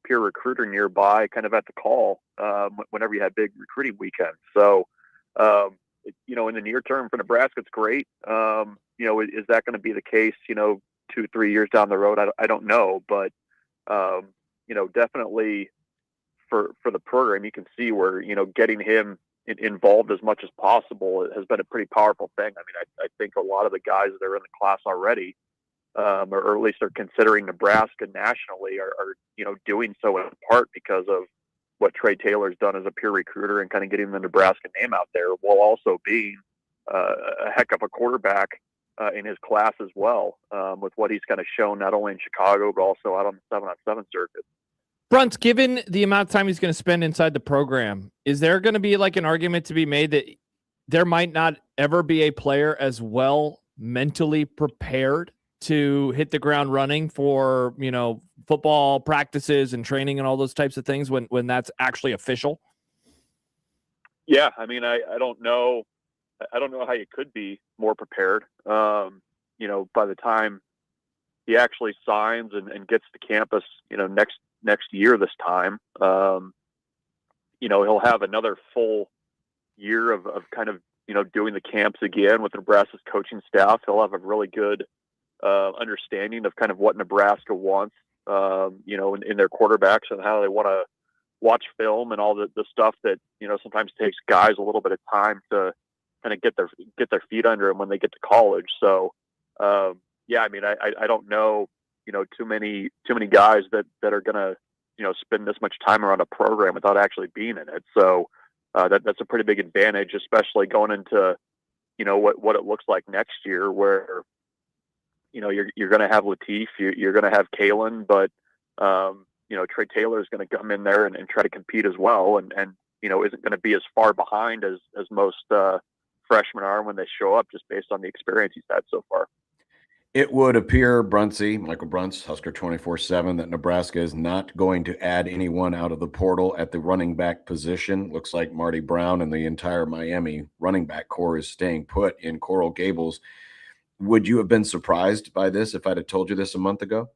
peer recruiter nearby kind of at the call whenever you had big recruiting weekends. So, in the near term for Nebraska, it's great. Is that going to be the case, 2-3 years down the road? I don't know, but, definitely for the program, you can see where, getting him involved as much as possible has been a pretty powerful thing. I mean, I think a lot of the guys that are in the class already, or at least are considering Nebraska nationally, are doing so in part because of what Trey Taylor's done as a peer recruiter and kind of getting the Nebraska name out there, while also being a heck of a quarterback in his class as well, with what he's kind of shown not only in Chicago but also out on the 7-on-7 circuit. Brunt, given the amount of time he's going to spend inside the program, is there going to be an argument to be made that there might not ever be a player as well mentally prepared to hit the ground running for, football practices and training and all those types of things when that's actually official? Yeah. I mean, I don't know. I don't know how you could be more prepared. By the time he actually signs and gets to campus, next year this time, he'll have another full year of kind of, doing the camps again with Nebraska's coaching staff. He'll have a really good understanding of kind of what Nebraska wants, in their quarterbacks and how they want watch film and all the stuff that, sometimes takes guys a little bit of time to kind of get their feet under them when they get to college. So, I mean, I don't know, too many guys that are going to, spend this much time around a program without actually being in it. So that's a pretty big advantage, especially going into, what it looks like next year where, you're going to have Latif, you're going to have Kalen, but, Trey Taylor is going to come in there and try to compete as well. And isn't going to be as far behind as most freshmen are when they show up, just based on the experience he's had so far. It would appear, Michael Bruntz, Husker 24/7, that Nebraska is not going to add anyone out of the portal at the running back position. Looks like Marty Brown and the entire Miami running back core is staying put in Coral Gables. Would you have been surprised by this if I'd have told you this a month ago?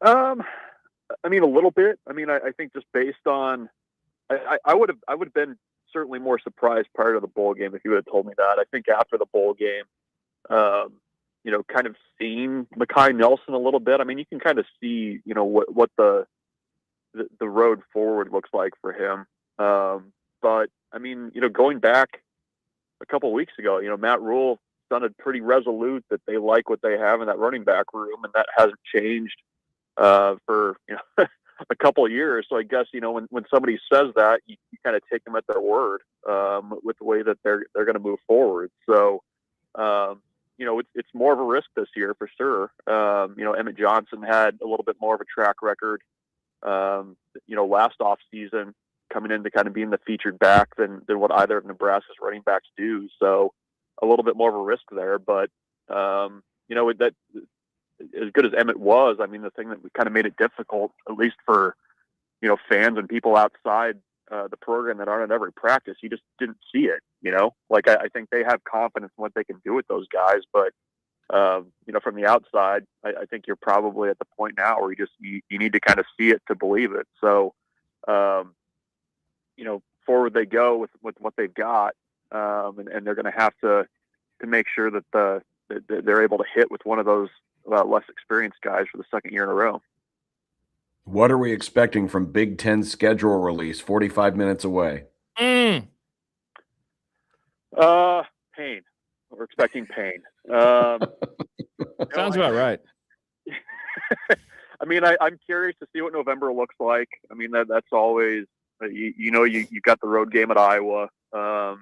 I mean, a little bit. I mean, I think just based on, I would have been certainly more surprised prior to the bowl game if you would have told me that. I think after the bowl game, kind of seeing Mekhi Nelson a little bit. I mean, you can kind of see, what the road forward looks like for him. But I mean, going back a couple of weeks ago, Matt Rule sounded pretty resolute that they like what they have in that running back room, and that hasn't changed for a couple of years. So I guess when somebody says that, you kind of take them at their word with the way that they're going to move forward. So it's more of a risk this year for sure. Emmett Johnson had a little bit more of a track record last off season coming in to kind of being the featured back than what either of Nebraska's running backs do. So a little bit more of a risk there, but that as good as Emmett was, I mean, the thing that kind of made it difficult, at least for, fans and people outside the program that aren't at every practice, you just didn't see it, Like, I think they have confidence in what they can do with those guys, but, from the outside, I think you're probably at the point now where you need to kind of see it to believe it. So, forward they go with what they've got, and they're going to have to make sure that they're able to hit with one of those less experienced guys for the second year in a row. What are we expecting from Big Ten schedule release 45 minutes away? Pain. We're expecting pain. Sounds about right. I mean, I'm curious to see what November looks like. I mean, that's always, you got the road game at Iowa. But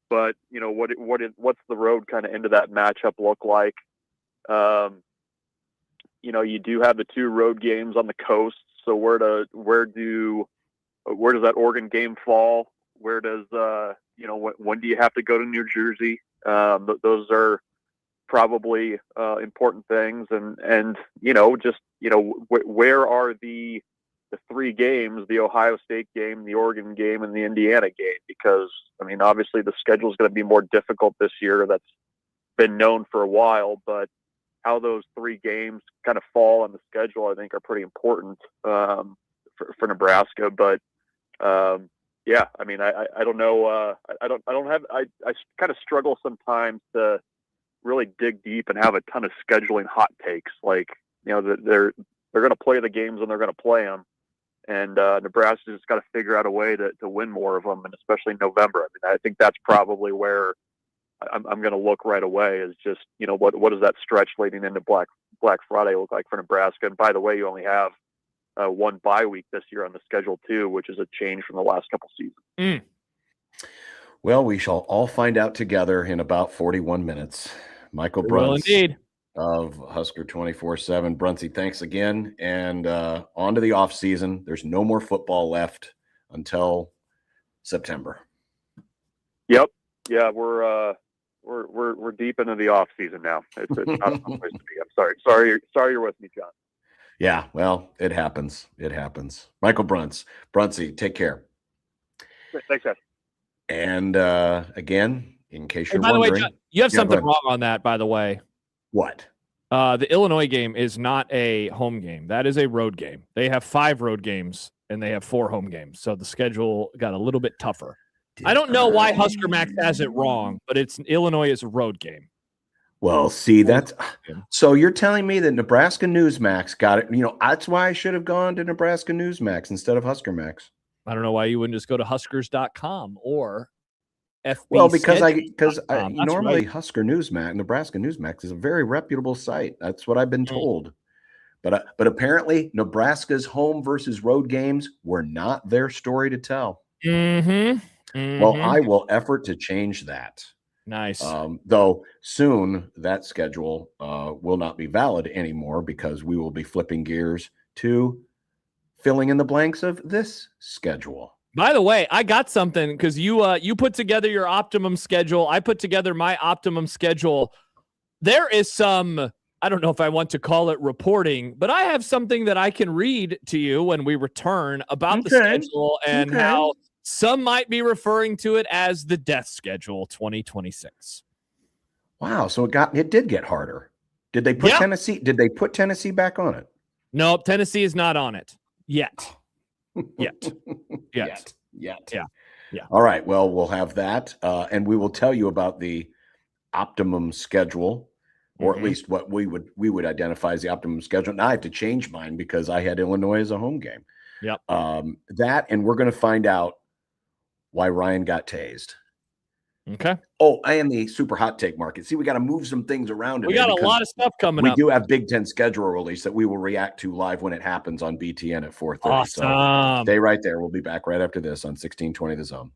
what's the road kind of into that matchup look like? You do have the two road games on the coast. So where does that Oregon game fall? Where does, when do you have to go to New Jersey? Those are probably important things. And where are the three games, the Ohio State game, the Oregon game, and the Indiana game? Because, I mean, obviously the schedule is going to be more difficult this year. That's been known for a while, but how those three games kind of fall on the schedule, I think, are pretty important for Nebraska. But I mean, I don't know. I kind of struggle sometimes to really dig deep and have a ton of scheduling hot takes. Like, they're going to play the games and they're going to play them. And Nebraska's just got to figure out a way to win more of them, and especially in November. I mean, I think that's probably where I'm going to look right away, is just, what does that stretch leading into Black Friday look like for Nebraska? And by the way, you only have one bye week this year on the schedule too, which is a change from the last couple seasons. Well, we shall all find out together in about 41 minutes. Michael Bruntz. Well, indeed. Of Husker 24/7. Bruntsy, thanks again. And on to the off season. There's no more football left until September. Yep. Yeah, we're deep into the off season now. It's not a fun place to be. I'm sorry you're with me, John. Yeah, well, it happens. Michael Bruntz. Bruntsy, take care. Thanks, guys. And again, in case you're by wondering, the way, John, you have something wrong on that, by the way. What? The Illinois game is not a home game. That is a road game. They have 5 road games and they have 4 home games. So the schedule got a little bit tougher. I don't know why Husker Max has it wrong, but Illinois is a road game. Well, see, that's so you're telling me that Nebraska Newsmax got it. That's why I should have gone to Nebraska Newsmax instead of Husker Max. I don't know why you wouldn't just go to Huskers.com or FB. Well, because normally right. Husker Newsmax, Nebraska Newsmax is a very reputable site. That's what I've been told. But apparently Nebraska's home versus road games were not their story to tell. Well, I will effort to change that. Nice. Though soon that schedule will not be valid anymore because we will be flipping gears to filling in the blanks of this schedule. By the way, I got something because you put together your optimum schedule. I put together my optimum schedule. There is some, I don't know if I want to call it reporting, but I have something that I can read to you when we return about the schedule and how some might be referring to it as the death schedule 2026. Wow, so it did get harder. Did they put Tennessee? Did they put Tennessee back on it? No, Tennessee is not on it yet. Yet. Yeah. All right. Well, we'll have that, and we will tell you about the optimum schedule, or at least what we would identify as the optimum schedule. Now I have to change mine because I had Illinois as a home game. Yep. That, and we're going to find out why Ryan got tased. Okay. Oh, and the super hot take market. See, we got to move some things around. We got a lot of stuff coming up. We do have Big Ten schedule release that we will react to live when it happens on BTN at 4:30. Awesome. So stay right there. We'll be back right after this on 1620 The Zone.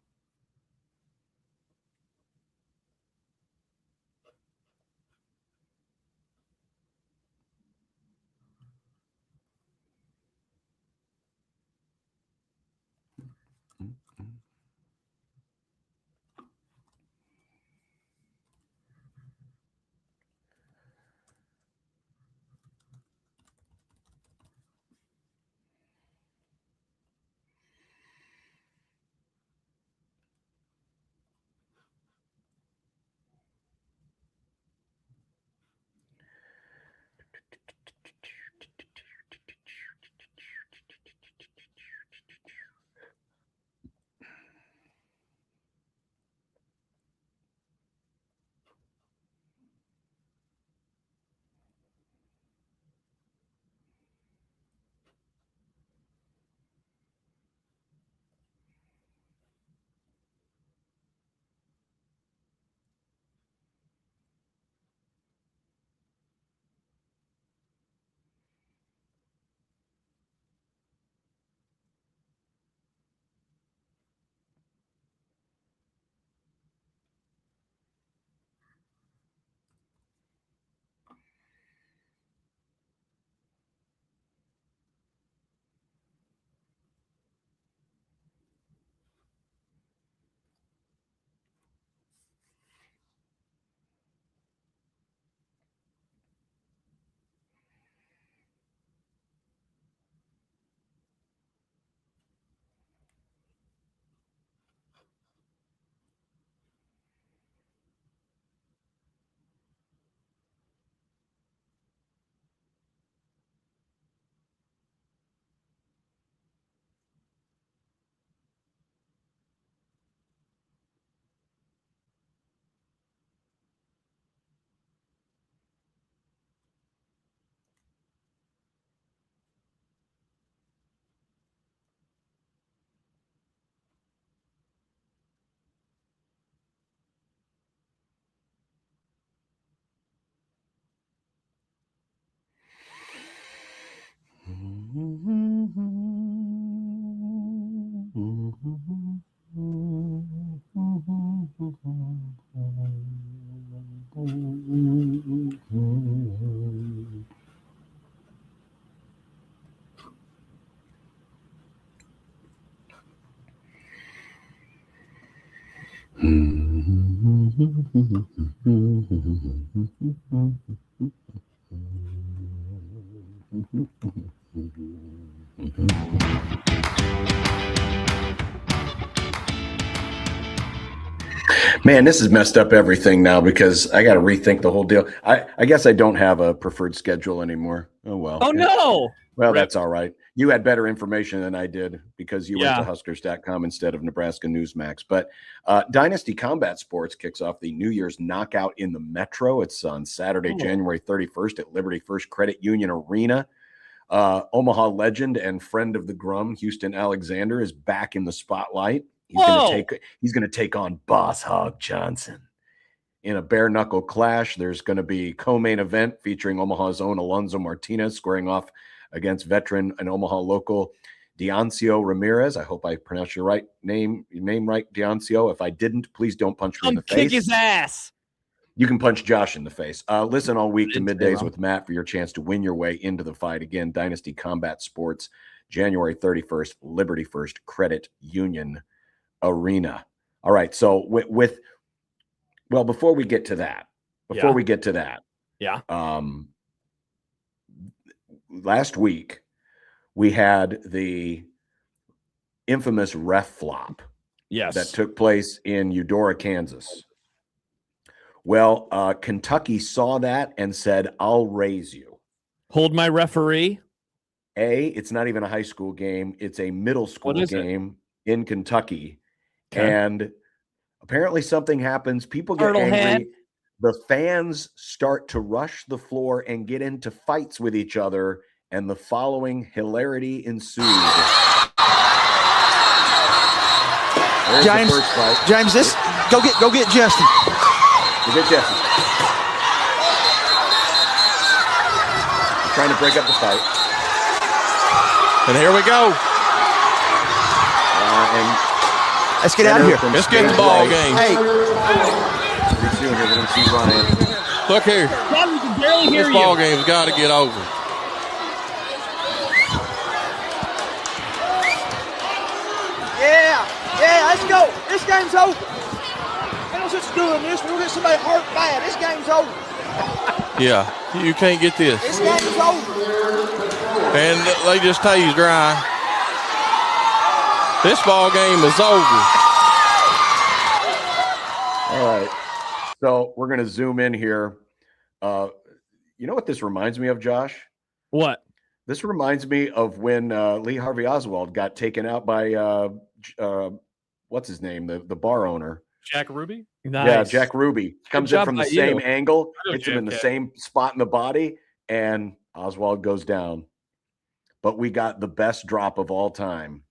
Man, this has messed up everything now because I got to rethink the whole deal. I guess I don't have a preferred schedule anymore. Oh, well. Oh, no. Well, that's all right. You had better information than I did because you went to Huskers.com instead of Nebraska Newsmax. But Dynasty Combat Sports kicks off the New Year's Knockout in the Metro. It's on Saturday, January 31st at Liberty First Credit Union Arena. Omaha legend and friend of the Grum, Houston Alexander, is back in the spotlight. He's going to take on Boss Hog Johnson in a bare knuckle clash. There's going to be co-main event featuring Omaha's own Alonzo Martinez squaring off against veteran and Omaha local Dioncio Ramirez. I hope I pronounced your name right, Dioncio. If I didn't, please don't punch me in the face. Kick his ass. You can punch Josh in the face. Listen all week to Middays with Matt for your chance to win your way into the fight. Again, Dynasty Combat Sports, January 31st, Liberty First Credit Union Arena. All right. So before we get to that, last week we had the infamous ref flop that took place in Eudora, Kansas. Well, Kentucky saw that and said, I'll raise you. Hold my referee. It's not even a high school game. It's a middle school game in Kentucky. Okay. And apparently something happens. People get angry. The fans start to rush the floor and get into fights with each other. And the following hilarity ensued. James, go get Justin. Go get Justin. Trying to break up the fight. And here we go. Let's get out of here. Let's get the ball game. Hey. Pretty soon here, we're going to see Ryan. Look here. John, we can barely hear this ball game's got to get over. Yeah, let's go. This game's over. Ain't no sense doing this. We'll get somebody hurt bad. This game's over. Yeah, you can't get this. This game's over. And they just tased dry. This ball game is over. All right. So we're going to zoom in here. You know what this reminds me of, Josh? What? This reminds me of when Lee Harvey Oswald got taken out by what's his name? The bar owner. Jack Ruby? Nice. Yeah, Jack Ruby. Comes in from the same angle, hits him in the JFK. same spot in the body, and Oswald goes down. But we got the best drop of all time.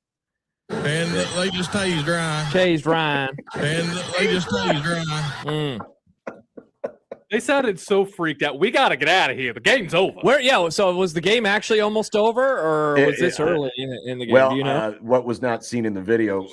And they just tased dry. Tased Ryan. And they just tased dry. They sounded so freaked out. We got to get out of here. The game's over. So was the game actually almost over, or was this early in the game? Well, Do you know? what was not seen in the video,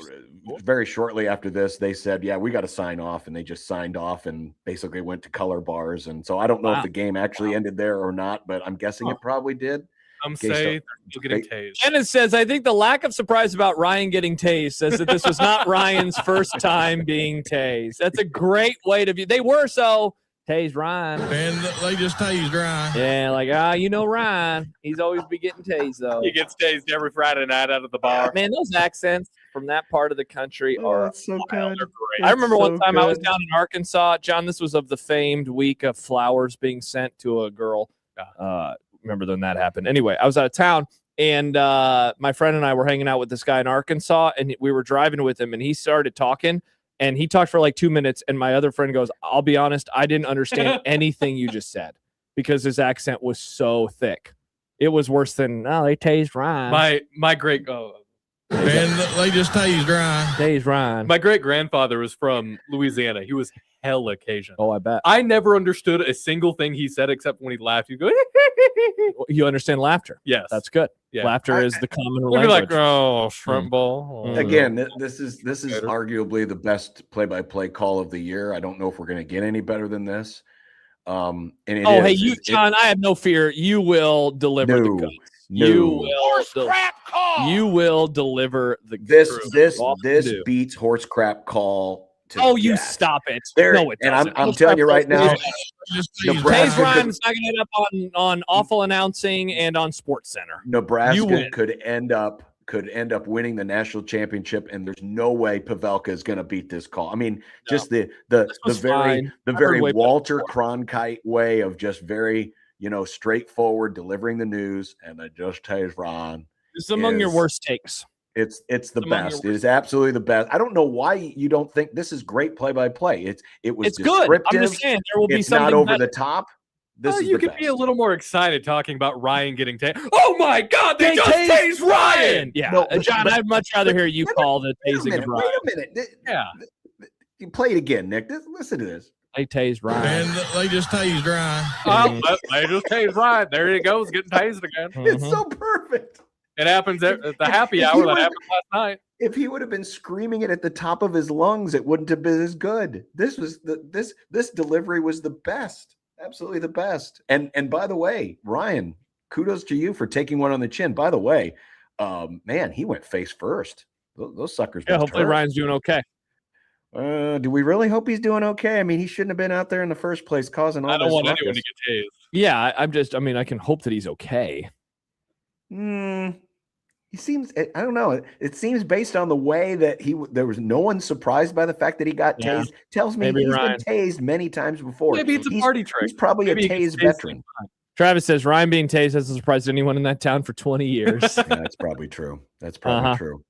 very shortly after this, they said, yeah, we got to sign off. And they just signed off and basically went to color bars. And so I don't know if the game actually ended there or not, but I'm guessing it probably did. Some say they're still getting tased. Dennis says, I think the lack of surprise about Ryan getting tased says that this was not Ryan's first time being tased. That's a great way to view. They were so tased Ryan. And they just tased dry. Yeah, like, Ryan. He's always be getting tased, though. He gets tased every Friday night out of the bar. Man, those accents from that part of the country are so good. I remember one time I was down in Arkansas. John, this was of the famed week of flowers being sent to a girl. Remember when that happened? Anyway, I was out of town, and my friend and I were hanging out with this guy in Arkansas, and we were driving with him, and he started talking, and he talked for like 2 minutes, and my other friend goes, I'll be honest, I didn't understand anything you just said because his accent was so thick. It was worse than, they tased Ryan. My great and they just tased dry. Tased Ryan. My great grandfather was from Louisiana. He was hella Cajun. Oh, I bet. I never understood a single thing he said except when he laughed. He'd go, You understand laughter. Yes. That's good. Yeah. Laughter is the common We'd be language. like, shrimp ball. Again, this is arguably the best play-by-play call of the year. I don't know if we're going to get any better than this. John, I have no fear. You will deliver the goods. You will deliver the this beats horse crap call. You stop it. No, it doesn't. And I'm telling you right now, Taze Ryan's not going to end up on awful announcing and on Sports Center. Nebraska could end up winning the national championship, and there's no way Pavelka is going to beat this call. I mean, just the very Walter Cronkite way of just very straightforward delivering the news, and they just Taze Ryan. It's among your worst takes. It's the best. It is absolutely the best. I don't know why you don't think this is great play-by-play. It was good. I'm just saying there will be something not over better. the top. This is you the could best. be a little more excited talking about Ryan getting tased. Oh my God, they just tased Ryan. Yeah, No, John, I'd much rather hear you call the tasing of Ryan. Wait a minute. Yeah. You play it again, Nick. Listen to this. They tased Ryan. And they just tased Ryan. They just tased Ryan. There he goes, getting tased again. It's so perfect. It happens at the happy hour that happened last night. If he would have been screaming it at the top of his lungs, it wouldn't have been as good. This delivery was the best. Absolutely the best. And by the way, Ryan, kudos to you for taking one on the chin. By the way, man, he went face first. Those suckers. Yeah, hopefully Ryan's doing okay. Do we really hope he's doing okay? I mean, he shouldn't have been out there in the first place causing all this. I don't want ruckus. anyone to get tased. Yeah, I can hope that he's okay. He seems, I don't know. It seems based on the way that there was no one surprised by the fact that he got tased. Tells me Maybe he's Ryan. been tased many times before. Maybe it's a party trick. He's probably a tased veteran. Travis says Ryan being tased hasn't surprised anyone in that town for 20 years. Yeah, that's probably true. That's probably true.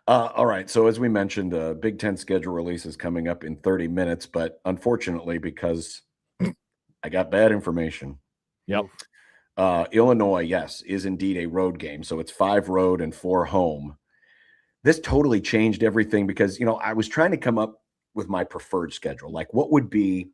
All right. So as we mentioned, Big Ten schedule release is coming up in 30 minutes, but unfortunately, because I got bad information. Yep. Illinois, yes, is indeed a road game. So it's 5 road and 4 home. This totally changed everything because, I was trying to come up with my preferred schedule. Like what would be,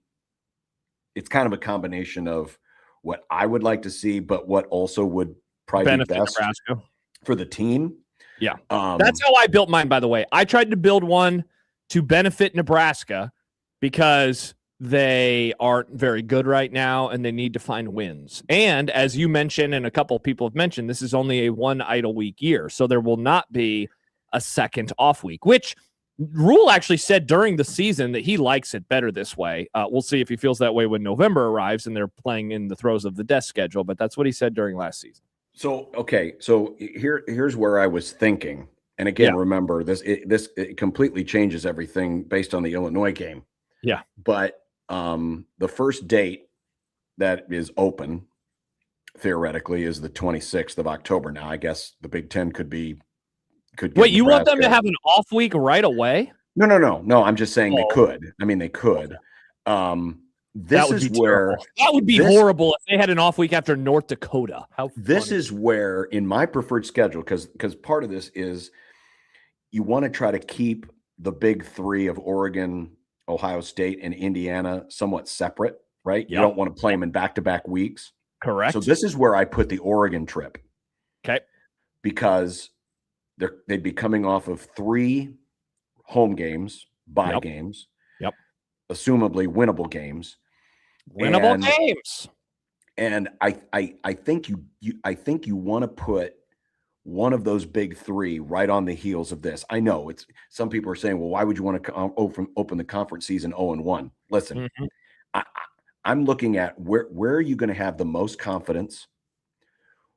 it's kind of a combination of what I would like to see, but what also would probably benefit be best Nebraska for the team. Yeah. That's how I built mine, by the way. I tried to build one to benefit Nebraska because they aren't very good right now and they need to find wins. And as you mentioned, and a couple of people have mentioned, this is only a 1 idle week year. So there will not be a second off week, which Rule actually said during the season that he likes it better this way. We'll see if he feels that way when November arrives and they're playing in the throes of the death schedule, but that's what he said during last season. So, okay. So here's where I was thinking. And again, remember this completely changes everything based on the Illinois game. Yeah. But the first date that is open theoretically is the 26th of October. Now, I guess the Big Ten could wait, you want them to have an off week right away? No. I'm just saying they could. I mean, they could. This is where that would be horrible if they had an off week after North Dakota. This is where, in my preferred schedule, because part of this is you want to try to keep the big 3 of Oregon, Ohio State, and Indiana somewhat separate, right? Yep. You don't want to play them in back-to-back weeks. Correct. So this is where I put the Oregon trip. Okay. Because they'd be coming off of 3 home games, bye games. Yep. Assumably winnable games. Winnable games. And I think you want to put one of those big 3 right on the heels of this. I know some people are saying, well, why would you want to open the conference season 0-1? Listen, I'm looking at where are you going to have the most confidence?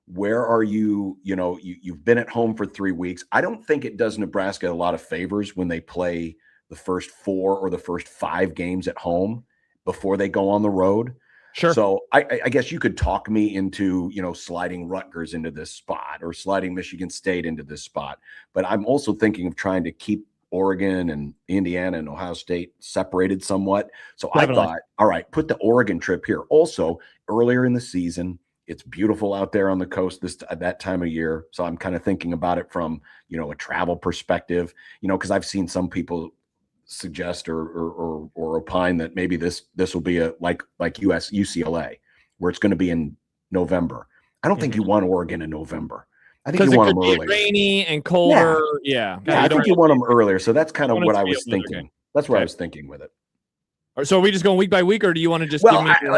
Where are you? You've been at home for 3 weeks. I don't think it does Nebraska a lot of favors when they play the first 4 or the first 5 games at home before they go on the road. Sure. So I guess you could talk me into, sliding Rutgers into this spot or sliding Michigan State into this spot. But I'm also thinking of trying to keep Oregon and Indiana and Ohio State separated somewhat. So definitely. I thought, all right, put the Oregon trip here. Also, earlier in the season, it's beautiful out there on the coast that time of year. So I'm kind of thinking about it from, a travel perspective, because I've seen some people suggest or opine that maybe this will be like UCLA, where it's going to be in November. I don't think you want Oregon in November. I think you want them earlier. Rainy and colder. Yeah. I think you want them earlier. So that's kind of what I was thinking. That's what I was thinking with it. So are we just going week by week, or do you want to just?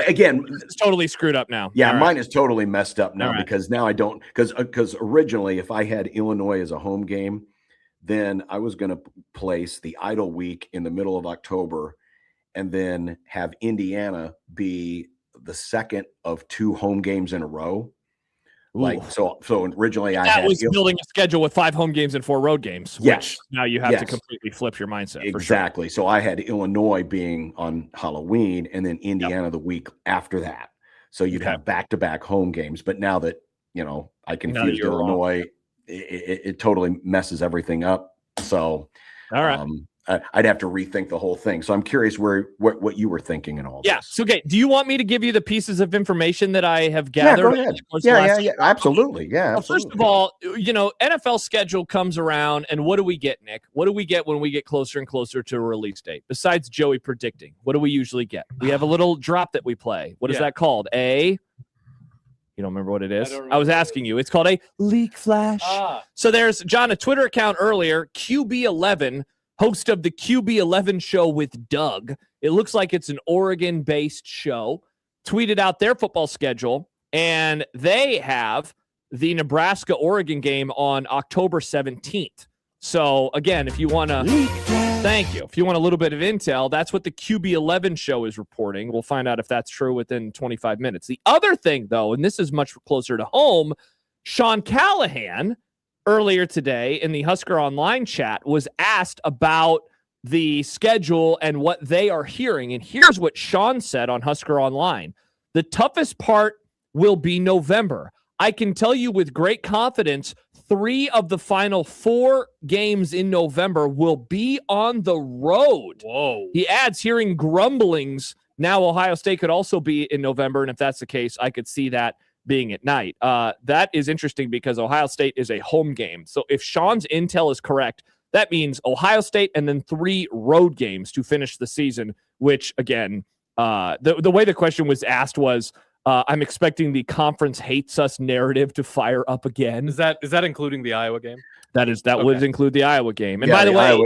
Again, it's totally screwed up now. Yeah, mine is totally messed up now because now I don't because originally if I had Illinois as a home game, then I was going to place the idle week in the middle of October, and then have Indiana be the second of 2 home games in a row. So originally I was building a schedule with 5 home games and 4 road games, which now you have to completely flip your mindset. Exactly. So I had Illinois being on Halloween and then Indiana the week after that. So you'd have back-to-back home games. But now that, I confused Illinois it totally messes everything up. So, all right. I'd have to rethink the whole thing. So I'm curious what you were thinking and all. Yeah. This. So, okay. Do you want me to give you the pieces of information that I have gathered? Yeah, go ahead. Yeah, absolutely. Yeah. Well, first of all, NFL schedule comes around, and what do we get, Nick? What do we get when we get closer and closer to a release date? Besides Joey predicting, what do we usually get? We have a little drop that we play. What is that called? You don't remember what it is? I was asking you. It's called a leak flash. So there's, John, a Twitter account earlier, QB11, host of the QB11 show with Doug. It looks like it's an Oregon-based show. Tweeted out their football schedule, and they have the Nebraska-Oregon game on October 17th. So, again, if you want to... Thank you. If you want a little bit of intel, that's what the QB11 show is reporting. We'll find out if that's true within 25 minutes. The other thing, though, and this is much closer to home, Sean Callahan, earlier today in the Husker Online chat, was asked about the schedule and what they are hearing. And here's what Sean said on Husker Online. The toughest part will be November. I can tell you with great confidence, 3 of the final 4 games in November will be on the road. Whoa. He adds, hearing grumblings, now Ohio State could also be in November. And if that's the case, I could see that being at night. That is interesting because Ohio State is a home game. So if Sean's intel is correct, that means Ohio State and then 3 road games to finish the season, which, again, the way the question was asked was, I'm expecting the conference hates us narrative to fire up again. Is that including the Iowa game? That would include the Iowa game. And by the way,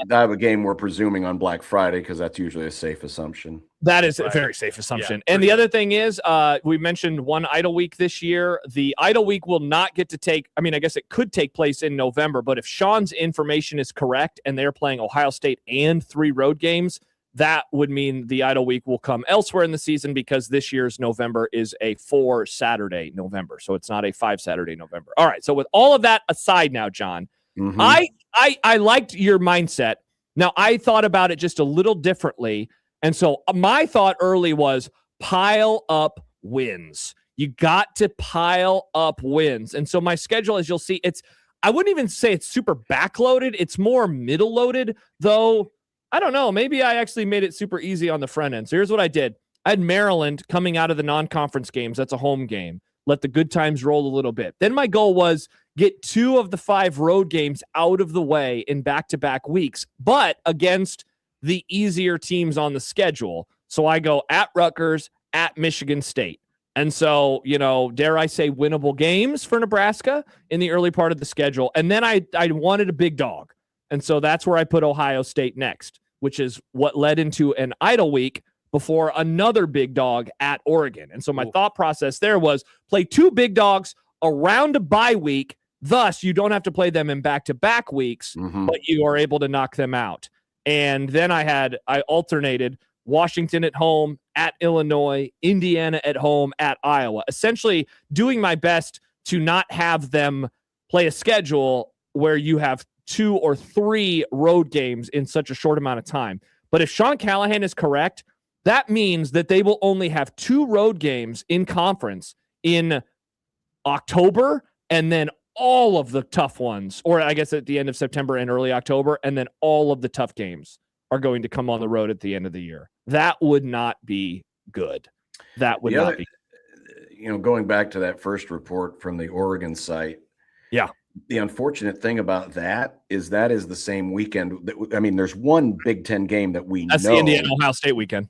the Iowa game we're presuming on Black Friday because that's usually a safe assumption. That is a very safe assumption. Yeah, and the other thing is, we mentioned one idle week this year. The idle week will not get to take, I guess it could take place in November, but if Sean's information is correct and they're playing Ohio State and 3 road games, that would mean the idle week will come elsewhere in the season because this year's November is a 4 Saturday November. So it's not a 5 Saturday November. All right. So with all of that aside now, John, I liked your mindset. Now, I thought about it just a little differently. And so my thought early was pile up wins. You got to pile up wins. And so my schedule, as you'll see, I wouldn't even say it's super backloaded. It's more middle loaded, though. I don't know. Maybe I actually made it super easy on the front end. So here's what I did. I had Maryland coming out of the non-conference games. That's a home game. Let the good times roll a little bit. Then my goal was get 2 of the 5 road games out of the way in back-to-back weeks, but against the easier teams on the schedule. So I go at Rutgers, at Michigan State. And so, dare I say winnable games for Nebraska in the early part of the schedule. And then I wanted a big dog. And so that's where I put Ohio State next, which is what led into an idle week before another big dog at Oregon. And so my thought process there was play 2 big dogs around a bye week. Thus, you don't have to play them in back-to-back weeks, but you are able to knock them out. And then I alternated Washington at home, at Illinois, Indiana at home, at Iowa, essentially doing my best to not have them play a schedule where you have 2 or 3 road games in such a short amount of time. But if Sean Callahan is correct, that means that they will only have 2 road games in conference in October, and then all of the tough ones, or I guess at the end of September and early October, and then all of the tough games are going to come on the road at the end of the year. That would not be good. That would not be. Going back to that first report from the Oregon site. Yeah. The unfortunate thing about that is the same weekend. There's one Big Ten game that we know. That's the Indiana-Ohio State weekend.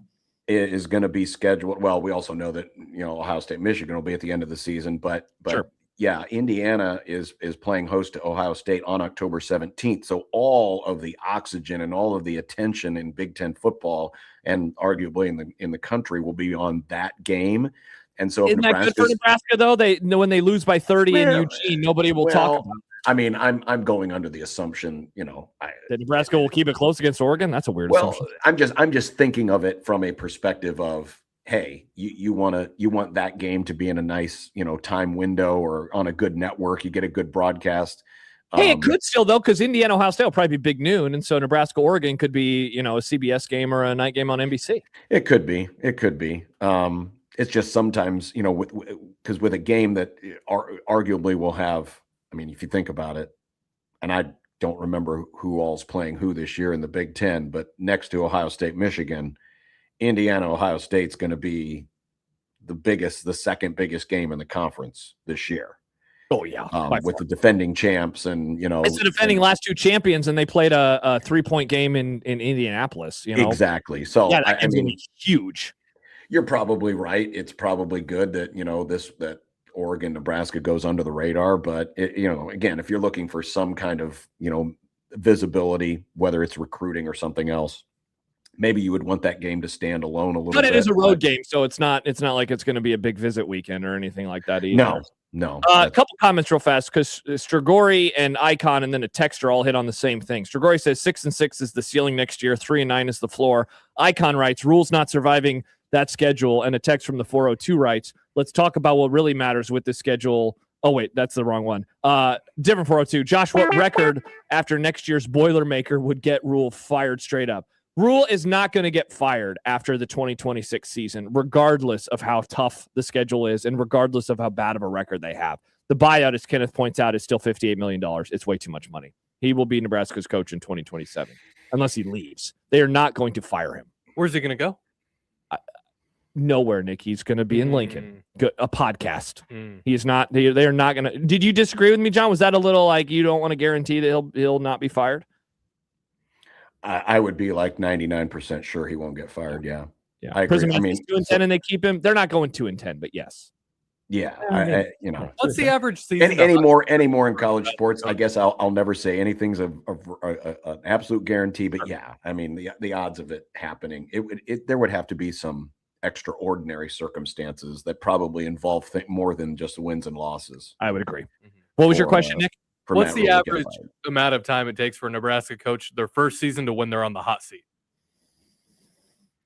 Is going to be scheduled. Well, we also know that, Ohio State, Michigan will be at the end of the season. But sure. Yeah, Indiana is playing host to Ohio State on October 17th. So all of the oxygen and all of the attention in Big Ten football and arguably in the country will be on that game. And so isn't that good for Nebraska, though? When they lose by 30 in Eugene, nobody will talk about it. I'm going under the assumption, that Nebraska will keep it close against Oregon. That's a weird assumption. I'm just thinking of it from a perspective of, hey, you want that game to be in a nice, time window or on a good network. You get a good broadcast. Hey, it could still, though, because Indiana, Ohio Sate will probably be big noon. And so Nebraska, Oregon could be, a CBS game or a night game on NBC. It could be. It's just sometimes, because with a game that arguably will have I mean, if you think about it, and I don't remember who all's playing who this year in the Big Ten, but next to Ohio State, Michigan, Indiana, Ohio State's going to be the second biggest game in the conference this year. Oh yeah, with the defending champs, and it's the defending last two champions, and they played a 3-point game in Indianapolis. Exactly. So yeah, that game's gonna be huge. You're probably right. It's probably good that that Oregon, Nebraska goes under the radar, but again, if you're looking for some kind of visibility, whether it's recruiting or something else, maybe you would want that game to stand alone a little bit. But it is a road game, so it's not like it's going to be a big visit weekend or anything like that either. No. A couple comments real fast, because Strigori and Icon and then a texter all hit on the same thing. Strigori says 6-6 is the ceiling next year, 3-9 is the floor. Icon writes, rules not surviving that schedule, and a text from the 402 writes, let's talk about what really matters with the schedule. Oh, wait, that's the wrong one. Different 402. Josh, what record after next year's Boilermaker would get Rule fired straight up? Rule is not going to get fired after the 2026 season, regardless of how tough the schedule is and regardless of how bad of a record they have. The buyout, as Kenneth points out, is still $58 million. It's way too much money. He will be Nebraska's coach in 2027, unless he leaves. They are not going to fire him. Where's he going to go? Nowhere, Nick. He's going to be in Lincoln. A podcast. He is not. They are not going to. Did you disagree with me, John? Was that a little like you don't want to guarantee that he'll not be fired? I would be like 99% sure he won't get fired. Yeah. Yeah. I agree. I mean, 2-10 and they keep him. They're not going 2-10, but yes. Yeah. What's the average season? Any more in college sports? I guess I'll never say anything's an absolute guarantee, but yeah, I mean, the odds of it happening, there would have to be some extraordinary circumstances that probably involve more than just wins and losses. I would agree. What was your question, Nick? What's the average amount of time it takes for a Nebraska coach their first season to when they're on the hot seat?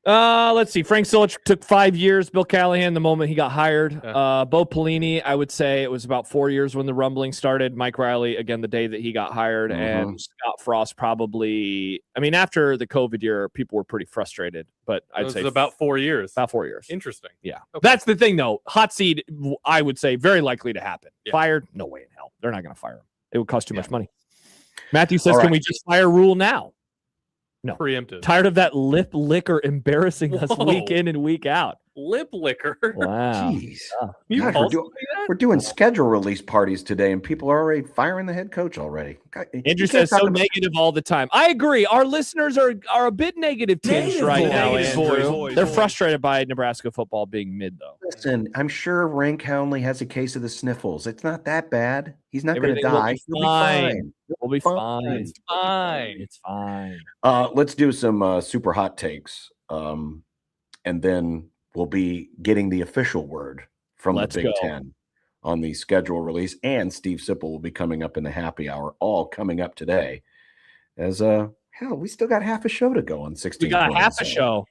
Let's see. Frank Silich took 5 years. Bill Callahan, the moment he got hired. Bo Pelini, I would say it was about 4 years when the rumbling started. Mike Riley, again, the day that he got hired. And Scott Frost probably, after the COVID year, people were pretty frustrated. But I'd say about 4 years. About 4 years. Interesting. Yeah. Okay. That's the thing, though. Hot seat, I would say, very likely to happen. Yeah. Fired? No way in hell. They're not going to fire him. It would cost too much money. Matthew says, can we just fire Rule now? No. Preemptive. Tired of that lip licker embarrassing us week in and week out. Lip licker. Wow. Jeez. God, we're doing schedule release parties today, and people are already firing the head coach already. God, Andrew says so negative all the time. I agree. Our listeners are a bit negative tinged right now, Andrew. They're frustrated by Nebraska football being mid, though. Listen, I'm sure Rank Hownley has a case of the sniffles. It's not that bad. He's not going to die. He'll be fine. We'll be fine. It's fine. It's fine. Let's do some super hot takes, and then we'll be getting the official word from the Big Ten on the schedule release, and Steve Sipple will be coming up in the happy hour, all coming up today. As we still got half a show to go on 16. We got half a show.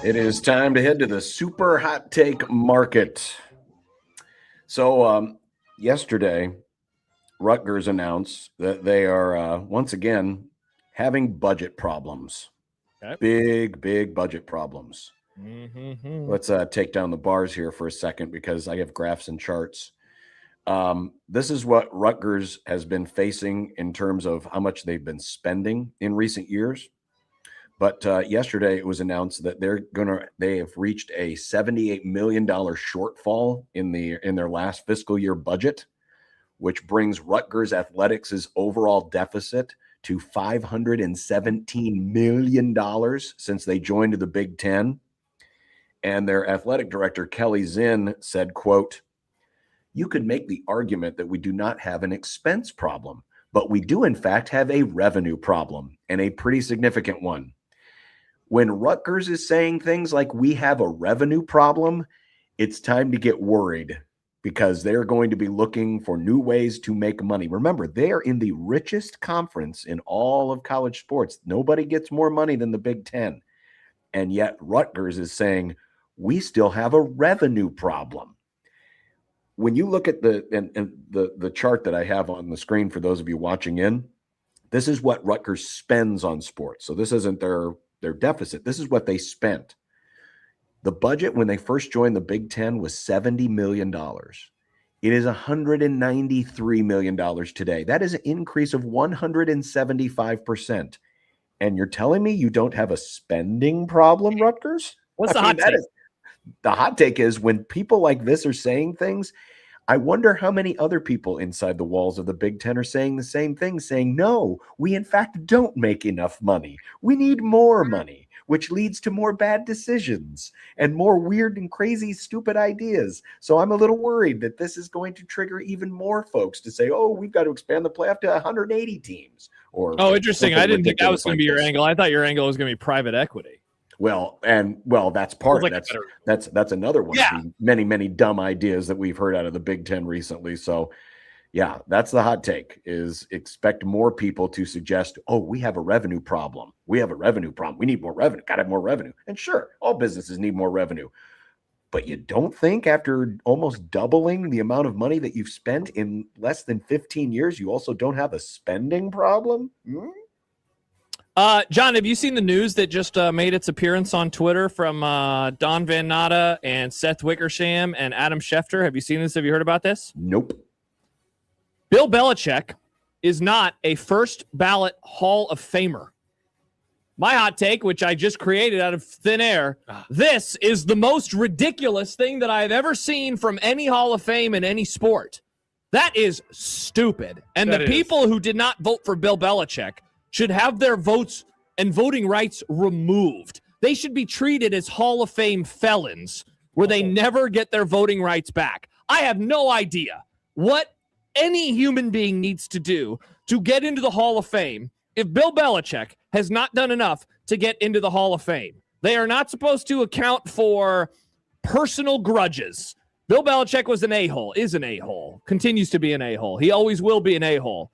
It is time to head to the super hot take market. So yesterday, Rutgers announced that they are once again having budget problems. Okay. Big budget problems. Mm-hmm. Let's take down the bars here for a second because I have graphs and charts. This is what Rutgers has been facing in terms of how much they've been spending in recent years. But yesterday it was announced that they have reached a $78 million shortfall in their last fiscal year budget, which brings Rutgers Athletics' overall deficit to $517 million since they joined the Big Ten. And their athletic director, Kelly Zinn, said, quote, "You could make the argument that we do not have an expense problem, but we do in fact have a revenue problem, and a pretty significant one. When Rutgers is saying things like we have a revenue problem, it's time to get worried because they're going to be looking for new ways to make money. Remember, they're in the richest conference in all of college sports. Nobody gets more money than the Big Ten. And yet Rutgers is saying we still have a revenue problem." When you look at the chart that I have on the screen for those of you watching in, this is what Rutgers spends on sports. So this isn't their deficit. This is what they spent. The budget when they first joined the Big Ten was $70 million. It is $193 million today. That is an increase of 175%. And you're telling me you don't have a spending problem, Rutgers? What's the hot take? The hot take is when people like this are saying things, I wonder how many other people inside the walls of the Big Ten are saying the same thing, saying, no, we in fact don't make enough money. We need more money, which leads to more bad decisions and more weird and crazy, stupid ideas. So I'm a little worried that this is going to trigger even more folks to say, oh, we've got to expand the playoff to 180 teams. Oh, interesting. I didn't think that was going to be your angle. I thought your angle was going to be private equity. Well, that's part. Like that's another one. Yeah. Of the many dumb ideas that we've heard out of the Big Ten recently. So, yeah, that's the hot take: is expect more people to suggest, "Oh, we have a revenue problem. We have a revenue problem. We need more revenue. Got to have more revenue." And sure, all businesses need more revenue, but you don't think after almost doubling the amount of money that you've spent in less than 15 years, you also don't have a spending problem? John, have you seen the news that just made its appearance on Twitter from Don Van Natta and Seth Wickersham and Adam Schefter? Have you seen this? Have you heard about this? Nope. Bill Belichick is not a first ballot Hall of Famer. My hot take, which I just created out of thin air, this is the most ridiculous thing that I've ever seen from any Hall of Fame in any sport. That is stupid. And the people who did not vote for Bill Belichick should have their votes and voting rights removed. They should be treated as Hall of Fame felons where they never get their voting rights back. I have no idea what any human being needs to do to get into the Hall of Fame if Bill Belichick has not done enough to get into the Hall of Fame. They are not supposed to account for personal grudges. Bill Belichick was an a-hole, is an a-hole, continues to be an a-hole. He always will be an a-hole.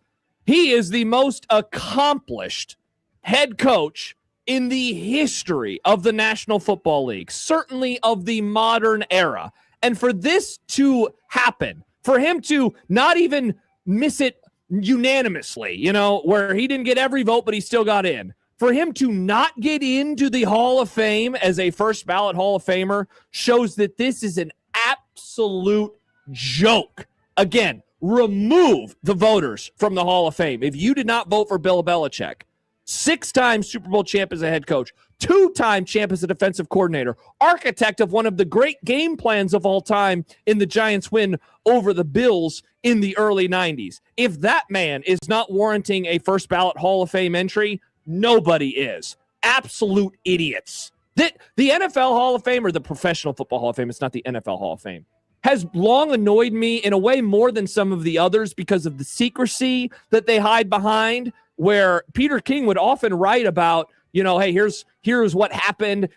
He is the most accomplished head coach in the history of the National Football League, certainly of the modern era. And for this to happen, for him to not even miss it unanimously, where he didn't get every vote, but he still got in, for him to not get into the Hall of Fame as a first ballot Hall of Famer shows that this is an absolute joke. Again, remove the voters from the Hall of Fame. If you did not vote for Bill Belichick, 6-time Super Bowl champ as a head coach, 2-time champ as a defensive coordinator, architect of one of the great game plans of all time in the Giants' win over the Bills in the early 90s. If that man is not warranting a first ballot Hall of Fame entry, nobody is. Absolute idiots. The NFL Hall of Fame, or the Professional Football Hall of Fame, it's not the NFL Hall of Fame, has long annoyed me in a way more than some of the others because of the secrecy that they hide behind, where Peter King would often write about, hey, here's what happened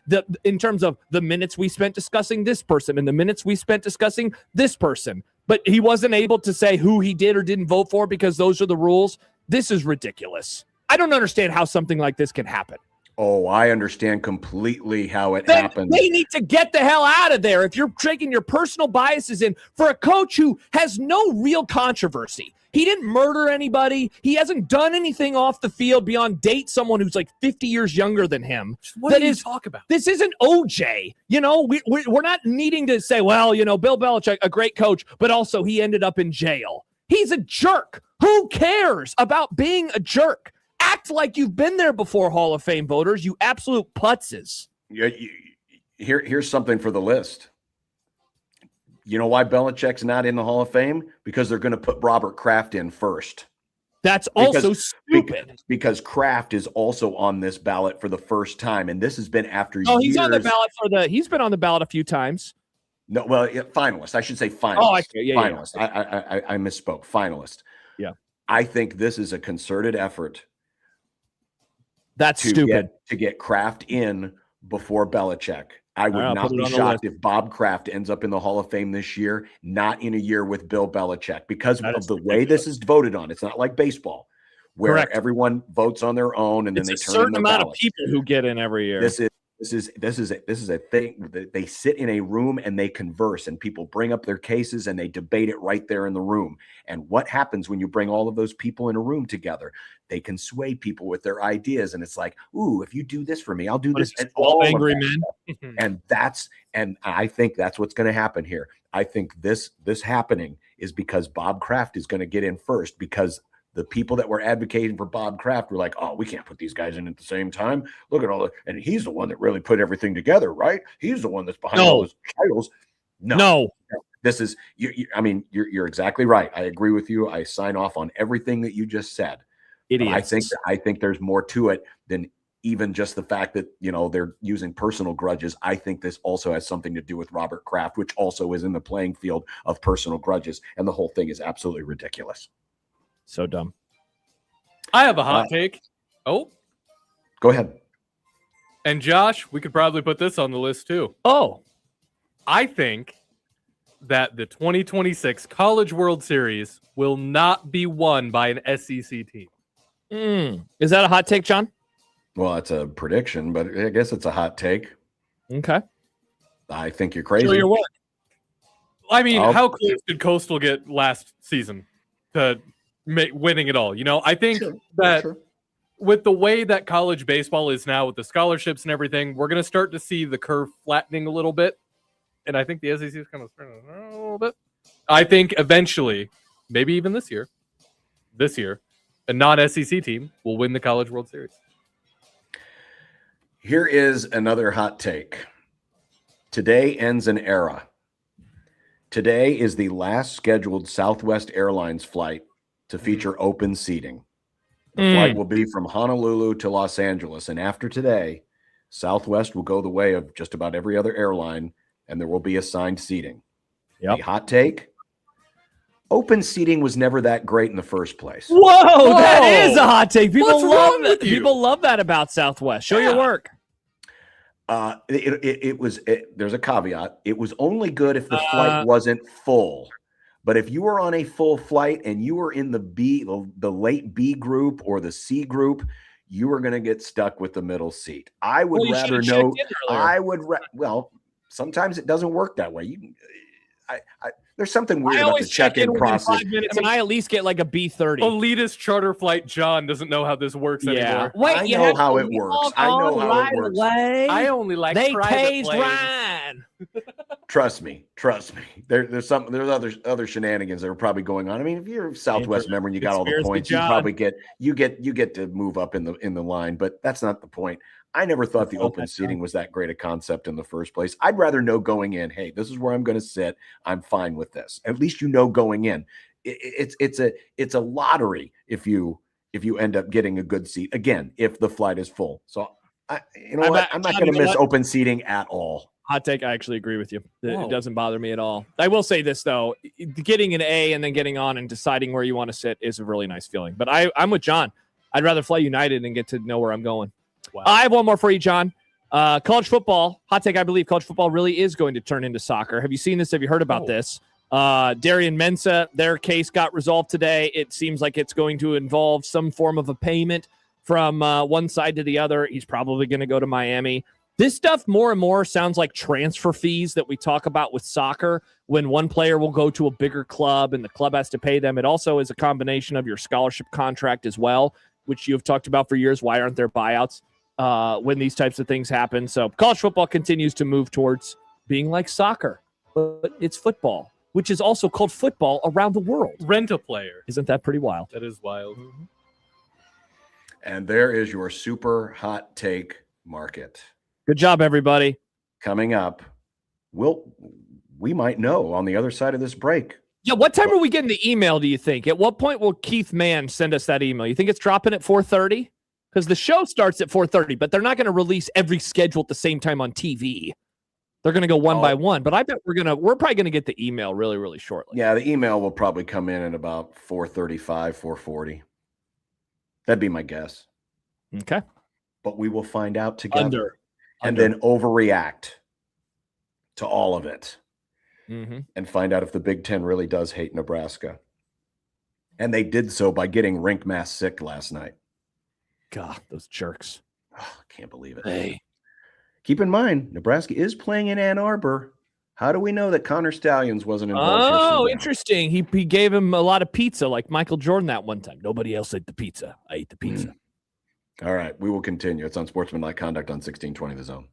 in terms of the minutes we spent discussing this person and the minutes we spent discussing this person. But he wasn't able to say who he did or didn't vote for because those are the rules. This is ridiculous. I don't understand how something like this can happen. Oh, I understand completely how it Then happened. they need to get the hell out of there if you're taking your personal biases in for a coach who has no real controversy. He didn't murder anybody. He hasn't done anything off the field beyond date someone who's like 50 years younger than him. What do you talk about? This isn't OJ. You know, we're not needing to say, well, you know, Bill Belichick, a great coach, but also he ended up in jail. He's a jerk. Who cares about being a jerk? Act like you've been there before, Hall of Fame voters, you absolute putzes. Here's something for the list. You know why Belichick's not in the Hall of Fame? Because they're going to put Robert Kraft in first. That's also stupid. Because Kraft is also on this ballot for the first time, and this has been after years. Oh, he's on the ballot he's been on the ballot a few times. No, well, finalist. I should say finalist. Oh, yeah, finalist. Yeah. I misspoke. Finalist. Yeah. I think this is a concerted effort. That's stupid. To get Kraft in before Belichick. I would not be shocked if Bob Kraft ends up in the Hall of Fame this year, not in a year with Bill Belichick, because of the way this is voted on. It's not like baseball, where everyone votes on their own and then they turn in their a certain amount ballots. of people who get in every year. This is a thing that they sit in a room and they converse, and people bring up their cases and they debate it right there in the room. And what happens when you bring all of those people in a room together? They can sway people with their ideas, and it's like, ooh, if you do this for me, I'll do this. And all angry men. and I think that's what's going to happen here. I think this happening is because Bob Kraft is going to get in first, because the people that were advocating for Bob Kraft were like, oh, we can't put these guys in at the same time. Look at all that. And he's the one that really put everything together, right? He's the one that's behind all those titles. No. This is, you're exactly right. I agree with you. I sign off on everything that you just said. I think there's more to it than even just the fact that, you know, they're using personal grudges. I think this also has something to do with Robert Kraft, which also is in the playing field of personal grudges. And the whole thing is absolutely ridiculous. So dumb. I have a hot take. Oh, go ahead. And Josh, we could probably put this on the list too. Oh, I think that the 2026 College World Series will not be won by an SEC team. Is that a hot take, John? Well, that's a prediction, but I guess it's a hot take. Okay. I think you're crazy. Show your work. I mean, how close did Coastal get last season to winning it all? You know, I think with the way that college baseball is now with the scholarships and everything, we're going to start to see the curve flattening a little bit. And I think the SEC is kind of starting a little bit. I think eventually, maybe even this year, a non-SEC team will win the College World Series. Here is another hot take. Today ends an era. Today is the last scheduled Southwest Airlines flight to feature open seating. The flight will be from Honolulu to Los Angeles. And after today, Southwest will go the way of just about every other airline, and there will be assigned seating. Yep. A hot take. Open seating was never that great in the first place. Whoa, that is a hot take. People love that. People love that about Southwest. Show your work. There's a caveat. It was only good if the flight wasn't full. But if you were on a full flight and you were in the late B group or the C group, you were going to get stuck with the middle seat. I would rather know. Well, sometimes it doesn't work that way. There's something weird about the check-in process. 5 minutes, and I at least get like a B30. Elitist charter flight John doesn't know how this works anymore. Wait, I know how it works. I know how it works. I only like private planes. Ryan. Trust me. There's other shenanigans that are probably going on. I mean, if you're a Southwest member and you got all the points, you probably get to move up in the line. But that's not the point. I never thought the open seating was that great a concept in the first place. I'd rather know going in, hey, this is where I'm going to sit. I'm fine with this. At least you know going in. It's a lottery if you end up getting a good seat. Again, if the flight is full. So I'm not going to miss open seating at all. Hot take. I actually agree with you. It doesn't bother me at all. I will say this though: getting an A and then getting on and deciding where you want to sit is a really nice feeling. But I'm with John. I'd rather fly United and get to know where I'm going. Wow. I have one more for you, John. College football, hot take, I believe college football really is going to turn into soccer. Have you seen this? Have you heard about this? Darian Mensah, their case got resolved today. It seems like it's going to involve some form of a payment from one side to the other. He's probably going to go to Miami. This stuff more and more sounds like transfer fees that we talk about with soccer, when one player will go to a bigger club and the club has to pay them. It also is a combination of your scholarship contract as well, which you've talked about for years. Why aren't there buyouts when these types of things happen? So college football continues to move towards being like soccer, but it's football, which is also called football around the world. Rent a player. Isn't that pretty wild? That is wild. Mm-hmm. And there is your super hot take market. Good job, everybody. Coming up, we might know on the other side of this break. Yeah, what time are we getting the email, do you think? At what point will Keith Mann send us that email? You think it's dropping at 4:30? Because the show starts at 4:30, but they're not going to release every schedule at the same time on TV. They're going to go one by one, but I bet we're probably going to get the email really, really shortly. Yeah, the email will probably come in at about 4:35, 4:40. That'd be my guess. Okay. But we will find out together. And then overreact to all of it. Mm-hmm. And find out if the Big Ten really does hate Nebraska. And they did so by getting Rink Mass sick last night. God, those jerks. Oh, I can't believe it. Hey. Keep in mind, Nebraska is playing in Ann Arbor. How do we know that Connor Stallions wasn't involved? Oh, interesting. He gave him a lot of pizza like Michael Jordan that one time. Nobody else ate the pizza. I ate the pizza. All right, we will continue. It's Unsportsmanlike Conduct on 1620 The Zone.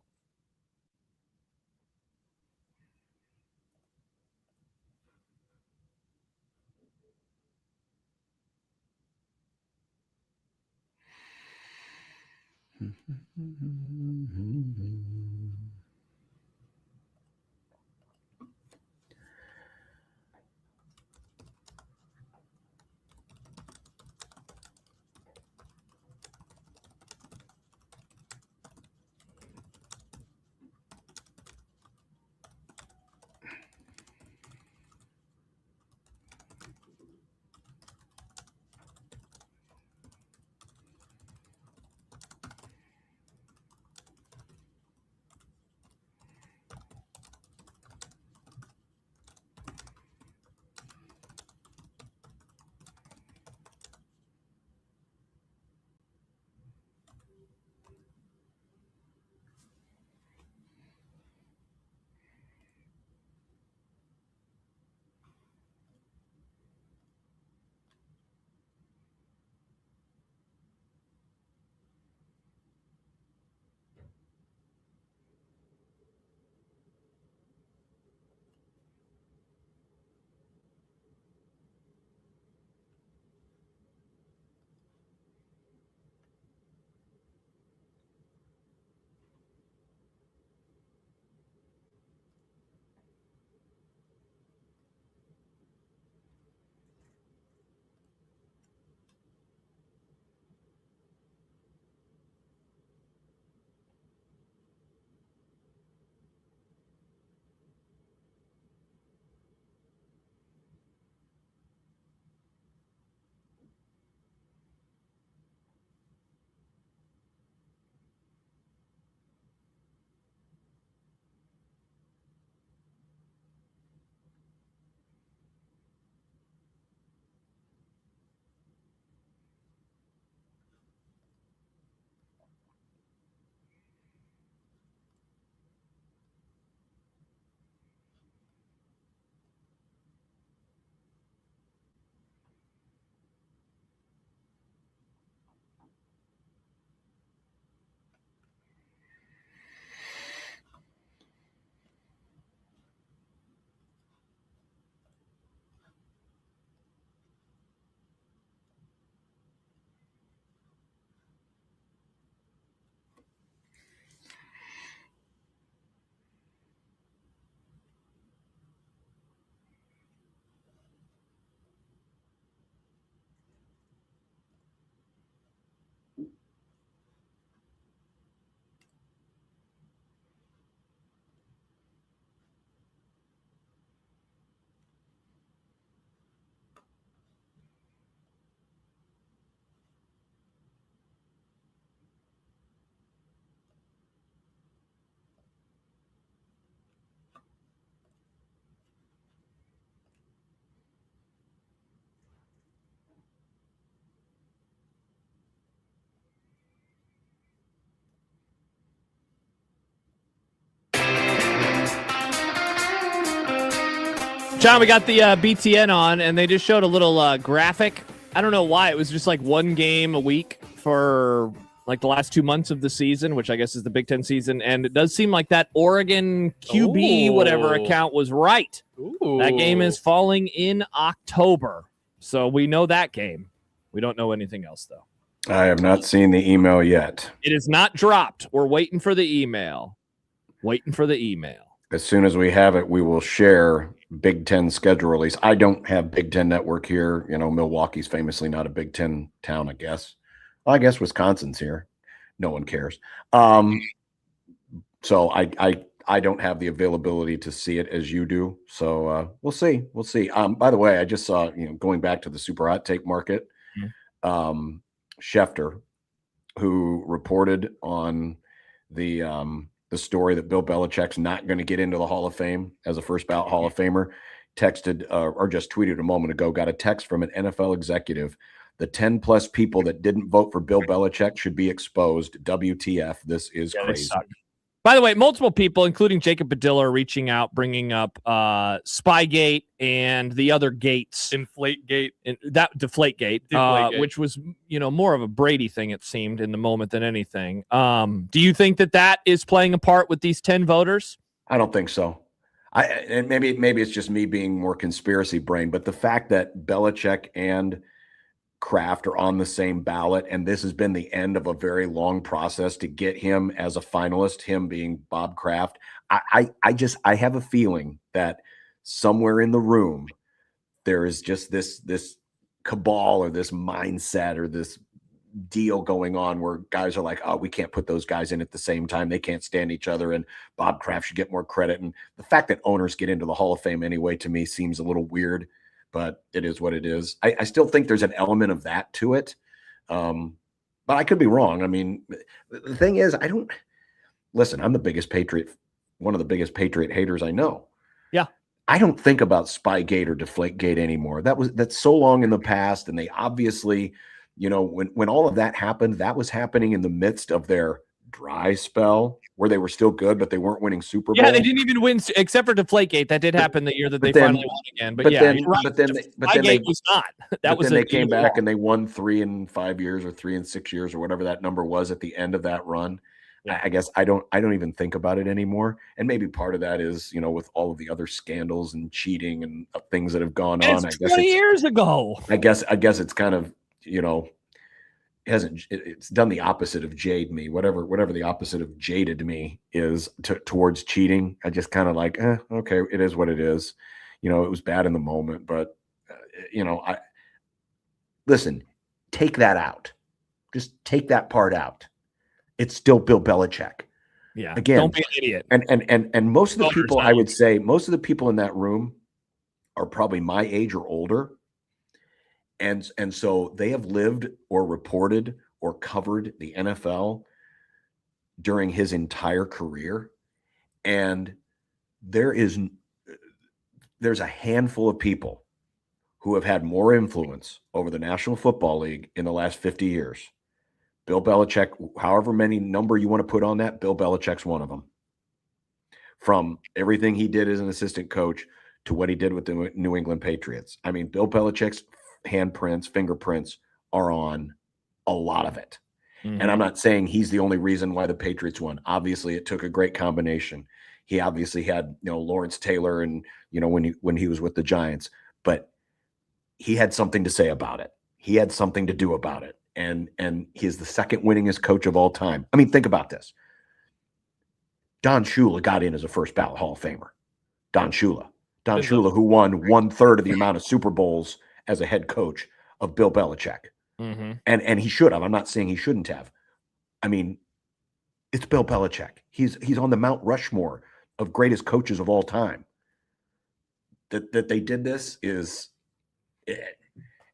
John, we got the BTN on, and they just showed a little graphic. I don't know why. It was just like one game a week for like the last 2 months of the season, which I guess is the Big Ten season. And it does seem like that Oregon QB whatever account was right. That game is falling in October. So we know that game. We don't know anything else, though. I have not seen the email yet. It is not dropped. We're waiting for the email. As soon as we have it, we will share Big Ten schedule release. I don't have Big Ten network here. You know, Milwaukee's famously not a Big Ten town, I guess. Well, I guess Wisconsin's here. No one cares. So I don't have the availability to see it as you do. So we'll see. By the way, I just saw, going back to the super hot take market, Schefter, who reported on the story that Bill Belichick's not going to get into the Hall of Fame as a first ballot Hall of Famer, texted or just tweeted a moment ago, got a text from an NFL executive. The 10 plus people that didn't vote for Bill Belichick should be exposed. WTF. This is crazy. By the way, multiple people, including Jacob Badilla, are reaching out, bringing up Spygate and the other gates. Deflategate. Deflategate. Which was, more of a Brady thing, it seemed, in the moment than anything. Do you think that is playing a part with these 10 voters? I don't think so. And maybe it's just me being more conspiracy brain, but the fact that Belichick and Kraft are on the same ballot, and this has been the end of a very long process to get him as a finalist, him being Bob Kraft. I have a feeling that somewhere in the room there is just this cabal or this mindset or this deal going on where guys are like, oh, we can't put those guys in at the same time. They can't stand each other, and Bob Kraft should get more credit. And the fact that owners get into the Hall of Fame anyway, to me, seems a little weird. But it is what it is. I still think there's an element of that to it. But I could be wrong. I mean, the thing is, I'm the biggest Patriot, one of the biggest Patriot haters I know. Yeah. I don't think about Spygate or Deflategate anymore. That's so long in the past. And they obviously, when all of that happened, that was happening in the midst of their dry spell where they were still good, but they weren't winning Super Bowl. Yeah, they didn't even win except for Deflategate. That did happen the year that they finally won again. But then they was not. They came back and they won 3 in 5 years or 3 in 6 years or whatever that number was at the end of that run. Yeah. I guess I don't even think about it anymore. And maybe part of that is, with all of the other scandals and cheating and things that have gone on. It's 20 years ago. I guess it's kind of, it's done the opposite of jade me, whatever the opposite of jaded me is towards cheating. I just kind of like, okay, it is what it is. It was bad in the moment, but listen, take that out. Just take that part out. It's still Bill Belichick. Yeah. Again, don't be an idiot. And most of the people, I would say, most of the people in that room are probably my age or older. And so they have lived or reported or covered the NFL during his entire career. And there's a handful of people who have had more influence over the National Football League in the last 50 years. Bill Belichick, however many number you want to put on that, Bill Belichick's one of them. From everything he did as an assistant coach to what he did with the New England Patriots. I mean, Bill Belichick's handprints, fingerprints are on a lot of it. Mm-hmm. And I'm not saying he's the only reason why the Patriots won. Obviously, it took a great combination. He obviously had, Lawrence Taylor and, when he was with the Giants, but he had something to say about it. He had something to do about it. And he's the second winningest coach of all time. I mean, think about this. Don Shula got in as a first ballot Hall of Famer. Don Shula, who won 1/3 of the amount of Super Bowls as a head coach of Bill Belichick. Mm-hmm. And he should have. I'm not saying he shouldn't have. I mean, it's Bill Belichick. He's on the Mount Rushmore of greatest coaches of all time. That they did this is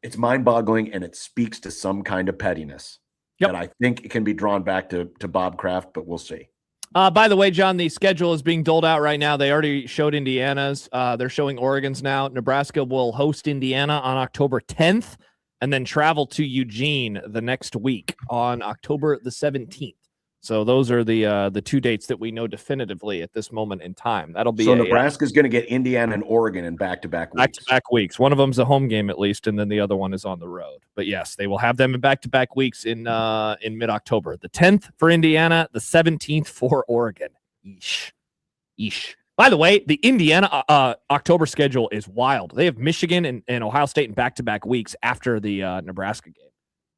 it's mind-boggling, and it speaks to some kind of pettiness. Yep. And I think it can be drawn back to Bob Kraft, but we'll see. By the way, John, the schedule is being doled out right now. They already showed Indiana's. They're showing Oregon's now. Nebraska will host Indiana on October 10th and then travel to Eugene the next week on October the 17th. So those are the 2 dates that we know definitively at this moment in time. That'll be so Nebraska's going to get Indiana and Oregon in back-to-back weeks. Back-to-back weeks. One of them's a home game at least, and then the other one is on the road. But yes, they will have them in back-to-back weeks in mid-October. The 10th for Indiana, the 17th for Oregon. Yeesh. By the way, the Indiana October schedule is wild. They have Michigan and Ohio State in back-to-back weeks after the Nebraska game.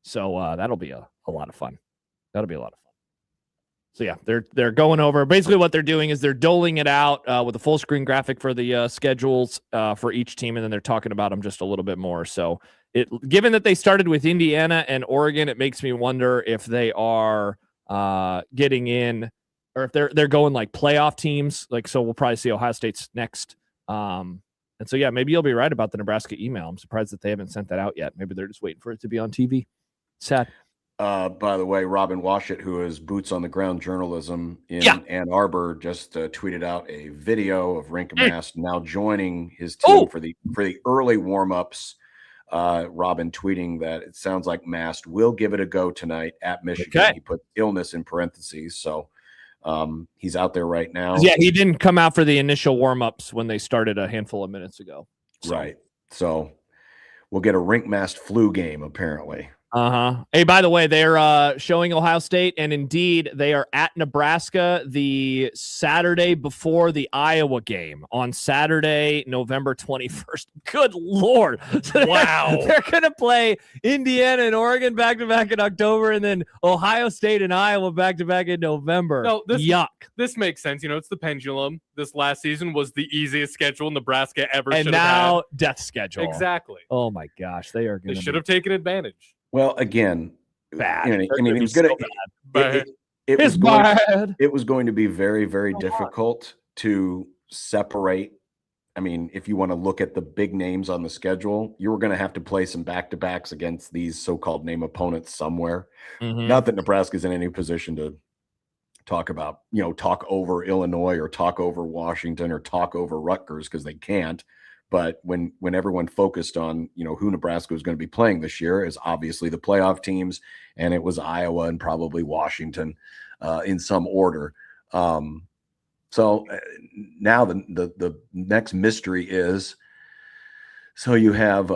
So that'll be a lot of fun. That'll be a lot of fun. So yeah, they're going over. Basically, what they're doing is they're doling it out with a full screen graphic for the schedules for each team, and then they're talking about them just a little bit more. So, given that they started with Indiana and Oregon, it makes me wonder if they are getting in, or if they're going like playoff teams. Like, so we'll probably see Ohio State's next. And so yeah, maybe you'll be right about the Nebraska email. I'm surprised that they haven't sent that out yet. Maybe they're just waiting for it to be on TV. Sad. By the way, Robin Washut, who is boots on the ground journalism in Ann Arbor, just tweeted out a video of Rink Mast now joining his team for the early warm-ups. Robin tweeting that it sounds like Mast will give it a go tonight at Michigan. Okay. He put illness in parentheses, so he's out there right now. Yeah, he didn't come out for the initial warm-ups when they started a handful of minutes ago. So. Right. So we'll get a Rink Mast flu game apparently. Hey, by the way, they're showing Ohio State, and indeed, they are at Nebraska the Saturday before the Iowa game on Saturday, November 21st. Good Lord. Wow. They're going to play Indiana and Oregon back-to-back in October, and then Ohio State and Iowa back-to-back in November. No, Yuck. This makes sense. You know, it's the pendulum. This last season was the easiest schedule Nebraska ever should have had. And now, death schedule. Exactly. Oh, my gosh. They should have taken advantage. Well, again, bad. You know, I mean, it was going to. It was going to be very, very difficult to separate. I mean, if you want to look at the big names on the schedule, you were going to have to play some back-to-backs against these so-called name opponents somewhere. Mm-hmm. Not that Nebraska's in any position to talk about, talk over Illinois or talk over Washington or talk over Rutgers, because they can't. But when everyone focused on, who Nebraska was going to be playing this year, is obviously the playoff teams, and it was Iowa and probably Washington in some order. So now the next mystery is, so you have,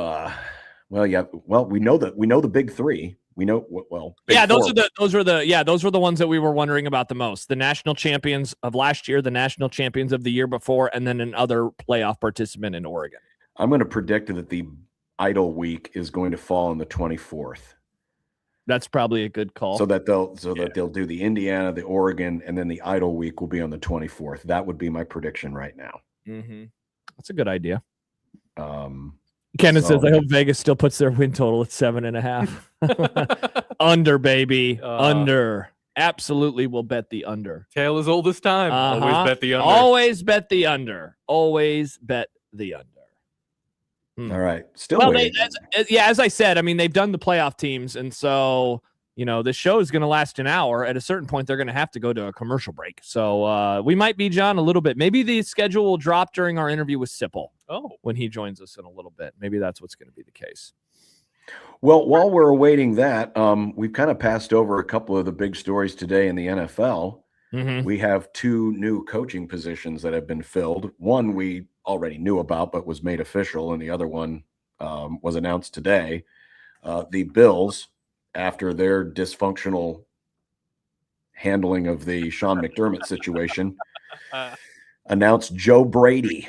we know the big three. We know those were the ones that we were wondering about the most. The national champions of last year, the national champions of the year before, and then another playoff participant in Oregon. I'm going to predict that the idle week is going to fall on the 24th. That's probably a good call. So that they'll do the Indiana, the Oregon, and then the idle week will be on the 24th. That would be my prediction right now. Mm-hmm. That's a good idea. Kenneth says, I hope Vegas still puts their win total at 7.5. Under, baby. Under. Absolutely will bet the under. Tale as old as time. Always bet the under. Always bet the under. Always bet the under. All right. Still waiting. As I said, I mean, they've done the playoff teams, and so, this show is going to last an hour. At a certain point, they're going to have to go to a commercial break. So we might be, John, a little bit. Maybe the schedule will drop during our interview with Sipple. When he joins us in a little bit. Maybe that's what's going to be the case. Well, while we're awaiting that, we've kind of passed over a couple of the big stories today in the NFL. Mm-hmm. We have 2 new coaching positions that have been filled. One we already knew about but was made official, and the other one was announced today. The Bills, after their dysfunctional handling of the Sean McDermott situation, announced Joe Brady.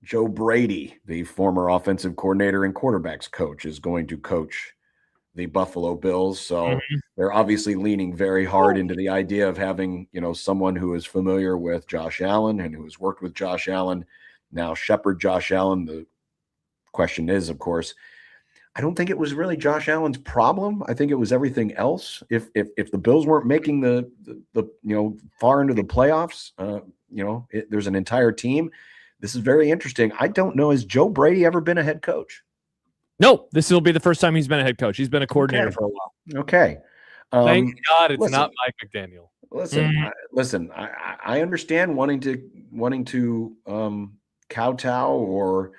Joe Brady, the former offensive coordinator and quarterbacks coach, is going to coach the Buffalo Bills. So they're obviously leaning very hard into the idea of having, someone who is familiar with Josh Allen and who has worked with Josh Allen now shepherd Josh Allen. The question is, of course, I don't think it was really Josh Allen's problem. I think it was everything else. If the Bills weren't making the far into the playoffs, there's an entire team. This is very interesting. I don't know. Has Joe Brady ever been a head coach? No, this will be the first time he's been a head coch. He's been a coordinator for a while. Okay. Thank God it's not Mike McDaniel. Listen, I understand wanting to kowtow or,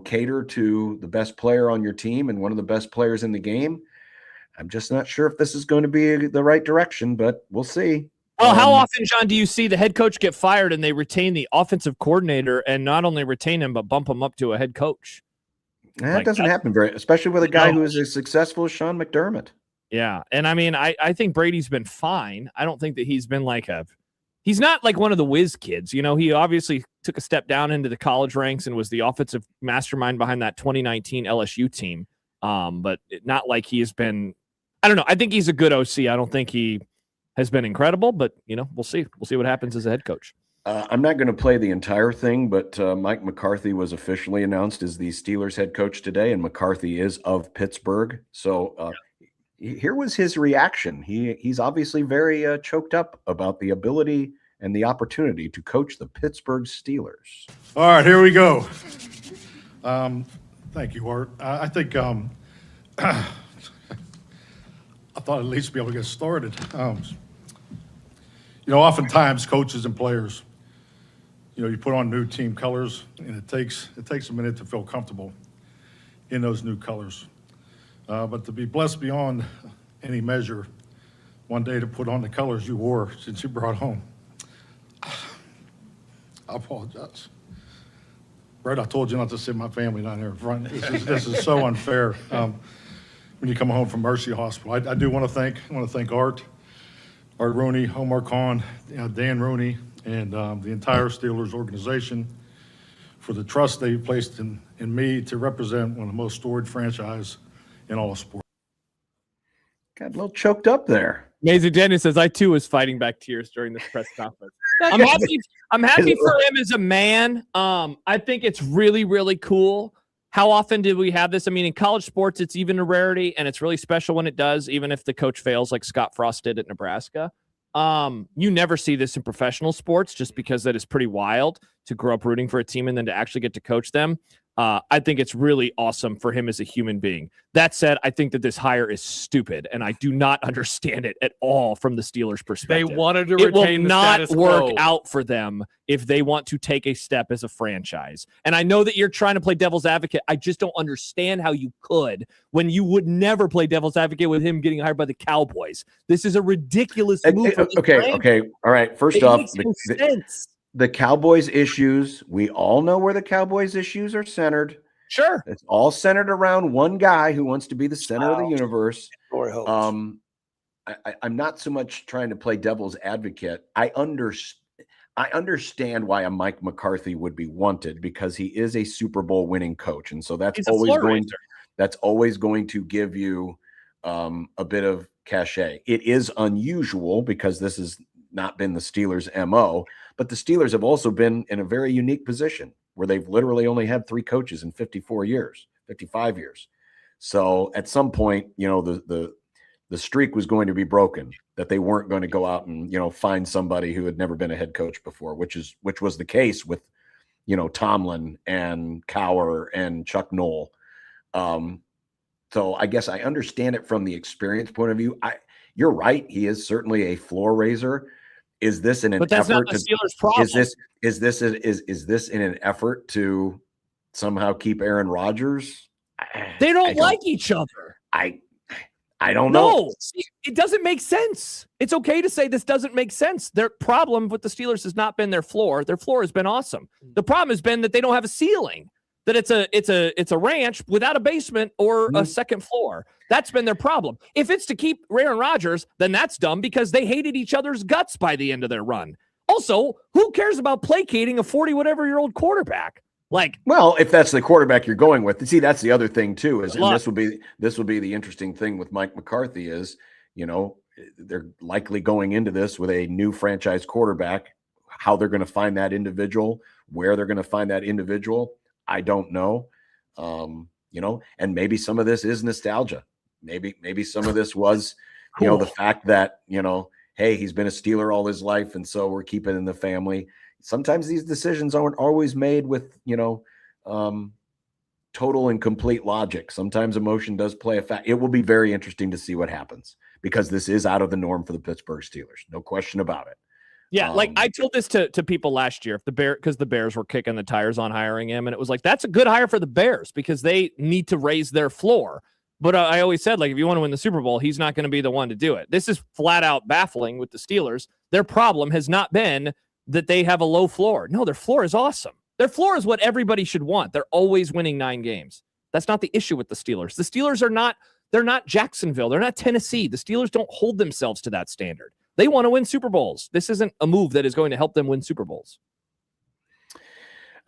cater to the best player on your team and one of the best players in the game. I'm just not sure if this is going to be the right direction, but we'll see. Well, how often, John, do you see the head coach get fired and they retain the offensive coordinator and not only retain him, but bump him up to a head coach? That doesn't happen especially with a guy who is as successful as Sean McDermott. Yeah. And I mean, I think Brady's been fine. I don't think that he's been he's not like one of the whiz kids. You know, he obviously took a step down into the college ranks and was the offensive mastermind behind that 2019 LSU team. But not like he has been, I don't know. I think he's a good OC. I don't think he has been incredible, but we'll see. We'll see what happens as a head coach. I'm not going to play the entire thing, but Mike McCarthy was officially announced as the Steelers head coach today, and McCarthy is of Pittsburgh. So here was his reaction. He's obviously very choked up about the ability and the opportunity to coach the Pittsburgh Steelers. All right, here we go. Thank you, Art. I think I thought at least be able to get started. Oftentimes coaches and players, you put on new team colors, and it takes a minute to feel comfortable in those new colors. But to be blessed beyond any measure, one day to put on the colors you wore since you brought home. I apologize. Brett, I told you not to sit my family down here in front. This is so unfair. When you come home from Mercy Hospital, I do want to thank Art Rooney, Omar Khan, Dan Rooney, and the entire Steelers organization for the trust they placed in me to represent one of the most storied franchise in all of sports. Got a little choked up there. Amazing Daniel says, I too was fighting back tears during this press conference. I'm happy for him as a man. I think it's really, really cool. How often did we have this? I mean, in college sports, it's even a rarity, and it's really special when it does, even if the coach fails like Scott Frost did at Nebraska. You never see this in professional sports just because that is pretty wild to grow up rooting for a team and then to actually get to coach them. I think it's really awesome for him as a human being. That said, I think that this hire is stupid, and I do not understand it at all from the Steelers' perspective. They wanted to retain the status quo. It will not work out for them if they want to take a step as a franchise. And I know that you're trying to play devil's advocate. I just don't understand how you could when you would never play devil's advocate with him getting hired by the Cowboys. This is a ridiculous move. Okay. All right. First off, the Cowboys issues, we all know where the Cowboys issues are centered. Sure. It's all centered around one guy who wants to be the center of the universe. I'm not so much trying to play devil's advocate. I understand why a Mike McCarthy would be wanted because he is a Super Bowl winning coach. And so that's always going to give you a bit of cachet. It is unusual because this has not been the Steelers' MO, but the Steelers have also been in a very unique position where they've literally only had 3 coaches in 55 years. So at some point, the streak was going to be broken, that they weren't going to go out and, find somebody who had never been a head coach before, which was the case with, Tomlin and Cowher and Chuck Noll. So I guess I understand it from the experience point of view. You're right. He is certainly a floor raiser. Is this in an but that's effort not the Steelers' problem. Is this in an effort to somehow keep Aaron Rodgers? They don't like each other. I don't know. See, it doesn't make sense. It's okay to say this doesn't make sense. Their problem with the Steelers has not been their floor. Their floor has been awesome. The problem has been that they don't have a ceiling. That it's a ranch without a basement or a second floor. That's been their problem. If it's to keep Aaron Rodgers, then that's dumb because they hated each other's guts by the end of their run. Also, who cares about placating a 40-whatever-year-old quarterback? Well, if that's the quarterback you're going with, see, that's the other thing too. And this will be the interesting thing with Mike McCarthy is, they're likely going into this with a new franchise quarterback. How they're going to find that individual, where they're going to find that individual, I don't know. And maybe some of this is nostalgia. Maybe some of this was, the fact that, hey, he's been a Steeler all his life, and so we're keeping it in the family. Sometimes these decisions aren't always made with, total and complete logic. Sometimes emotion does play a factor. It will be very interesting to see what happens because this is out of the norm for the Pittsburgh Steelers. No question about it. Yeah, I told this to people last year because the Bears were kicking the tires on hiring him, and it was like, that's a good hire for the Bears because they need to raise their floor. But I always said, like, if you want to win the Super Bowl, he's not going to be the one to do it. This is flat out baffling with the Steelers. Their problem has not been that they have a low floor. No, their floor is awesome. Their floor is what everybody should want. They're always winning 9 games. That's not the issue with the Steelers. The Steelers are not, they're not Jacksonville. They're not Tennessee. The Steelers don't hold themselves to that standard. They want to win Super Bowls. This isn't a move that is going to help them win Super Bowls.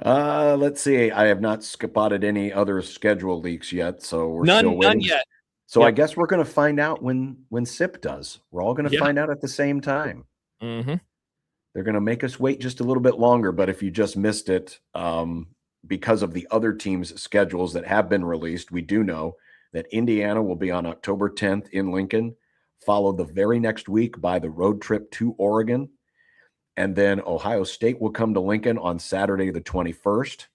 Let's see. I have not spotted any other schedule leaks yet, so we're still waiting. None yet. So I guess we're going to find out when SIP does. We're all going to find out at the same time. Mm-hmm. They're going to make us wait just a little bit longer, but if you just missed it, because of the other teams' schedules that have been released, we do know that Indiana will be on October 10th in Lincoln, followed the very next week by the road trip to Oregon. And then Ohio State will come to Lincoln on Saturday, the 21st.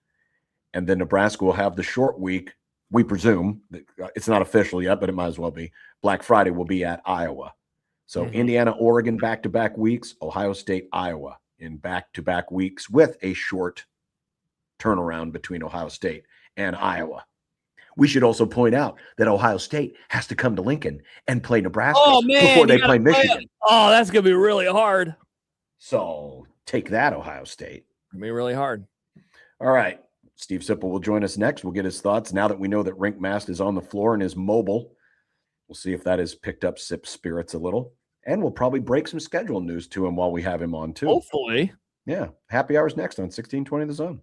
And then Nebraska will have the short week. We presume it's not official yet, but it might as well be. Black Friday will be at Iowa. So Indiana, Oregon, back-to-back weeks, Ohio State, Iowa in back-to-back weeks with a short turnaround between Ohio State and Iowa. We should also point out that Ohio State has to come to Lincoln and play Nebraska before they play Michigan. Oh, that's going to be really hard. So take that, Ohio State. It's going to be really hard. All right. Steve Sipple will join us next. We'll get his thoughts. Now that we know that Rink Mast is on the floor and is mobile, we'll see if that has picked up Sip's spirits a little. And we'll probably break some schedule news to him while we have him on, too. Hopefully. Yeah. Happy hours next on 1620 The Zone.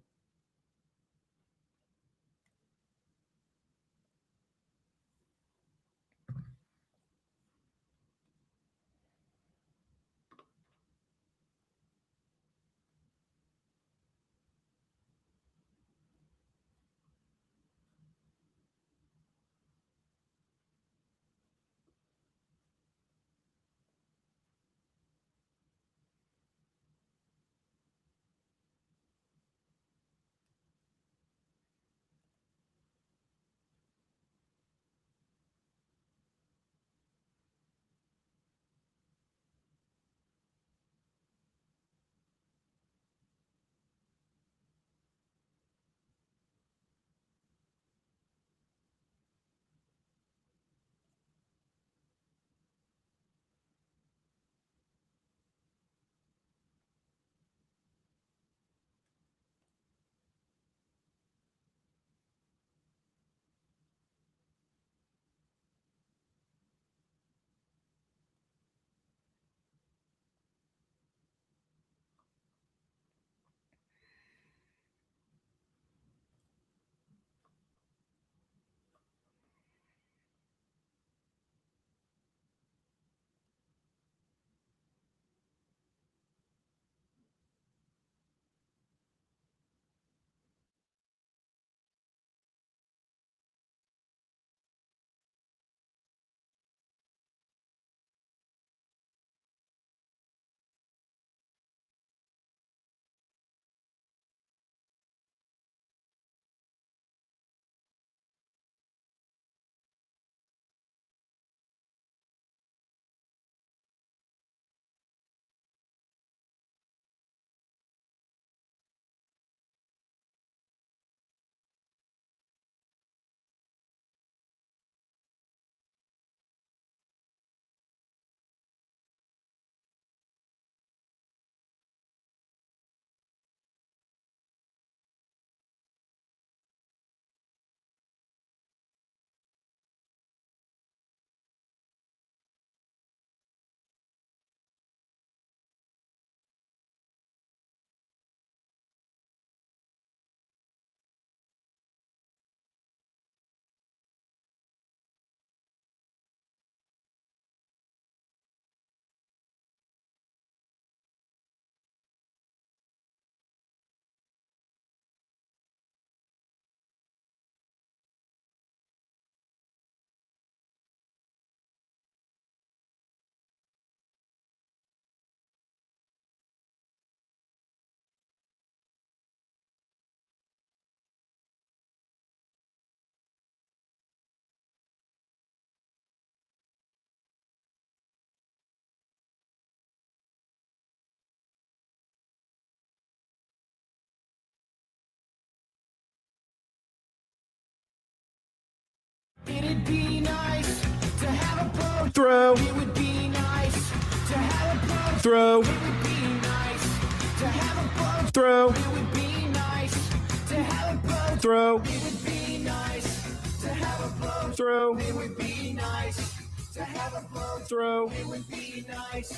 would be nice to have a boat. Throw. It would be nice to have a boat. Throw. It would be nice to have a boat. Throw. It would be nice to have a boat. Throw. It would be nice to have a boat. Throw. It would be nice to have a boat. Throw. It would be nice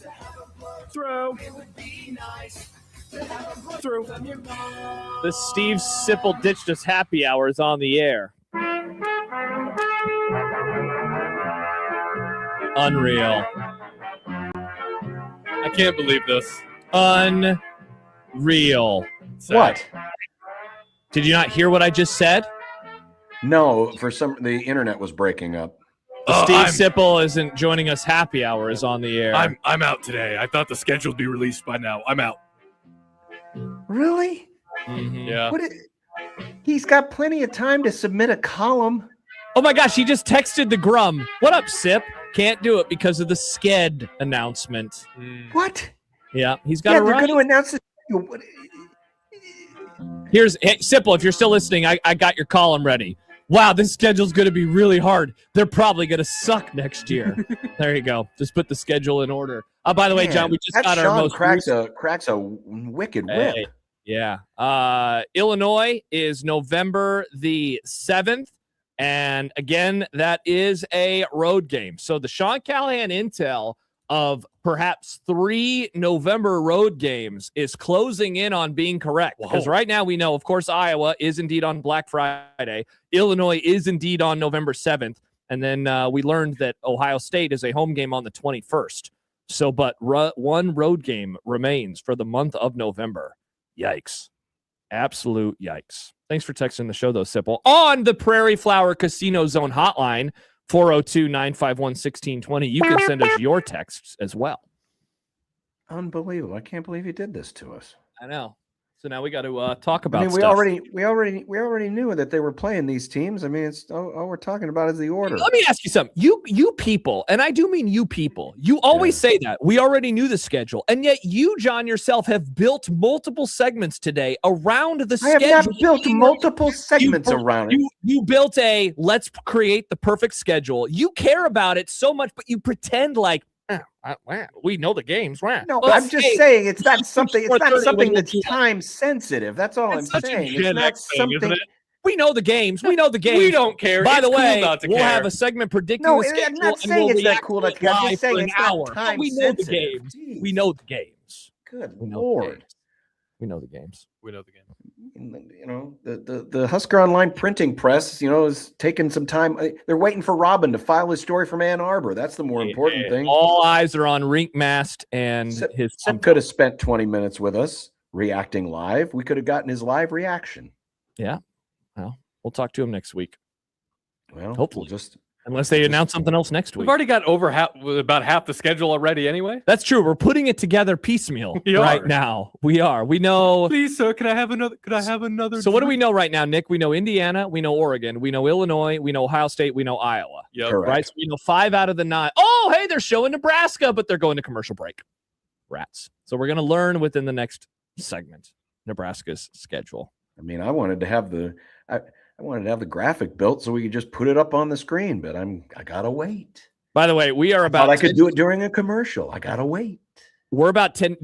to have a boat. Throw. It would be nice to have a boat. Throw. The Steve Sipple ditched us happy hour is on the air. Unreal. I can't believe this. Unreal. What? Did you not hear what I just said? No, the internet was breaking up. Steve Sipple isn't joining us. Happy hour is on the air. I'm out today. I thought the schedule would be released by now. I'm out. Really? Mm-hmm. Yeah. He's got plenty of time to submit a column. Oh my gosh, he just texted the Grum. What up, Sip? Can't do it because of the Sked announcement. What? Yeah, he's got they're going to announce it. Here's Sipple. If you're still listening, I got your column ready. Wow, this schedule's going to be really hard. They're probably going to suck next year. There you go. Just put the schedule in order. By the way, John, we just got our most cracks a wicked whip. Yeah. Illinois is November the 7th. And again, that is a road game. So the Sean Callahan intel of perhaps 3 November road games is closing in on being correct. Because right now we know, of course, Iowa is indeed on Black Friday. Illinois is indeed on November 7th. And then we learned that Ohio State is a home game on the 21st. So, but one road game remains for the month of November. Yikes. Absolute yikes. Thanks for texting the show, though, Sipple. On the Prairie Flower Casino Zone hotline, 402-951-1620. You can send us your texts as well. Unbelievable. I can't believe he did this to us. I know. So now we got to talk about we stuff. we already knew that they were playing these teams. I mean, it's all we're talking about is the order. Let me ask you something. You people, and I do mean you people, you always say that. We already knew the schedule. And yet you, John, yourself have built multiple segments today around the schedule. I have not built multiple segments around it. You built a let's create the perfect schedule. You care about it so much, but you pretend like, we know the games. No, I'm just saying it's not something. It's not something that's time sensitive. That's all I'm saying. It's not something. We know the games. We know the games. We don't care. By the way, we'll have a segment predicting the schedule. I'm not saying it's that cool. I'm just saying it's not time we know the sensitive. games. We know the games. Good Lord. We know the games. We know the game. You know, the Husker Online printing press, is taking some time. They're waiting for Robin to file his story from Ann Arbor. That's the more important thing. All eyes are on Rink Mast and his. Sip could have spent 20 minutes with us reacting live. We could have gotten his live reaction. Yeah. Well, we'll talk to him next week. Well, hopefully, just unless they announce something else next week. We've already got about half the schedule already anyway. That's true. We're putting it together piecemeal right now. We are. We know. Please, sir, can I have another? So what do we know right now, Nick? We know Indiana. We know Oregon. We know Illinois. We know Ohio State. We know Iowa. Yep. Right. So we know 5 out of the 9. Oh, hey, they're showing Nebraska, but they're going to commercial break. Rats. So we're going to learn within the next segment Nebraska's schedule. I mean, I wanted to have the graphic built so we could just put it up on the screen, but I gotta wait. By the way, we are about. I could do it during a commercial. I gotta wait. We're about 10.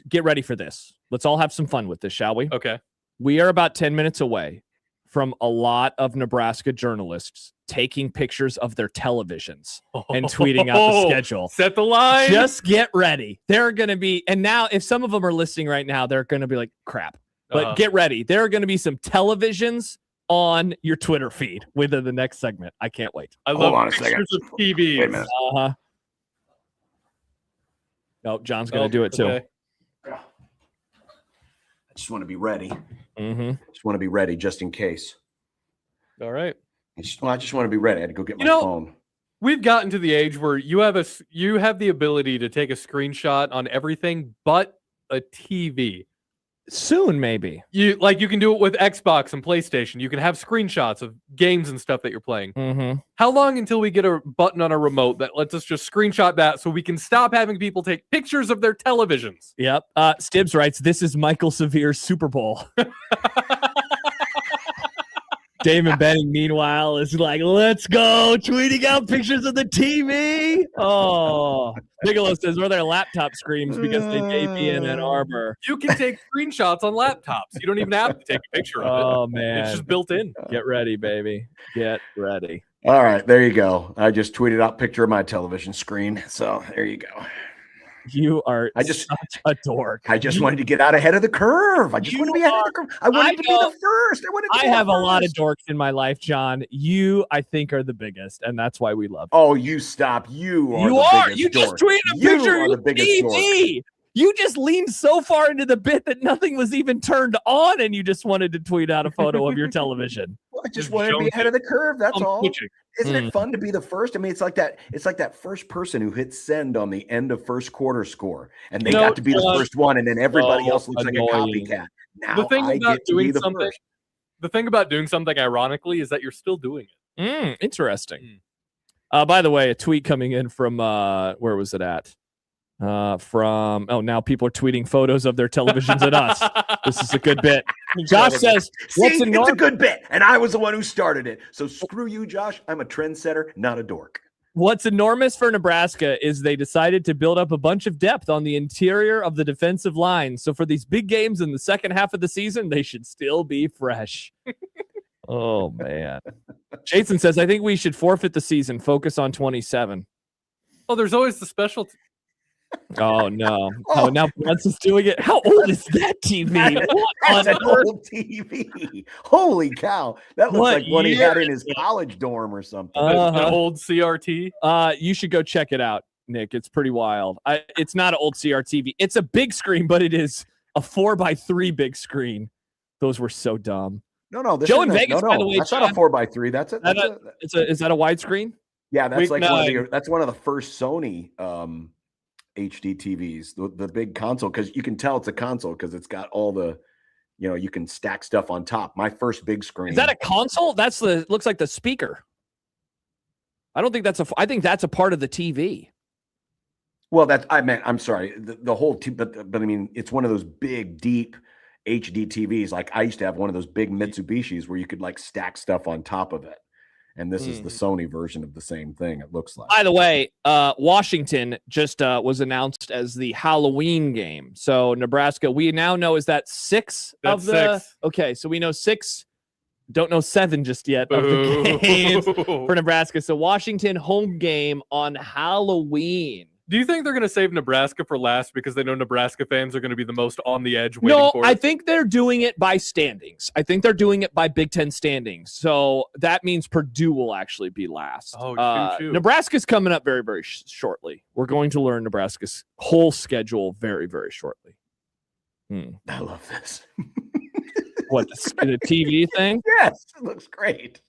Get ready for this. Let's all have some fun with this, shall we? Okay. We are about 10 minutes away from a lot of Nebraska journalists taking pictures of their televisions and tweeting out the schedule. Set the line. Just get ready. They're going to be, and now if some of them are listening right now, they're going to be like, crap. But get ready. There are going to be some televisions on your Twitter feed within the next segment. I can't wait. I love pictures of TVs. Wait a minute. No, John's going to do it too. Okay. I just want to be ready. Mm-hmm. Just want to be ready just in case. All right. I just want to be ready. I had to go get my phone. We've gotten to the age where you have the ability to take a screenshot on everything but a TV. Soon, maybe. You can do it with Xbox and PlayStation. You can have screenshots of games and stuff that you're playing. Mm-hmm. How long until we get a button on a remote that lets us just screenshot that so we can stop having people take pictures of their televisions? Yep. Stibbs writes, this is Michael Severe's Super Bowl. Damon Benning, meanwhile, is like, let's go, tweeting out pictures of the TV. Oh, Bigelow says, were their laptop screens because they may be in Ann Arbor. You can take screenshots on laptops. You don't even have to take a picture of it. Oh, man. It's just built in. Get ready, baby. Get ready. All right, there you go. I just tweeted out a picture of my television screen. So there you go. You are such a dork. I just wanted to get out ahead of the curve. I just want to be ahead of the curve. I wanted to be the first. I have a lot of dorks in my life, John. You, I think, are the biggest, and that's why we love you. Oh, you stop. You are. You just tweeted a picture of your TV. You just leaned so far into the bit that nothing was even turned on, and you just wanted to tweet out a photo of your television. Well, I just wanted to be ahead of the curve. That's all. Isn't it fun to be the first? I mean, it's like that. It's like that first person who hit send on the end of first quarter score, and they got to be the first one, and then everybody else looks like a copycat. Now the thing I about get to be doing the something, first. the thing about doing something, ironically, is that you're still doing it. Interesting. By the way, a tweet coming in from where was it at? Now people are tweeting photos of their televisions at us. This is a good bit. Josh says, it's a good bit, and I was the one who started it. So screw you, Josh. I'm a trendsetter, not a dork. What's enormous for Nebraska is they decided to build up a bunch of depth on the interior of the defensive line. So for these big games in the second half of the season, they should still be fresh. Oh, man. Jason says, I think we should forfeit the season, focus on 27. Oh, there's always the special. Oh, no. Oh, now Brunson's doing it. How old is that TV? That's an old TV. Holy cow. That looks like one he had in his college dorm or something. An old CRT. You should go check it out, Nick. It's pretty wild. It's not an old CRT. It's a big screen, but it is a 4x3 big screen. Those were so dumb. No. Joe in Vegas, by the way. That's not a 4x3. That's is that a widescreen? Yeah, that's that's one of the first Sony HD TVs, the big console, because you can tell it's a console because it's got all the, you can stack stuff on top. My first big screen. Is that a console? Looks like the speaker. I don't think I think that's a part of the TV. Well, I'm sorry. The whole but I mean, it's one of those big, deep HD TVs. Like I used to have one of those big Mitsubishis where you could like stack stuff on top of it. And this is the Sony version of the same thing, it looks like. By the way, Washington just was announced as the Halloween game. So Nebraska, we now know, is that six? Okay, so we know 6. Don't know 7 just yet of the games for Nebraska. So Washington home game on Halloween. Do you think they're going to save Nebraska for last because they know Nebraska fans are going to be the most on the edge waiting for it? I think they're doing it by standings. I think they're doing it by Big Ten standings. So that means Purdue will actually be last. Oh, Nebraska's coming up very, very shortly. We're going to learn Nebraska's whole schedule very, very shortly. I love this. What, the TV thing? Yes, it looks great.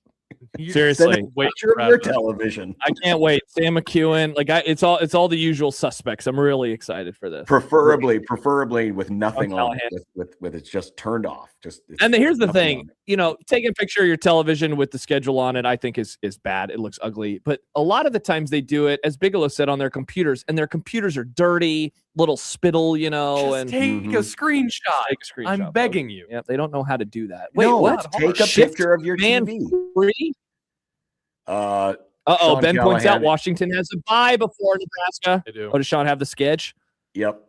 Seriously, picture of your television. I can't wait. Sam McEwen, it's all the usual suspects. I'm really excited for this. Preferably with nothing on it, with it's just turned off. And here's the thing, taking a picture of your television with the schedule on it, I think is bad. It looks ugly. But a lot of the times they do it, as Bigelow said, on their computers, and their computers are dirty, little spittle, Just take a screenshot. Take a screenshot. I'm begging you. Yeah, they don't know how to do that. Wait, what? Take a picture of your TV. Ben points out Washington has a bye before Nebraska. They do. Oh, does Sean have the sketch? Yep.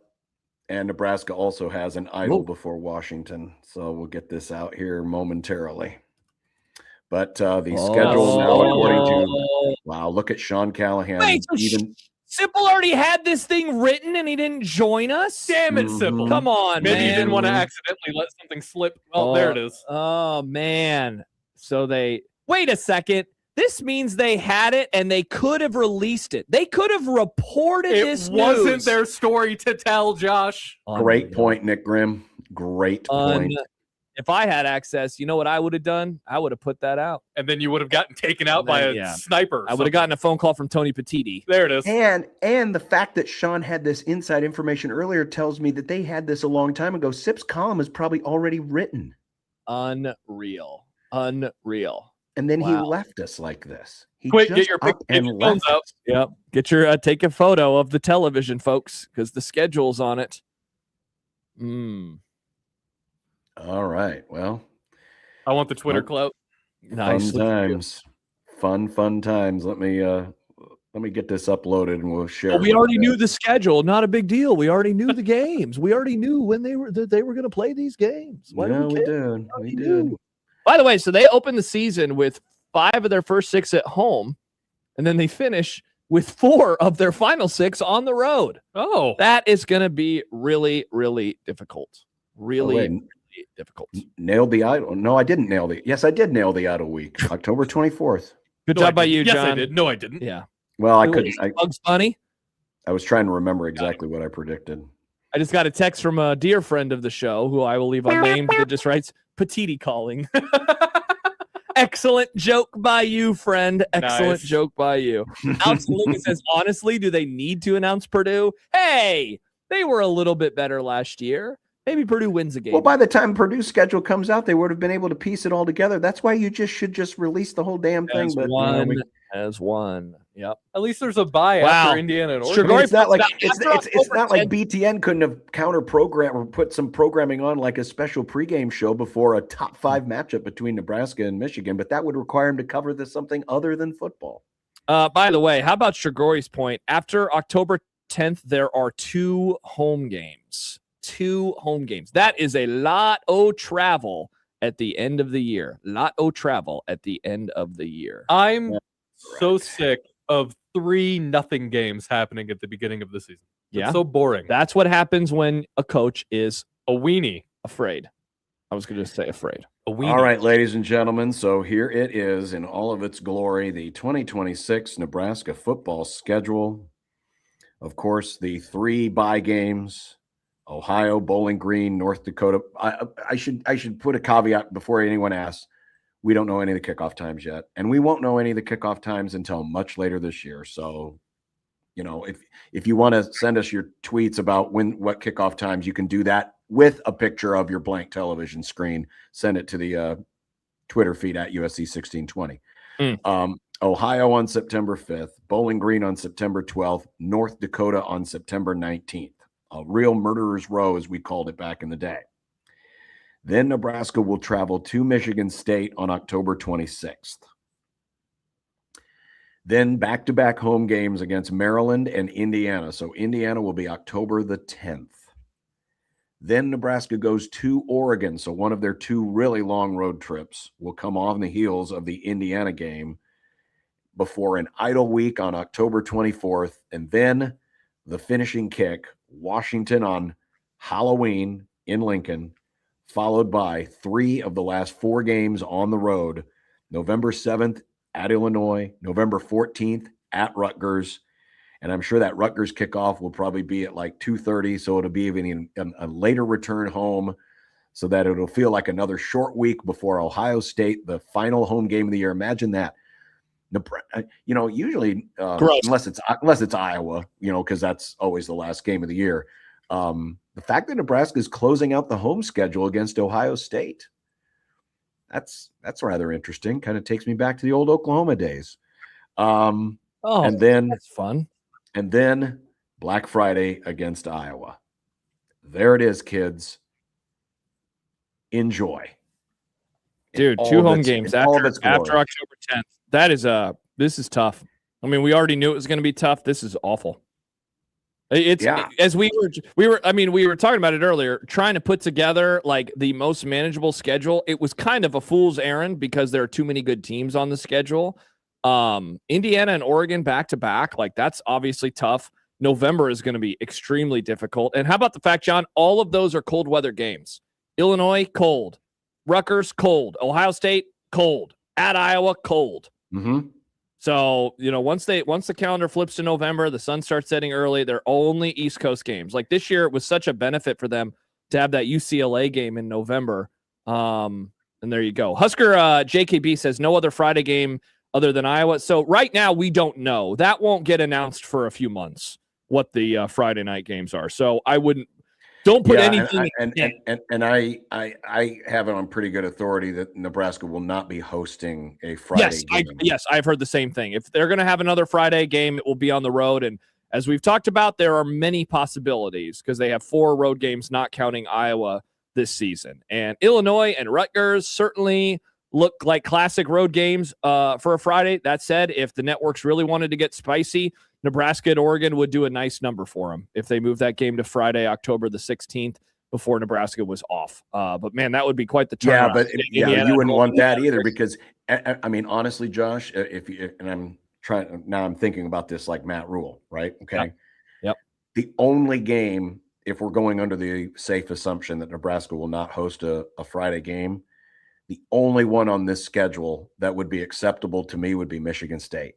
And Nebraska also has an idol before Washington. So we'll get this out here momentarily. But the schedule now, according to look at Sean Callahan. Wait, so Sipple already had this thing written and he didn't join us? Damn it, Sipple. Come on, Maybe man. he didn't want to accidentally let something slip. Oh, there it is. Oh, man. So wait a second. This means they had it and they could have released it. They could have reported this news. It wasn't their story to tell, Josh. Great point, Nick Grimm. Great point. If I had access, you know what I would have done? I would have put that out. And then you would have gotten taken out by a sniper. I would have gotten a phone call from Tony Petiti. There it is. And the fact that Sean had this inside information earlier tells me that they had this a long time ago. Sip's column is probably already written. Unreal. And then he left us like this. Get your phones out. Yep. Get your take a photo of the television, folks, because the schedule's on it. All right. Well, I want the Twitter clout. Nice. Fun times. Let me get this uploaded and we'll share. Well, we already knew the schedule. Not a big deal. We already knew the games. We already knew when they were going to play these games. We did. We did. By the way, so they opened the season with 5 of their first 6 at home, and then they finish with 4 of their final 6 on the road. Oh, that is going to be really, really difficult. Really difficult. Nailed the idle. No, I didn't nail the. Yes, I did nail the idle week. October 24th. Good job by you, John. Yes, I did. No, I didn't. Yeah. Well, I couldn't. Bugs Bunny. I was trying to remember exactly what I predicted. I just got a text from a dear friend of the show, who I will leave unnamed, that just writes Petiti calling. Excellent joke by you, friend. Excellent joke by you. Alex Lincoln says, honestly, do they need to announce Purdue? Hey, they were a little bit better last year. Maybe Purdue wins a game. Well, by the time Purdue's schedule comes out, they would have been able to piece it all together. That's why you should release the whole damn thing. As one. Yep. At least there's a bye after Indiana and Oregon. It's not like it's not like BTN couldn't have counter program or put some programming on like a special pregame show before a top 5 matchup between Nebraska and Michigan, but that would require him to cover something other than football. By the way, how about Shigori's point? After October 10th, there are 2 home games. 2 home games. That is a lot of travel at the end of the year. I'm so sick of 3-0 games happening at the beginning of the season. It's so boring. That's what happens when a coach is a weenie. Afraid. I was going to say afraid. A weenie. All right, ladies and gentlemen. So here it is in all of its glory, the 2026 Nebraska football schedule. Of course, the 3 bye games. Ohio, Bowling Green, North Dakota. I should put a caveat before anyone asks. We don't know any of the kickoff times yet, and we won't know any of the kickoff times until much later this year. So, if you want to send us your tweets about what kickoff times, you can do that with a picture of your blank television screen. Send it to the Twitter feed at USC1620. Ohio on September 5th, Bowling Green on September 12th, North Dakota on September 19th. A real murderer's row, as we called it back in the day. Then Nebraska will travel to Michigan State on October 26th. Then back-to-back home games against Maryland and Indiana. So Indiana will be October the 10th. Then Nebraska goes to Oregon. So one of their 2 really long road trips will come on the heels of the Indiana game before an idle week on October 24th. And then the finishing kick, Washington on Halloween in Lincoln, followed by 3 of the last 4 games on the road. November 7th at Illinois, November 14th at Rutgers. And I'm sure that Rutgers kickoff will probably be at like 2:30. So it'll be even a later return home so that it'll feel like another short week before Ohio State, the final home game of the year. Imagine that. Usually unless it's Iowa, because that's always the last game of the year. The fact that Nebraska is closing out the home schedule against Ohio State, that's rather interesting. Kind of takes me back to the old Oklahoma days. And then that's fun. And then Black Friday against Iowa. There it is, kids. Enjoy. Dude, 2 home games after October 10th. This is tough. I mean, we already knew it was going to be tough. This is awful. As we were talking about it earlier, trying to put together like the most manageable schedule. It was kind of a fool's errand because there are too many good teams on the schedule. Indiana and Oregon back to back, like that's obviously tough. November is going to be extremely difficult. And how about the fact, John, all of those are cold weather games. Illinois, cold. Rutgers, cold. Ohio State, cold. At Iowa, cold. Mm-hmm. So, once the calendar flips to November, the sun starts setting early. They're only East Coast games. Like this year, it was such a benefit for them to have that UCLA game in November. And there you go. Husker JKB says no other Friday game other than Iowa. So right now, we don't know. That won't get announced for a few months, what the Friday night games are. So don't put anything. And I have it on pretty good authority that Nebraska will not be hosting a Friday game. Yes, I've heard the same thing. If they're going to have another Friday game, it will be on the road. And as we've talked about, there are many possibilities because they have 4 road games, not counting Iowa this season. And Illinois and Rutgers, certainly look like classic road games for a Friday. That said, if the networks really wanted to get spicy, Nebraska at Oregon would do a nice number for them if they move that game to Friday, October the 16th, before Nebraska was off. But man, that would be quite the turnaround. Yeah, but you wouldn't want that either because, I mean, honestly, Josh, and I'm thinking about this like Matt Rule, right? Okay. Yep. The only game, if we're going under the safe assumption that Nebraska will not host a Friday game, the only one on this schedule that would be acceptable to me would be Michigan State.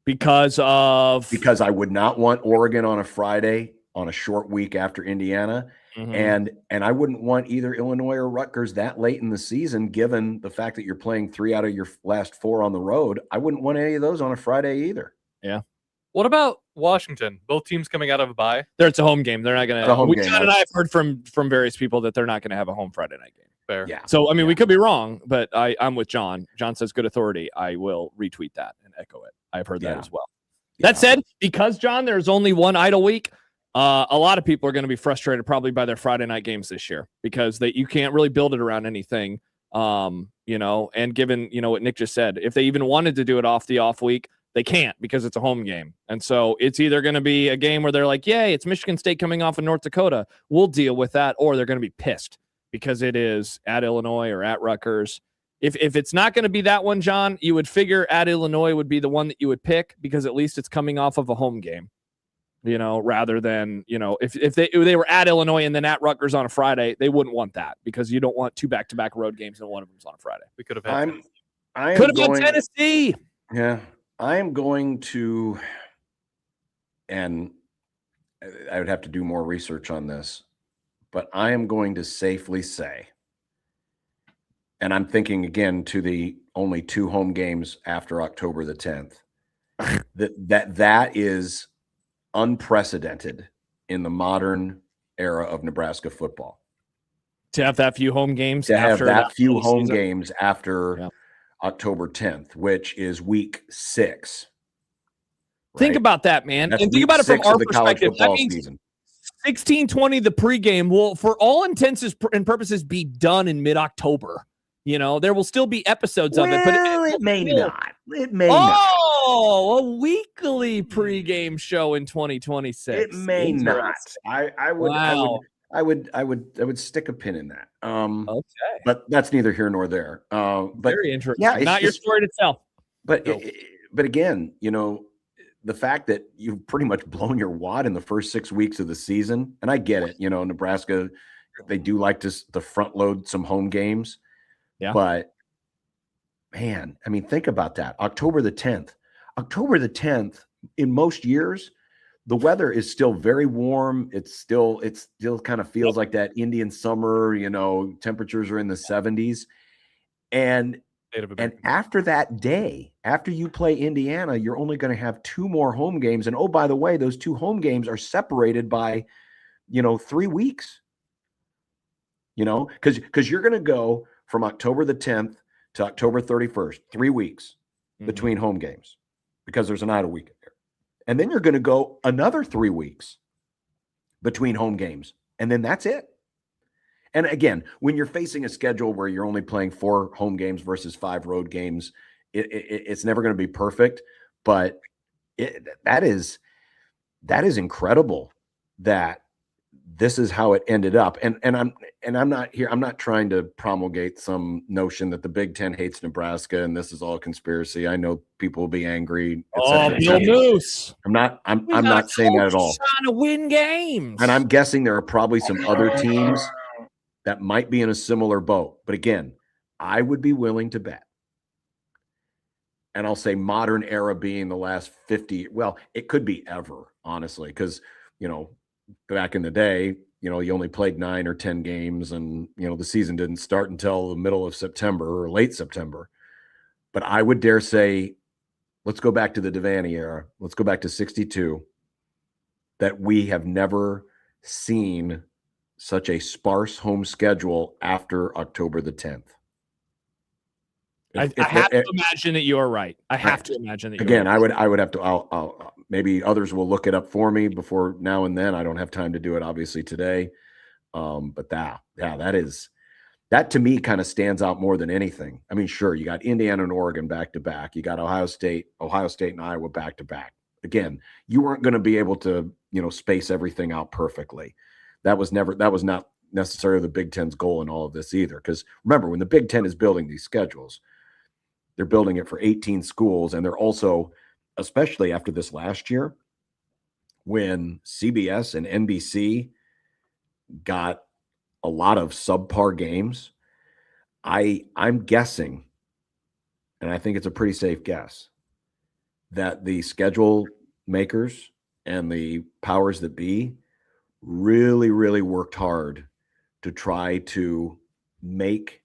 Because I would not want Oregon on a Friday on a short week after Indiana. Mm-hmm. And I wouldn't want either Illinois or Rutgers that late in the season, given the fact that you're playing 3 out of your last 4 on the road. I wouldn't want any of those on a Friday either. Yeah. What about Washington? Both teams coming out of a bye. It's a home game. They're not going to. John and I have heard from various people that they're not going to have a home Friday night game. Fair. Yeah. So, I mean, we could be wrong, but I'm with John. John says good authority. I will retweet that and echo it. I've heard that as well. That said, because, John, there's only one idle week, a lot of people are going to be frustrated probably by their Friday night games this year because you can't really build it around anything, and given, what Nick just said, if they even wanted to do it off the off week, they can't because it's a home game. And so it's either going to be a game where they're like, yay, it's Michigan State coming off of North Dakota. We'll deal with that. Or they're going to be pissed because it is at Illinois or at Rutgers. If it's not going to be that one, John, you would figure at Illinois would be the one that you would pick because at least it's coming off of a home game, rather than, if they were at Illinois and then at Rutgers on a Friday, they wouldn't want that because you don't want 2 back-to-back road games and one of them's on a Friday. We could have had Tennessee. Yeah. I am going to, and I would have to do more research on this, but I am going to safely say, and I'm thinking again to the only 2 home games after October the 10th, that is unprecedented in the modern era of Nebraska football. To have that few home games after season. After October 10th, which is week 6. Right? Think about that, man. That's and think about it from our perspective. That means season. 16-20, the pregame will, for all intents and purposes, be done in mid-October. There will still be episodes of it, but it may not. It may not. Oh, a weekly pregame show in 2026. It may not. I would stick a pin in that. Okay. But that's neither here nor there. But very interesting. Yeah, not your story to tell. But but again, the fact that you've pretty much blown your wad in the first 6 weeks of the season, and I get it. Nebraska, they do like to front load some home games. Yeah. But man, I mean, think about that. October the 10th. October the 10th, in most years, the weather is still very warm. It still kind of feels like that Indian summer, temperatures are in the 70s. And after that day, after you play Indiana, you're only going to have 2 more home games. And oh, by the way, those 2 home games are separated by, 3 weeks. Because you're going to go from October the 10th to October 31st, 3 weeks between home games because there's an idle week there. And then you're going to go another 3 weeks between home games. And then that's it. And again, when you're facing a schedule where you're only playing 4 home games versus 5 road games, it's never going to be perfect. But that is incredible that this is how it ended up. And I'm not trying to promulgate some notion that the Big Ten hates Nebraska and this is all conspiracy. I know people will be angry. Bill Moose. I'm not saying that at all. Trying to win games. And I'm guessing there are probably some other teams that might be in a similar boat. But again, I would be willing to bet. And I'll say modern era being the last 50. Well, it could be ever, honestly, because, back in the day, you only played 9 or 10 games and, the season didn't start until the middle of September or late September. But I would dare say, let's go back to the Devaney era. Let's go back to 62, that we have never seen such a sparse home schedule after October the 10th. I have to imagine that you're right. I have to imagine that you're again, right. I would have to, I'll maybe others will look it up for me before now and then. I don't have time to do it obviously today. But that that to me kind of stands out more than anything. I mean, sure, you got Indiana and Oregon back to back. You got Ohio State and Iowa back to back. Again, you weren't going to be able to, space everything out perfectly. That was not necessarily the Big Ten's goal in all of this either. Because remember, when the Big Ten is building these schedules, they're building it for 18 schools. And they're also, especially after this last year, when CBS and NBC got a lot of subpar games, I'm guessing, and I think it's a pretty safe guess, that the schedule makers and the powers that be really, really worked hard to try to make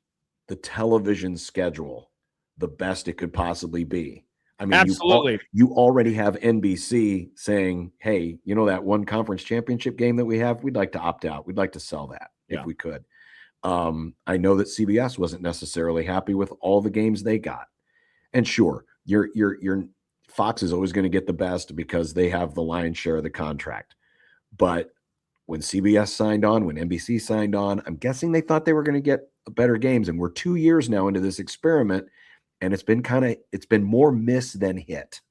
the television schedule the best it could possibly be. I mean, absolutely. You already have NBC saying, hey, that one conference championship game that we have, we'd like to opt out. We'd like to sell that if we could. I know that CBS wasn't necessarily happy with all the games they got. And sure, your Fox is always going to get the best because they have the lion's share of the contract. But when CBS signed on, when NBC signed on, I'm guessing they thought they were going to get better games. And we're 2 years now into this experiment, and it's been more miss than hit.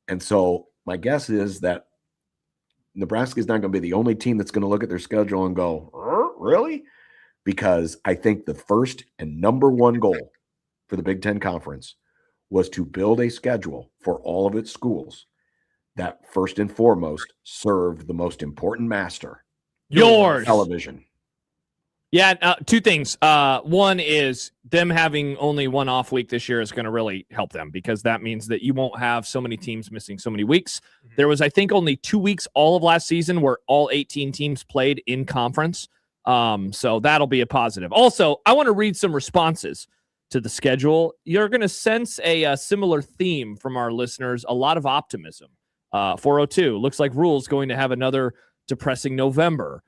And so my guess is that Nebraska is not going to be the only team that's going to look at their schedule and go, really? Because I think the first and number one goal for the Big Ten Conference was to build a schedule for all of its schools that first and foremost served the most important master. Yours. Television. Yeah, two things. One is them having only one off week this year is going to really help them because that means that you won't have so many teams missing so many weeks. There was, I think, only 2 weeks all of last season where all 18 teams played in conference. So that'll be a positive. Also, I want to read some responses to the schedule. You're going to sense a similar theme from our listeners, a lot of optimism. 402, looks like Rule's going to have another depressing November.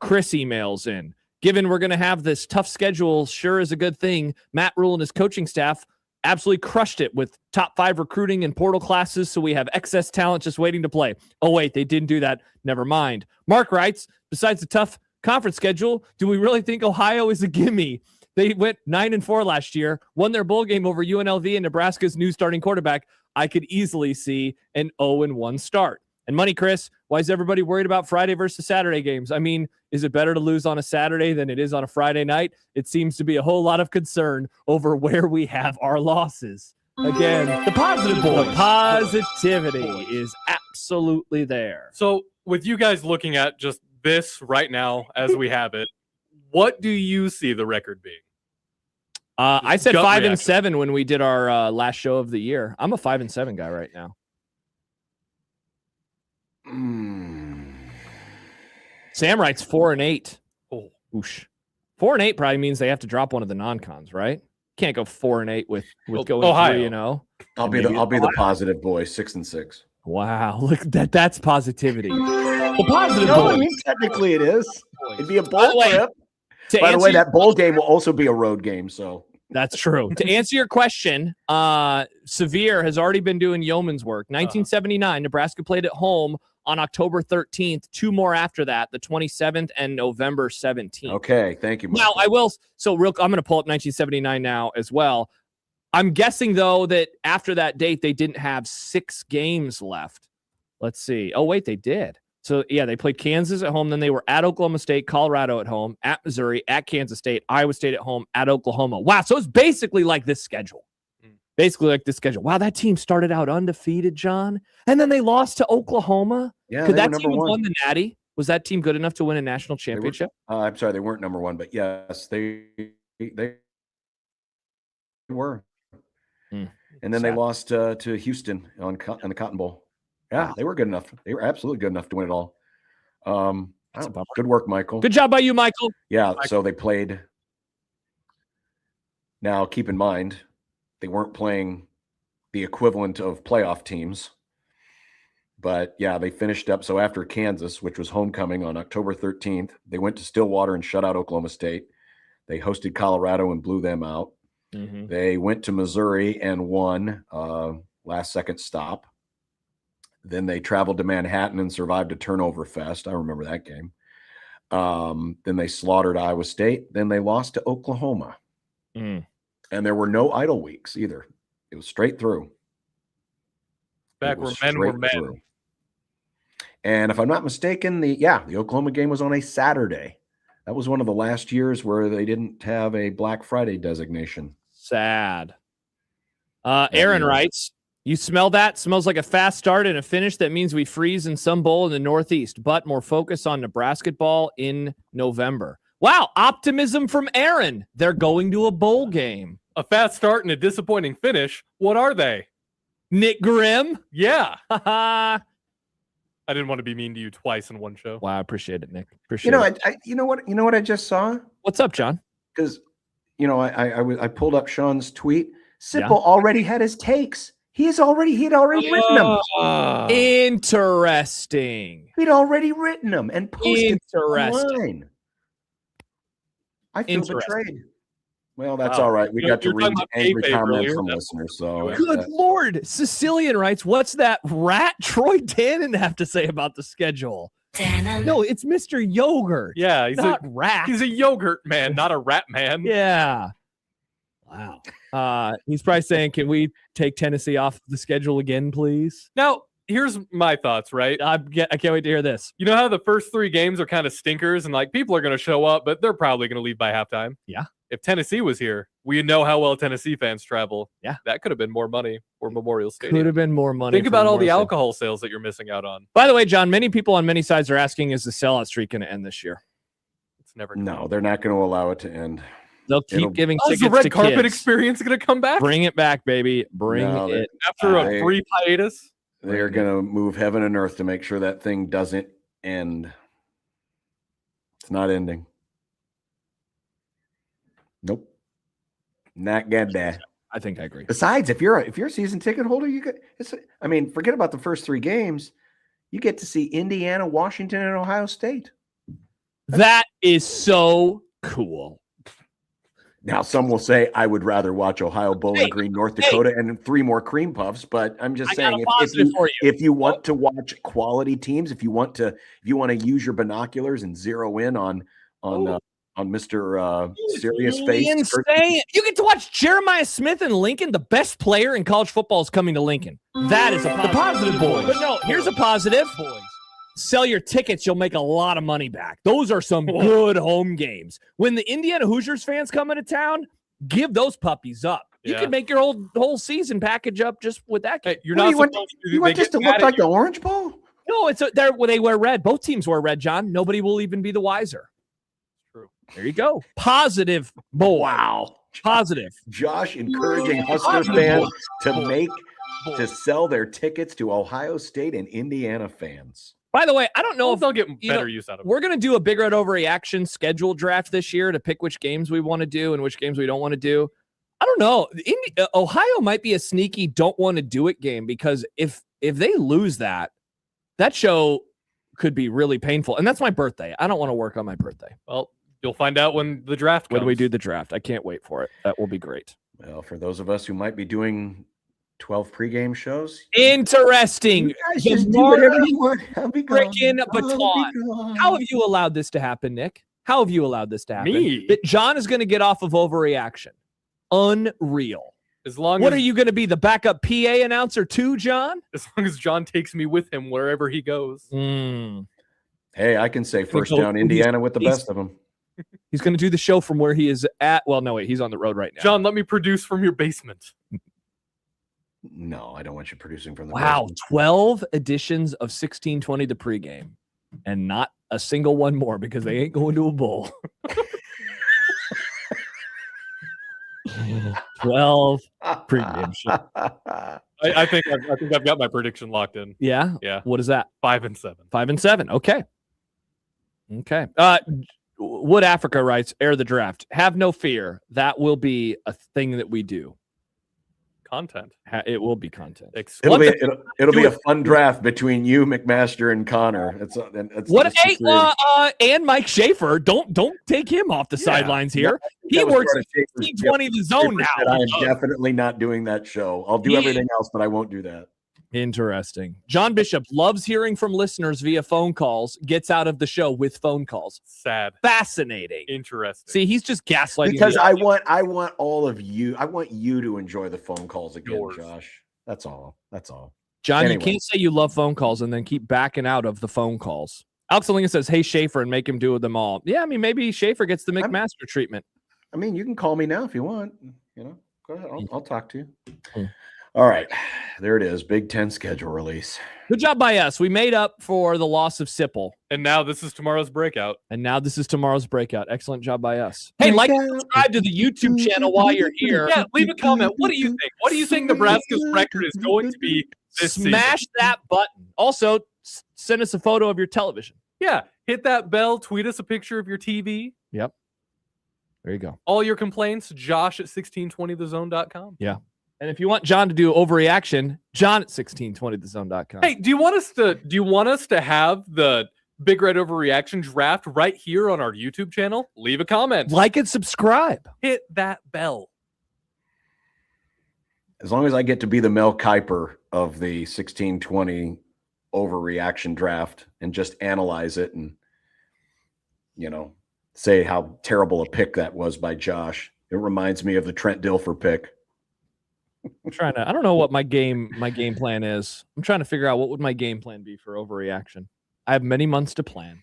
Chris emails in. Given we're going to have this tough schedule, sure is a good thing. Matt Rule and his coaching staff absolutely crushed it with top 5 recruiting and portal classes, so we have excess talent just waiting to play. Oh, wait, they didn't do that. Never mind. Mark writes, besides the tough conference schedule, do we really think Ohio is a gimme? They went 9-4 last year, won their bowl game over UNLV and Nebraska's new starting quarterback. I could easily see an 0-1 start. And Money Chris, why is everybody worried about Friday versus Saturday games? I mean, is it better to lose on a Saturday than it is on a Friday night? It seems to be a whole lot of concern over where we have our losses. Again, the positive boys. The positivity is absolutely there. So with you guys looking at just this right now as we have it, what do you see the record being? I said 5-7 when we did our last show of the year. I'm a 5-7 guy right now. Sam writes 4-8. Oh, whoosh. 4-8 probably means they have to drop one of the non-cons, right? Can't go 4-8 with going Ohio. 3-0. I'll be the positive boy, 6-6. Wow, look that's positivity. The positive no, boy. I mean, technically it is. It'd be a bowl trip. By the way, that bowl game will also be a road game, so that's true. To answer your question, Severe has already been doing yeoman's work. 1979, Nebraska played at home on October 13th. 2 more after that, the 27th and November 17th. Okay, thank you, Michael. Now, I will. So, I'm going to pull up 1979 now as well. I'm guessing, though, that after that date, they didn't have 6 games left. Let's see. Oh, wait, they did. So, yeah, they played Kansas at home. Then they were at Oklahoma State, Colorado at home, at Missouri, at Kansas State, Iowa State at home, at Oklahoma. Wow. So it's basically like this schedule. Basically like this schedule. Wow, that team started out undefeated, John. And then they lost to Oklahoma. Yeah, could that number team have one. won the Natty? Was that team good enough to win a national championship? I'm sorry, they weren't number one, but yes, they were. And then they lost to Houston on the Cotton Bowl. Yeah, they were good enough. They were absolutely good enough to win it all. Good work, Michael. Good job by you, Michael. Yeah, so they played. Now, keep in mind, they weren't playing the equivalent of playoff teams. But, yeah, they finished up. So after Kansas, which was homecoming on October 13th, they went to Stillwater and shut out Oklahoma State. They hosted Colorado and blew them out. Mm-hmm. They went to Missouri and won last-second stop. Then they traveled to Manhattan and survived a turnover fest. I remember that game. Then they slaughtered Iowa State. Then they lost to Oklahoma. And there were no idle weeks either. It was straight through. Back where men were men. Through. And if I'm not mistaken, the Oklahoma game was on a Saturday. That was one of the last years where they didn't have a Black Friday designation. Sad. Aaron writes, you smell that? Smells like a fast start and a finish. That means we freeze in some bowl in the Northeast, but more focus on Nebraska ball in November. Wow, optimism from Aaron. They're going to a bowl game. A fast start and a disappointing finish. What are they? Nick Grimm? Yeah. I didn't want to be mean to you twice in one show. Wow, I appreciate it, Nick. Appreciate it. You know what I just saw? What's up, John? Because I pulled up Sean's tweet. Sipple already had his takes. He'd already written them. Interesting. He'd already written them and posted online. I feel betrayed. Well, that's all right. We got to read angry comments from listeners. So good Lord. Sicilian writes, what's that rat Troy Dannon have to say about the schedule? Dannon. No, it's Mr. Yogurt. Yeah, he's not rat. He's a yogurt man, not a rat man. Yeah. Wow. He's probably saying, can we take Tennessee off the schedule again, please? Now, here's my thoughts, right? I can't wait to hear this. You know how the first 3 games are kind of stinkers and like people are going to show up, but they're probably going to leave by halftime. Yeah. If Tennessee was here, we know how well Tennessee fans travel. Yeah. That could have been more money for Memorial Stadium. Could have been more money. Think about all the alcohol sales that you're missing out on. By the way, John, many people on many sides are asking, is the sellout streak going to end this year? It's never. No, they're not going to allow it to end. They'll keep giving tickets the red to carpet kids. Experience going to come back? Bring it back, baby. Bring it after a brief hiatus. They're going to move heaven and earth to make sure that thing doesn't end. It's not ending. Nope. Not good there. I think I agree. Besides, if you're a season ticket holder, forget about the first 3 games. You get to see Indiana, Washington, and Ohio State. That is so cool. Now, some will say I would rather watch Ohio, Bowling Green, North Dakota, and 3 more cream puffs. But I'm just saying, if you want to watch quality teams, if you want to use your binoculars and zero in on Mr. Serious Face, insane. You get to watch Jeremiah Smith in Lincoln. The best player in college football is coming to Lincoln. That is a positive. The positive boys. But no, here's a positive. Sell your tickets, you'll make a lot of money back. Those are some good home games. When the Indiana Hoosiers fans come into town, give those puppies up. You can make your whole season package up just with that. Hey, you're not supposed to. You want just to look like the Orange Bowl? No, they wear red. Both teams wear red, John. Nobody will even be the wiser. True. There you go. Positive boy. Wow. Positive. Josh encouraging Husker fans to sell their tickets to Ohio State and Indiana fans. By the way, I don't know if they'll get better use out of it. We're going to do a Big Red Overreaction schedule draft this year to pick which games we want to do and which games we don't want to do. I don't know. Ohio might be a sneaky don't want to do it game because if they lose that show could be really painful. And that's my birthday. I don't want to work on my birthday. Well, you'll find out when the draft comes. When we do the draft. I can't wait for it. That will be great. Well, for those of us who might be doing 12 pregame shows. Interesting. You guys just do whatever you want. Freaking baton. How have you allowed this to happen, Nick? How have you allowed this to happen? Me? That John is going to get off of overreaction. Unreal. What are you going to be, the backup PA announcer too, John? As long as John takes me with him wherever he goes. Hey, I can say first down Indiana with the best of them. He's going to do the show from where he is at. Well, no, wait, he's on the road right now. John, let me produce from your basement. No, I don't want you producing from the basement. 12 editions of 1620 the pregame, and not a single one more because they ain't going to a bowl. 12 pregame show. I think I've got my prediction locked in. Yeah? Yeah. What is that? 5-7. 5-7. Okay. Wood Africa writes, air the draft. Have no fear. That will be a thing that we do. Content. It will be content. It'll be a fun draft between you, McMaster, and Connor. And Mike Schaefer. Don't take him off the sidelines here. He works at 1620 the zone now. I am definitely not doing that show. I'll do everything else, but I won't do that. Interesting. John Bishop loves hearing from listeners via phone calls, gets out of the show with phone calls. Sad. Fascinating. Interesting. See, he's just gaslighting. Because I want all of you. I want you to enjoy the phone calls again, Josh. That's all. John, Anyway. you can't say you love phone calls and then keep backing out of the phone calls. Alex Lincoln says, hey, Schaefer, and make him do them all. Yeah, I mean, maybe Schaefer gets the McMaster treatment. I mean, you can call me now if you want. Go ahead. I'll talk to you. All right. There it is. Big Ten schedule release. Good job by us. We made up for the loss of Sipple. And now this is tomorrow's breakout. Excellent job by us. Hey, like and subscribe to the YouTube channel while you're here. Yeah, leave a comment. What do you think? What do you think Nebraska's record is going to be this Smash season? that button. Also, send us a photo of your television. Yeah, hit that bell. Tweet us a picture of your TV. Yep. There you go. All your complaints, Josh at 1620thezone.com. Yeah. And if you want John to do overreaction, John at 1620thezone.com. Hey, do you want us to have the Big Red Overreaction draft right here on our YouTube channel? Leave a comment. Like and subscribe. Hit that bell. As long as I get to be the Mel Kiper of the 1620 overreaction draft and just analyze it and, say how terrible a pick that was by Josh. It reminds me of the Trent Dilfer pick. I don't know what my game plan is. I'm trying to figure out what would my game plan be for overreaction. I have many months to plan.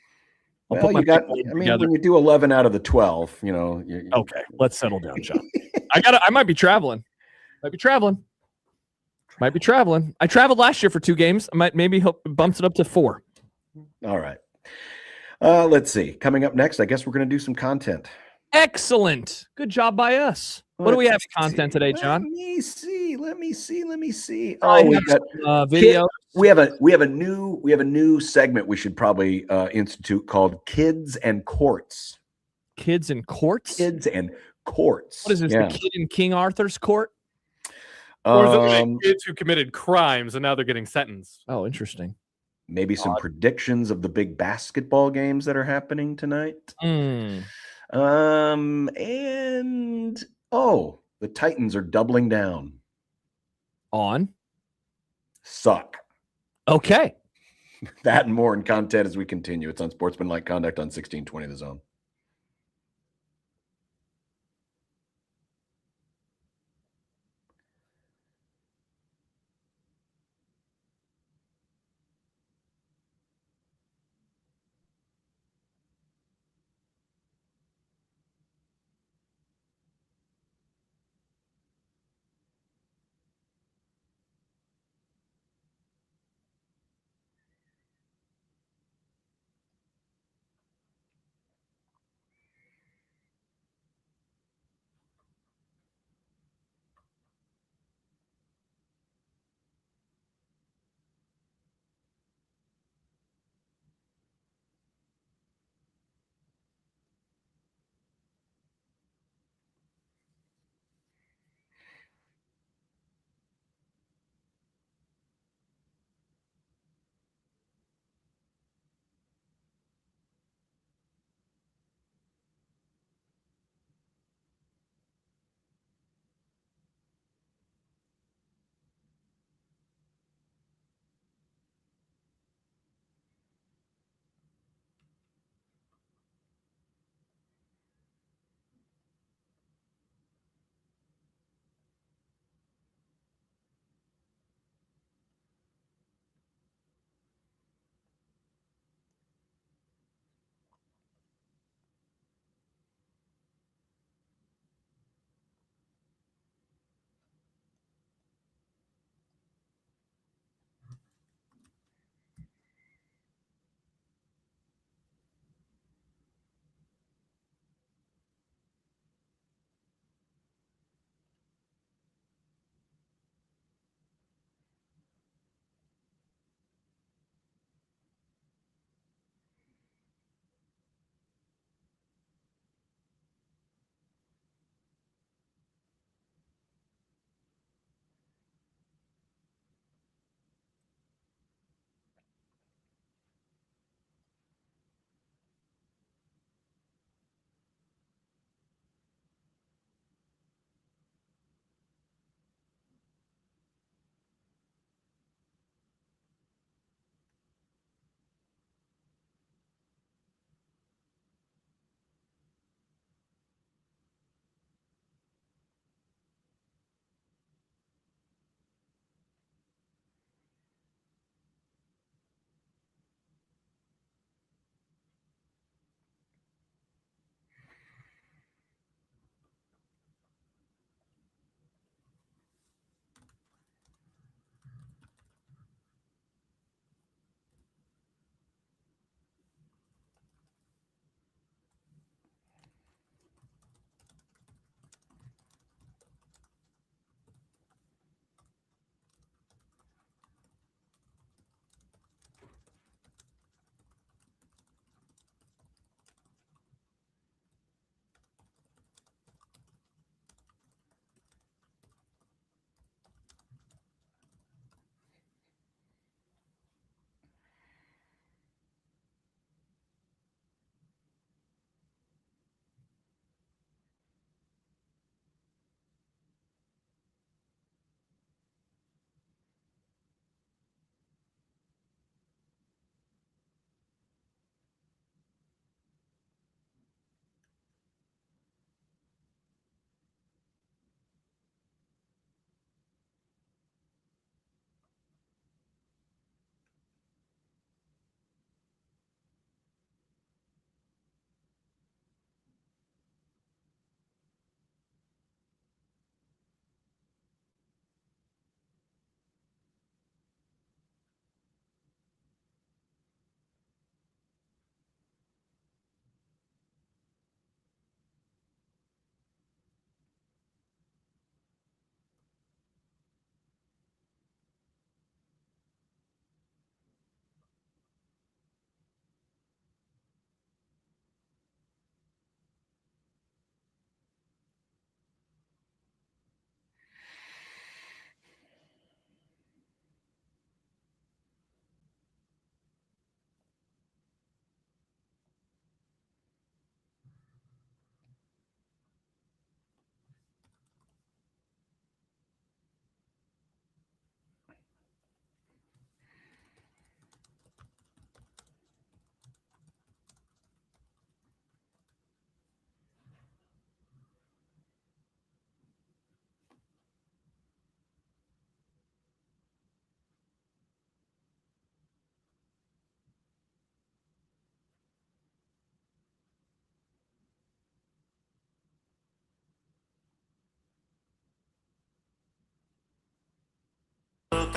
When you do 11 out of the 12, Okay, let's settle down, John. I might be traveling. I traveled last year for 2 games. I might maybe hope it bumps it up to 4. All right. Let's see. Coming up next, I guess we're going to do some content. Excellent. Good job by us. What do we have in content today, John? Let me see. Oh, we got video. We have a new segment we should probably institute called Kids and Courts. Kids and Courts? Kids and Courts. What is this? Yeah. The kid in King Arthur's court? Or is it like kids who committed crimes and now they're getting sentenced? Oh, interesting. Maybe some predictions of the big basketball games that are happening tonight. Mm. And the Titans are doubling down. On? Suck. Okay. That and more in content as we continue. It's Unsportsmanlike Conduct on 1620 The Zone.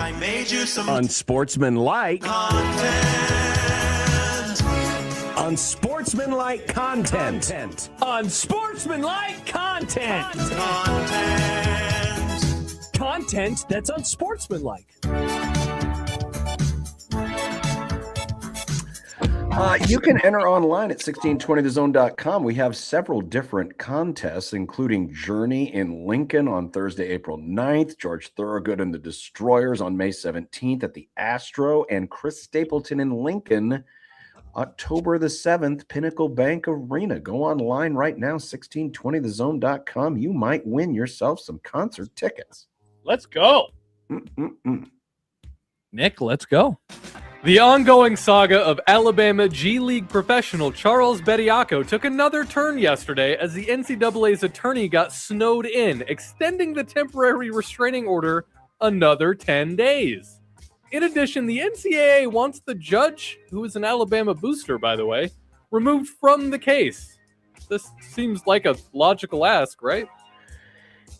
I made you some Unsportsmanlike content. Unsportsmanlike content. Unsportsmanlike content. Content that's unsportsmanlike. You can enter online at 1620thezone.com. We have several different contests, including Journey in Lincoln on Thursday, April 9th, George Thorogood and the Destroyers on May 17th at the Astro, and Chris Stapleton in Lincoln, October the 7th, Pinnacle Bank Arena. Go online right now, 1620thezone.com. You might win yourself some concert tickets. Let's go. Nick, let's go. The ongoing saga of Alabama G League professional Charles Bediako took another turn yesterday as the NCAA's attorney got snowed in, extending the temporary restraining order another 10 days. In addition, the NCAA wants the judge, who is an Alabama booster, by the way, removed from the case. This seems like a logical ask, right?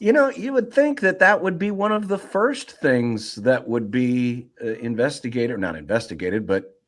You know, you would think that that would be one of the first things that would be investigated, not investigated, but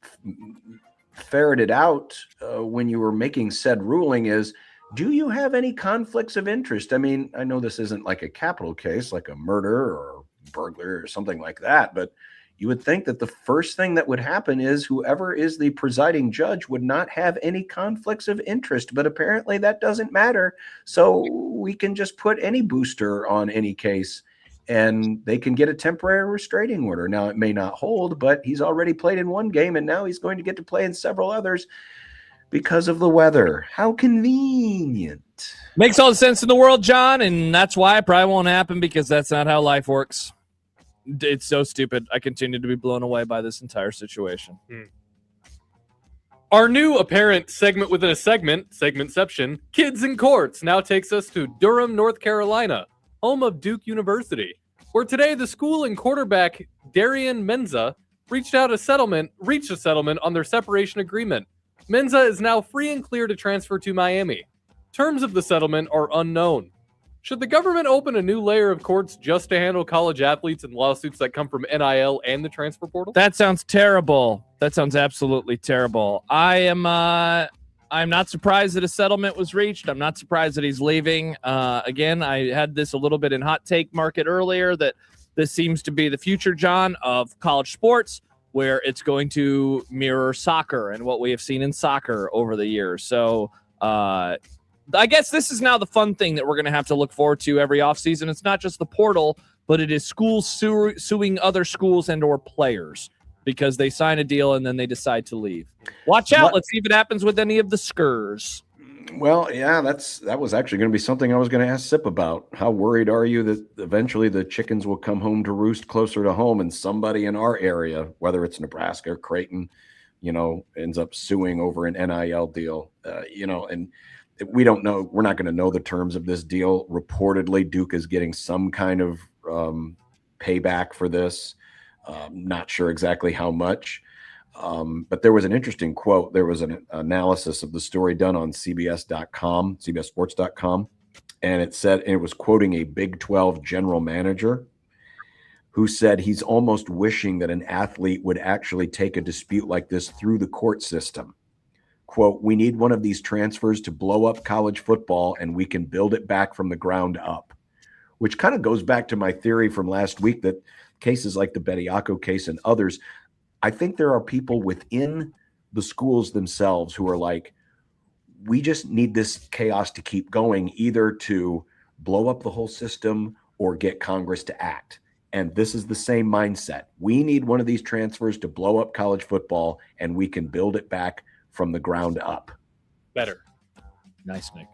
ferreted out when you were making said ruling is, do you have any conflicts of interest? I mean, I know this isn't like a capital case, like a murder or burglary or something like that, but you would think that the first thing that would happen is whoever is the presiding judge would not have any conflicts of interest, but apparently that doesn't matter. So we can just put any booster on any case and they can get a temporary restraining order. Now it may not hold, but he's already played in one game and now he's going to get to play in several others because of the weather. How convenient. Makes all the sense in the world, John, and that's why it probably won't happen because that's not how life works. It's so stupid. I continue to be blown away by this entire situation. Our new apparent segment within a segmentception, Kids in Courts, now takes us to Durham, North Carolina, home of Duke University, where today the school and quarterback Darian Menza reached a settlement on their separation agreement. Menza is now free and clear to transfer to Miami. Terms of the settlement are unknown. Should the government open a new layer of courts just to handle college athletes and lawsuits that come from NIL and the transfer portal? That sounds terrible. That sounds absolutely terrible. I'm not surprised that a settlement was reached. I'm not surprised that he's leaving. Again, I had this a little bit in Hot Take Market earlier that this seems to be the future, John, of college sports, where it's going to mirror soccer and what we have seen in soccer over the years. So, I guess this is now the fun thing that we're going to have to look forward to every offseason. It's not just the portal, but it is schools suing other schools and or players because they sign a deal and then they decide to leave. Watch out. Let's see if it happens with any of the Skurs. Well, yeah, that was actually going to be something I was going to ask Sip about. How worried are you that eventually the chickens will come home to roost closer to home and somebody in our area, whether it's Nebraska or Creighton, ends up suing over an NIL deal, and we don't know. We're not going to know the terms of this deal. Reportedly, Duke is getting some kind of payback for this. Not sure exactly how much. But there was an interesting quote. There was an analysis of the story done on CBS.com, CBSSports.com. And it was quoting a Big 12 general manager who said he's almost wishing that an athlete would actually take a dispute like this through the court system. Quote, we need one of these transfers to blow up college football and we can build it back from the ground up, which kind of goes back to my theory from last week that cases like the Bediako case and others, I think there are people within the schools themselves who are like, we just need this chaos to keep going, either to blow up the whole system or get Congress to act. And this is the same mindset. We need one of these transfers to blow up college football and we can build it back from the ground up. Better. Nice, Nick.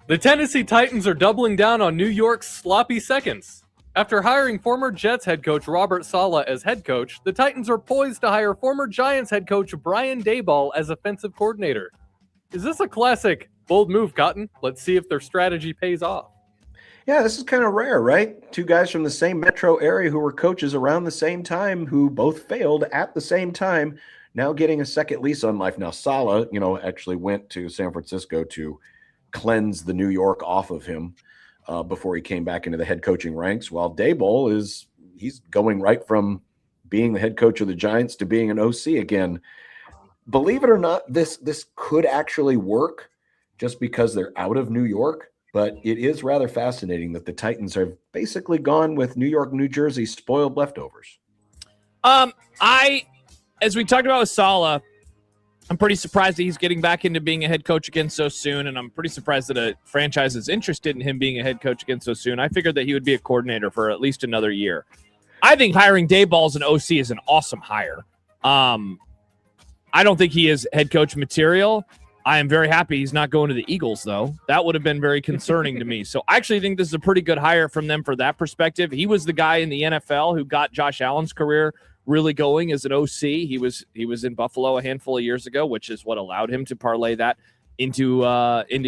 The Tennessee Titans are doubling down on New York's sloppy seconds. After hiring former Jets head coach Robert Saleh as head coach, the Titans are poised to hire former Giants head coach Brian Daboll as offensive coordinator. Is this a classic bold move, Cotton? Let's see if their strategy pays off. Yeah, this is kind of rare, right? Two guys from the same metro area who were coaches around the same time, who both failed at the same time, now getting a second lease on life. Now, Saleh, actually went to San Francisco to cleanse the New York off of him before he came back into the head coaching ranks, while Daboll is, he's going right from being the head coach of the Giants to being an OC again. Believe it or not, this could actually work just because they're out of New York. But it is rather fascinating that the Titans have basically gone with New York, New Jersey spoiled leftovers. As we talked about with Saleh, I'm pretty surprised that he's getting back into being a head coach again so soon, and I'm pretty surprised that a franchise is interested in him being a head coach again so soon. I figured that he would be a coordinator for at least another year. I think hiring Daboll as an OC is an awesome hire. I don't think he is head coach material. I am very happy he's not going to the Eagles, though. That would have been very concerning to me. So I actually think this is a pretty good hire from them for that perspective. He was the guy in the NFL who got Josh Allen's career really going as an OC. He was in Buffalo a handful of years ago, which is what allowed him to parlay that into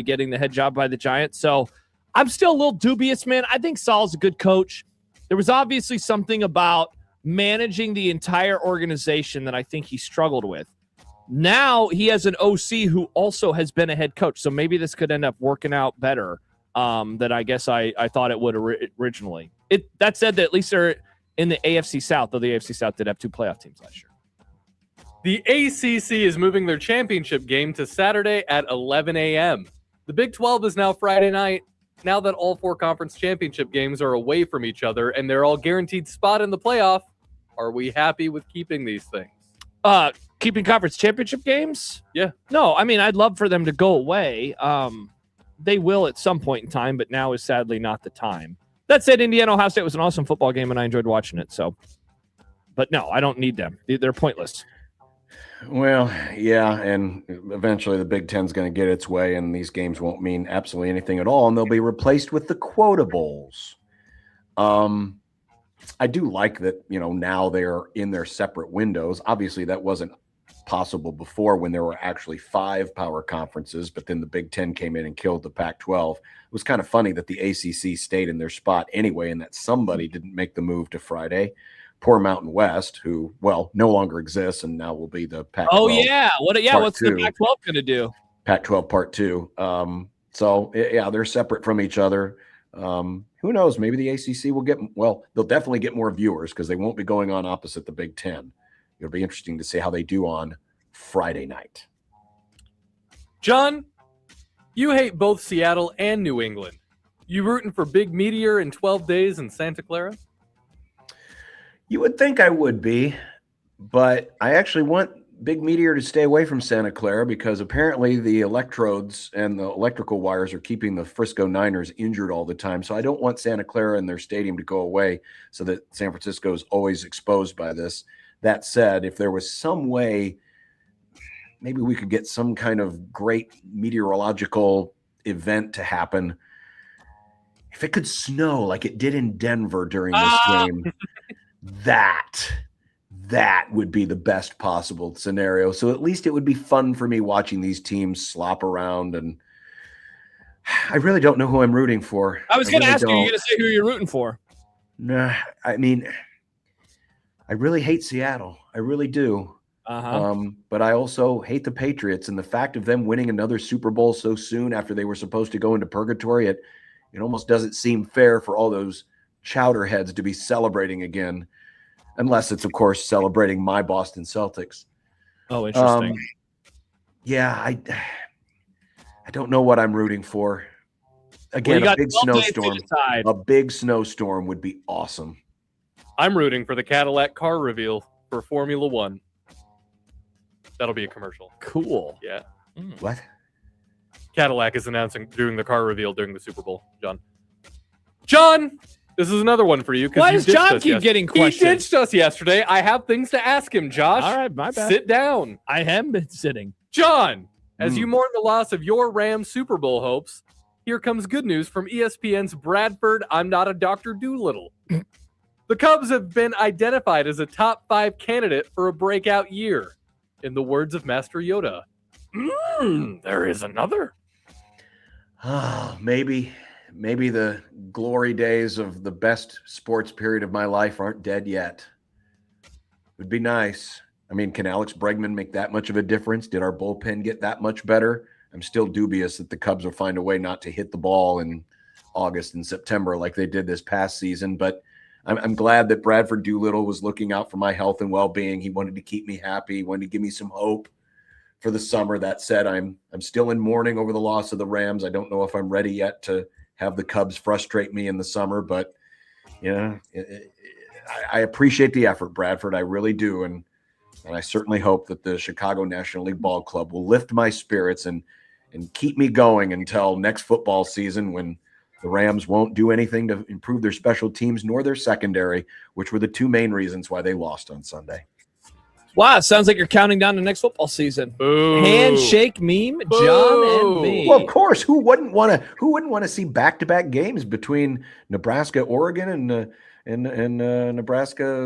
getting the head job by the Giants. So I'm still a little dubious, man. I think Saleh's a good coach. There was obviously something about managing the entire organization that I think he struggled with. Now he has an OC who also has been a head coach, so maybe this could end up working out better than I guess I thought it would originally. That said, that at least they're in the AFC South, though the AFC South did have 2 playoff teams last year. The ACC is moving their championship game to Saturday at 11 a.m. The Big 12 is now Friday night. Now that all 4 conference championship games are away from each other and they're all guaranteed spot in the playoff, are we happy with keeping these things? Keeping conference championship games? Yeah. No, I mean, I'd love for them to go away. They will at some point in time, but now is sadly not the time. That said, Indiana-Ohio State was an awesome football game, and I enjoyed watching it. So, but no, I don't need them. They're pointless. Well, yeah, and eventually the Big Ten's going to get its way, and these games won't mean absolutely anything at all, and they'll be replaced with the quotables. I do like that, now they're in their separate windows. Obviously, that wasn't possible before when there were actually 5 power conferences, but then the Big Ten came in and killed the Pac-12. It was kind of funny that the ACC stayed in their spot anyway, and that somebody didn't make the move to Friday. Poor Mountain West, who, no longer exists and now will be the Pac-12. Oh, yeah. What's the Pac-12 going to do? Pac-12 Part 2. So, they're separate from each other. Who knows? Maybe the ACC will they'll definitely get more viewers because they won't be going on opposite the Big Ten. It'll be interesting to see how they do on Friday night. John, you hate both Seattle and New England. You rooting for Big Meteor in 12 days in Santa Clara? You would think I would be, but I actually want Big Meteor to stay away from Santa Clara because apparently the electrodes and the electrical wires are keeping the Frisco Niners injured all the time. So I don't want Santa Clara and their stadium to go away so that San Francisco is always exposed by this. That said, if there was some way, maybe we could get some kind of great meteorological event to happen. If it could snow like it did in Denver during this game, that would be the best possible scenario. So at least it would be fun for me watching these teams slop around. And I really don't know who I'm rooting for. I was going to ask you, you're going to say who you're rooting for. Nah, I mean, I really hate Seattle. I really do. But I also hate the Patriots, and the fact of them winning another Super Bowl so soon after they were supposed to go into purgatory, it almost doesn't seem fair for all those chowderheads to be celebrating again, unless it's, of course, celebrating my Boston Celtics. Oh, interesting. I don't know what I'm rooting for. Again, a big snowstorm. A big snowstorm would be awesome. I'm rooting for the Cadillac car reveal for Formula One. That'll be a commercial. Cool. Yeah. What? Cadillac is doing the car reveal during the Super Bowl. John, this is another one for you. Why does John keep getting questions? He ditched us yesterday. I have things to ask him, Josh. All right, my bad. Sit down. I have been sitting. John, as you mourn the loss of your Rams Super Bowl hopes, here comes good news from ESPN's Bradford I'm Not a Dr. Doolittle. The Cubs have been identified as a top 5 candidate for a breakout year. In the words of Master Yoda, there is another. Maybe the glory days of the best sports period of my life aren't dead yet. Would be nice. I mean, can Alex Bregman make that much of a difference? Did our bullpen get that much better? I'm still dubious that the Cubs will find a way not to hit the ball in August and September like they did this past season, but I'm glad that Bradford Doolittle was looking out for my health and well-being. He wanted to keep me happy. He wanted to give me some hope for the summer. That said, I'm still in mourning over the loss of the Rams. I don't know if I'm ready yet to have the Cubs frustrate me in the summer, but I appreciate the effort, Bradford. I really do. And I certainly hope that the Chicago National League Ball Club will lift my spirits and keep me going until next football season, when the Rams won't do anything to improve their special teams nor their secondary, which were the two main reasons why they lost on Sunday. Wow, it sounds like you're counting down to next football season. Boo. Handshake meme, John and me. Well, of course, who wouldn't want to see back-to-back games between Nebraska, Oregon, and Nebraska,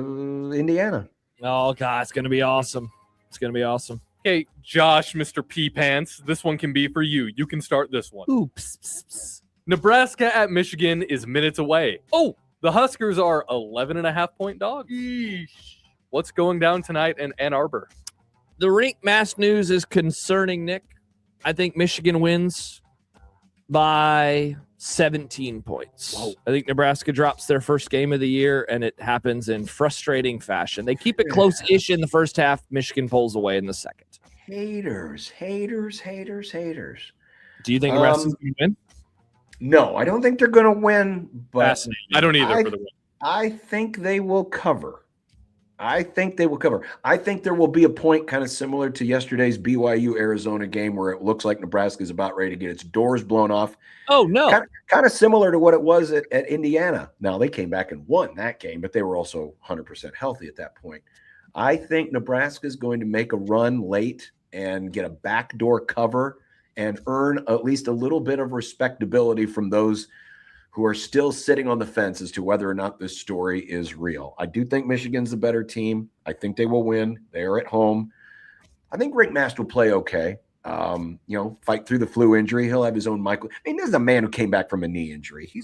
Indiana? Oh God, it's gonna be awesome. It's gonna be awesome. Okay, Josh, Mr. P Pants, this one can be for you. You can start this one. Oops. Nebraska at Michigan is minutes away. Oh, the Huskers are 11.5-point dogs. Eesh. What's going down tonight in Ann Arbor? The Rink Mass news is concerning, Nick. I think Michigan wins by 17 points. Whoa. I think Nebraska drops their first game of the year, and it happens in frustrating fashion. They keep it close-ish in the first half. Michigan pulls away in the second. Haters. Do you think Nebraska's going to win? No, I don't think they're going to win, but I don't either for the win. I think they will cover. I think there will be a point kind of similar to yesterday's BYU-Arizona game where it looks like Nebraska is about ready to get its doors blown off. Oh, no. Kind of similar to what it was at Indiana. Now, they came back and won that game, but they were also 100% healthy at that point. I think Nebraska is going to make a run late and get a backdoor cover and earn at least a little bit of respectability from those who are still sitting on the fence as to whether or not this story is real. I do think Michigan's the better team. I think they will win. They are at home. I think Rick Mast will play okay. Fight through the flu injury. He'll have his own Michael. I mean, this is a man who came back from a knee injury. He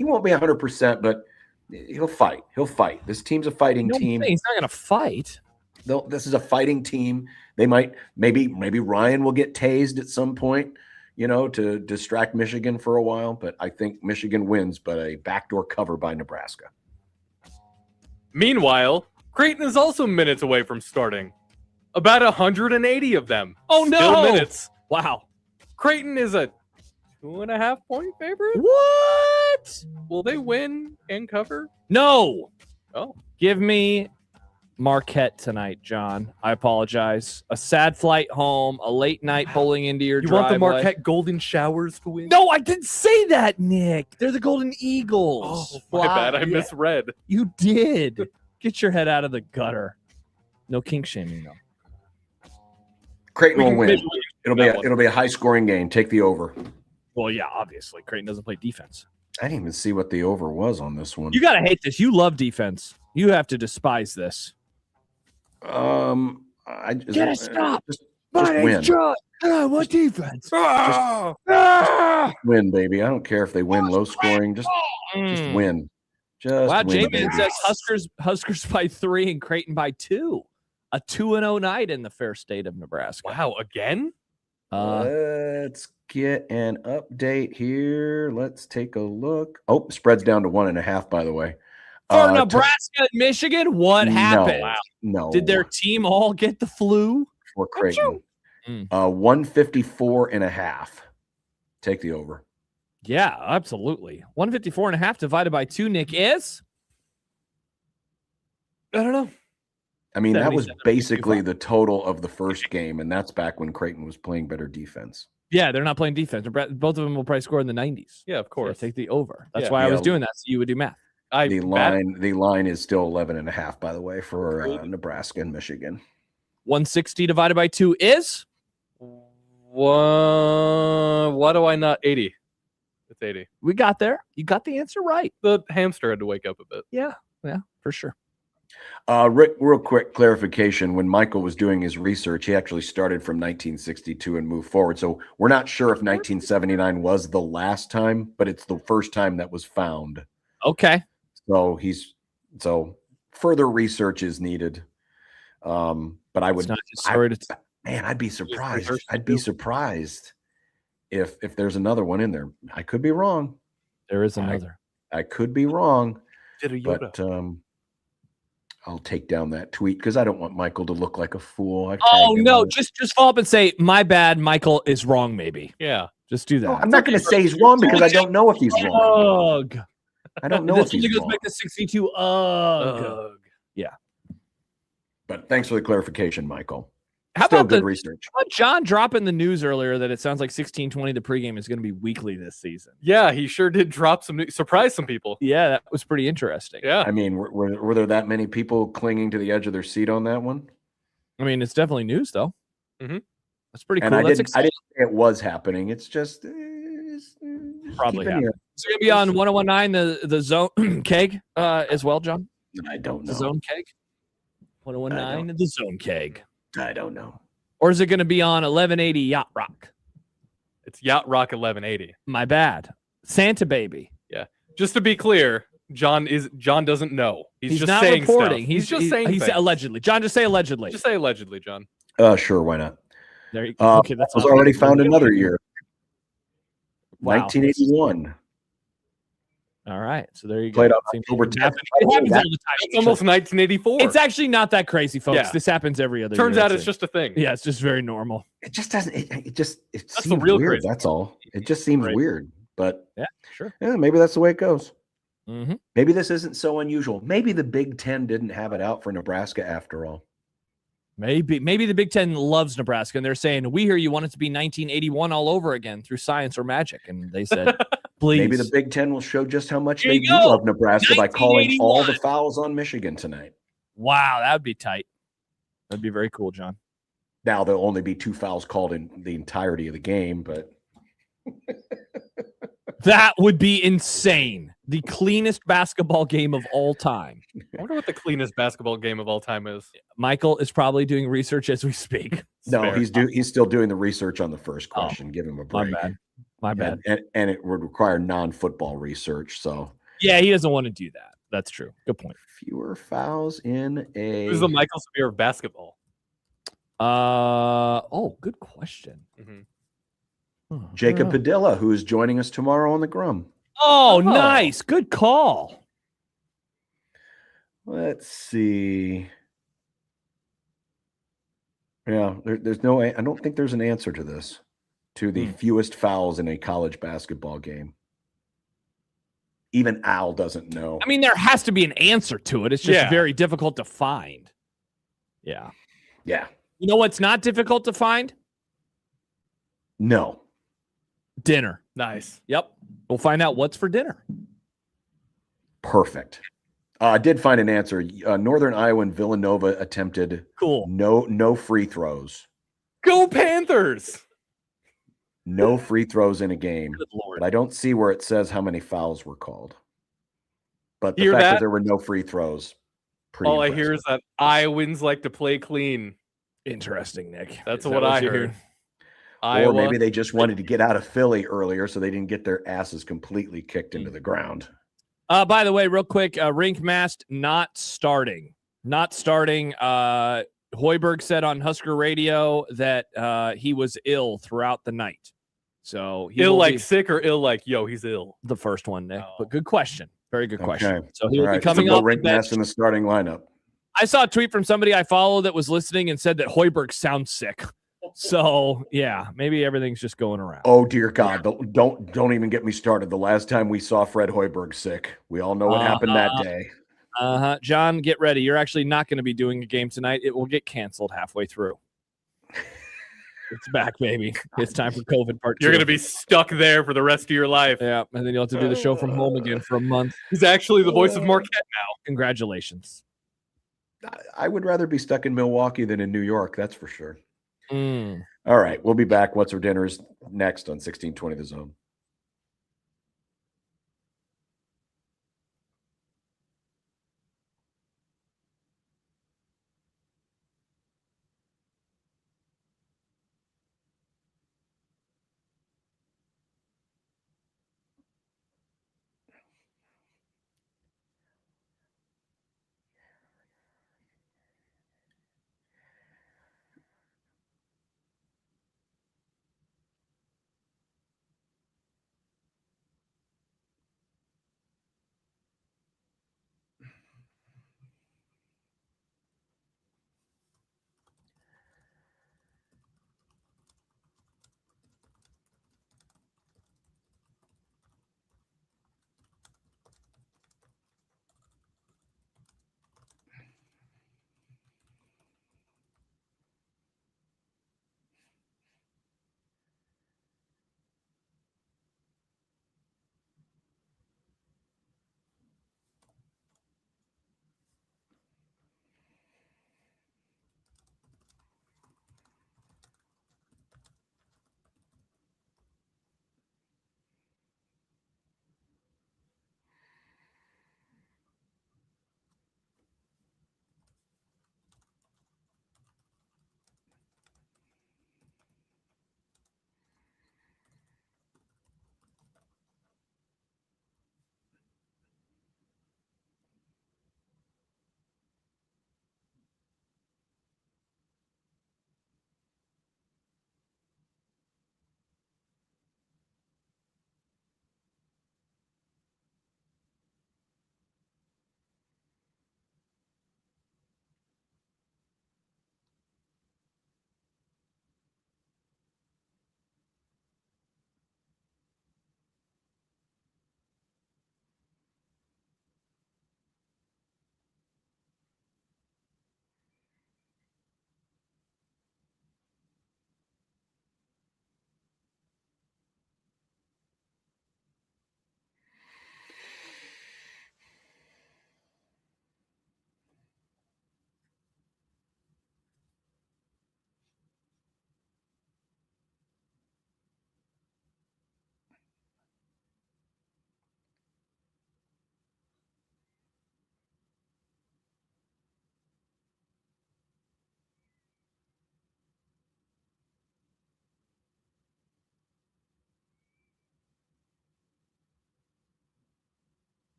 won't be 100%, but he'll fight. He'll fight. This team's a fighting team. He's not going to fight. This is a fighting team. They might maybe Ryan will get tased at some point, to distract Michigan for a while. But I think Michigan wins, but a backdoor cover by Nebraska. Meanwhile, Creighton is also minutes away from starting. About 180 of them. Oh, no. Still minutes. Wow. Creighton is a 2.5-point favorite? What? Will they win and cover? No. Oh. Give me Marquette tonight, John. I apologize. A sad flight home, a late night pulling into your driveway. You want the Marquette Golden Showers to win? No, I didn't say that, Nick. They're the Golden Eagles. Oh, my bad. I misread. You did. Get your head out of the gutter. No kink shaming, though. Creighton will win. It'll be a high scoring game. Take the over. Well, yeah, obviously. Creighton doesn't play defense. I didn't even see what the over was on this one. You got to hate this. You love defense. You have to despise this. I just Get it, stop. Just win. What defense? Just win, baby. I don't care if they win low scoring. Just win. Wow, win, J-Man says Huskers by 3 and Creighton by 2. A 2-0 night in the fair state of Nebraska. Wow, again? Let's get an update here. Let's take a look. Oh, spread's down to 1.5, by the way. For Nebraska and Michigan, what happened? No. Did their team all get the flu? For Creighton. 154.5. Take the over. Yeah, absolutely. 154.5 divided by 2, Nick, is? I don't know. I mean, that was basically the total of the first game, and that's back when Creighton was playing better defense. Yeah, they're not playing defense. Both of them will probably score in the 90s. Yeah, of course. So take the over. That's why I was doing that, so you would do math. The line is still 11.5, by the way, for Nebraska and Michigan. 160 divided by 2 is? Why do I not 80? It's 80. We got there. You got the answer right. The hamster had to wake up a bit. Yeah, for sure. Rick, real quick clarification. When Michael was doing his research, he actually started from 1962 and moved forward. So we're not sure if 1979 was the last time, but it's the first time that was found. Okay. So further research is needed. But I would, I'd be surprised. I'd be surprised if there's another one in there. I could be wrong. There is another. I could be wrong. But I'll take down that tweet because I don't want Michael to look like a fool. Oh no, just follow up and say, my bad, Michael is wrong, maybe. Yeah. Just do that. No, I'm not going to say he's wrong because I don't know if he's wrong. Ugh. I don't know if This only he's goes wrong. back to 62. Ugh. Yeah. But thanks for the clarification, Michael. How Still about good the- research. How about John dropping the news earlier that it sounds like 1620 the pregame is going to be weekly this season? Yeah, he sure did drop surprise some people. Yeah, that was pretty interesting. Yeah. I mean, were there that many people clinging to the edge of their seat on that one? I mean, it's definitely news though. Mm-hmm. That's pretty And cool. I That's didn't say it was happening. It's just probably keep it happening. here. Is it going to be on 1019 the zone keg as well, John? I don't know. The zone keg? 1019 the zone keg. I don't know. Or is it going to be on 1180 Yacht Rock? It's Yacht Rock 1180. My bad. Santa Baby. Yeah. Just to be clear, John doesn't know. He's just not saying reporting. stuff. He's just saying He's things. allegedly. John, just say allegedly. Just say allegedly, John. Sure, why not? There you go. Okay, that's I was all. already found another year. Wow. 1981. All right. So there you go. Played on Seems October like 10th. it happens all the time. It's almost 1984. It's actually not that crazy, folks. Yeah. This happens every other Turns year. out it's just a thing. Yeah, it's just very normal. It just doesn't. It That's the seems real weird. crazy. That's all. It just seems weird. But yeah, sure. Yeah, maybe that's the way it goes. Mm-hmm. Maybe this isn't so unusual. Maybe the Big Ten didn't have it out for Nebraska after all. Maybe the Big Ten loves Nebraska, and they're saying, we hear you want it to be 1981 all over again through science or magic. And they said, please. Maybe the Big Ten will show just how much There they you do go. love Nebraska by calling all the 1981. fouls on Michigan tonight. Wow, that would be tight. That'd be very cool, John. Now there'll only be 2 fouls called in the entirety of the game, but That would be insane. The cleanest basketball game of all time. I wonder what the cleanest basketball game of all time is. Michael is probably doing research as we speak. no, Fair. he's still doing the research on the first question. Give him a My break. bad. My bad. And it would require non-football research, so Yeah, he doesn't want to do that. That's true. Good point. fewer fouls in a Who's the Michael Spear of basketball? Good question. Mm-hmm. Jacob Padilla, who is joining us tomorrow on the Grum. Oh, nice. Good call. Let's see. Yeah, there's no. I don't think there's an answer to this. To the fewest fouls in a college basketball game. Even Al doesn't know. I mean, there has to be an answer to it. It's just Yeah. very difficult to find. Yeah. Yeah. You know what's not difficult to find? No. Dinner. Nice. Yep. We'll find out what's for dinner. Perfect. I did find an answer. Northern Iowa and Villanova attempted no free throws. Go Panthers! No free throws in a game. But I don't see where it says how many fouls were called. But the Hear fact that that? there were no free throws, pretty All I impressive. hear is that Iowans like to play clean. Interesting, Nick. That's Is what that I you heard. hear? Or maybe they just wanted to get out of Philly earlier so they didn't get their asses completely kicked into the ground. By the way, real quick, Rink Mast not starting. Not starting. Hoiberg said on Husker Radio that he was ill throughout the night. So he Ill will like be sick or ill like, yo, he's ill? the first one, Nick. But good question. Very good question. Okay. So he will All be right, coming so off the Rink bench. Mast in the starting lineup. I saw a tweet from somebody I follow that was listening and said that Hoiberg sounds sick. So yeah, maybe everything's just going around. Oh dear God! Don't even get me started. The last time we saw Fred Hoiberg sick, we all know what happened that day. John, get ready. You're actually not going to be doing a game tonight. It will get canceled halfway through. It's back, baby. It's time for COVID part 2. You're going to be stuck there for the rest of your life. Yeah, and then you'll have to do the show from home again for a month. He's actually the voice of Marquette now. Congratulations. I would rather be stuck in Milwaukee than in New York. That's for sure. Mm. All right, we'll be back. What's for dinner is next on 1620 The Zone.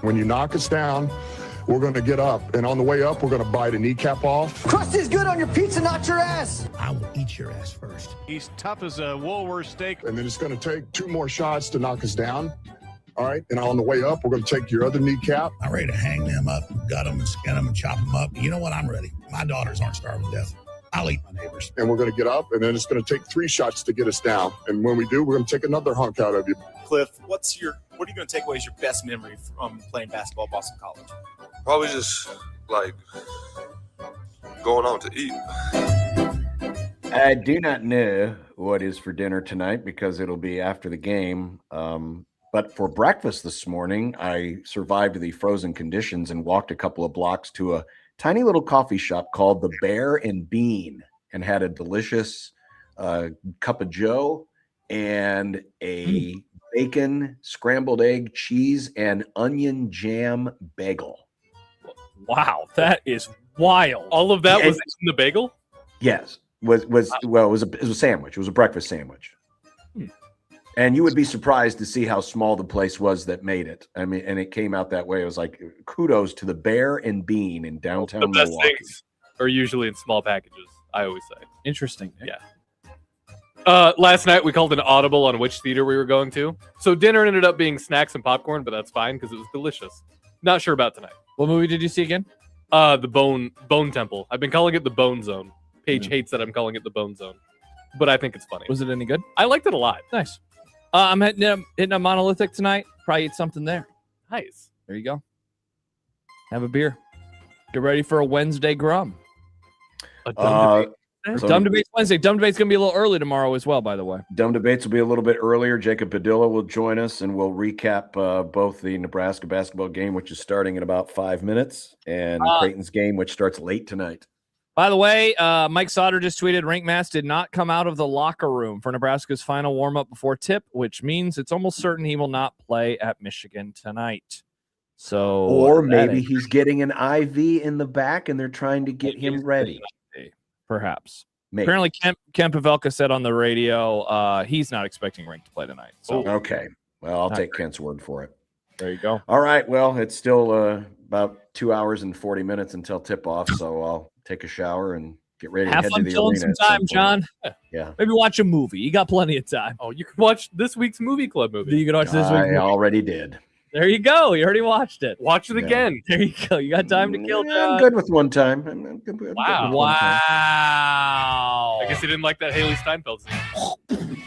When you knock us down, we're going to get up, and on the way up, we're going to bite a kneecap off. Crust is good on your pizza, not your ass. I will eat your ass first. He's tough as a Woolworth steak. And then it's going to take 2 more shots to knock us down. All right, and on the way up, we're going to take your other kneecap. I'm ready to hang them up, gut them, and skin them, and chop them up. You know what? I'm ready. My daughters aren't starving to death. I'll eat my neighbors. And we're going to get up, and then it's going to take 3 shots to get us down. And when we do, we're going to take another hunk out of you. Cliff, what are you going to take away as your best memory from playing basketball at Boston College? Probably just like going out to eat. I do not know what is for dinner tonight because it'll be after the game. But for breakfast this morning, I survived the frozen conditions and walked a couple of blocks to a tiny little coffee shop called the Bear and Bean and had a delicious cup of joe and a bacon, scrambled egg, cheese, and onion jam bagel. Wow, that is wild. All of that was in the bagel? Yes. It was a sandwich. It was a breakfast sandwich. And you would be surprised to see how small the place was that made it. I mean, and it came out that way. It was like kudos to the Bear and Bean in downtown The best Milwaukee. things are usually in small packages, I always say. Interesting. Yeah. Last night we called an audible on which theater we were going to. So dinner ended up being snacks and popcorn, but that's fine because it was delicious. Not sure about tonight. What movie did you see again? The Bone Temple. I've been calling it the Bone Zone. Paige hates that I'm calling it the Bone Zone, but I think it's funny. Was it any good? I liked it a lot. Nice. I'm hitting a Monolithic tonight. Probably eat something there. Nice. There you go. Have a beer. Get ready for a Wednesday Grum. Dumb Debates Wednesday. Dumb Debate's going to be a little early tomorrow as well, by the way. Dumb Debates will be a little bit earlier. Jacob Padilla will join us, and we'll recap both the Nebraska basketball game, which is starting in about 5 minutes, and Creighton's game, which starts late tonight. By the way, Mike Sauter just tweeted, Rink Mass did not come out of the locker room for Nebraska's final warm-up before tip, which means it's almost certain he will not play at Michigan tonight. So, or maybe he's getting an IV in the back, and they're trying to get him ready. Perhaps. Maybe. Apparently, Kemp Pavelka said on the radio he's not expecting Rink to play tonight. So Okay. Well, I'll take Kent's word for it. There you go. All right. Well, it's still about 2 hours and 40 minutes until tip-off, so I'll take a shower and get ready to have head fun to the killing arena. some time, John. Yeah. Maybe watch a movie. You got plenty of time. Oh, you can watch this week's movie club movie. You can watch this week's I movie. already did. There you go. You already watched it. Watch it again. There you go. You got time to kill, John. I'm good with one time. I'm good with Wow. one time. I guess he didn't like that Haley Steinfeld scene.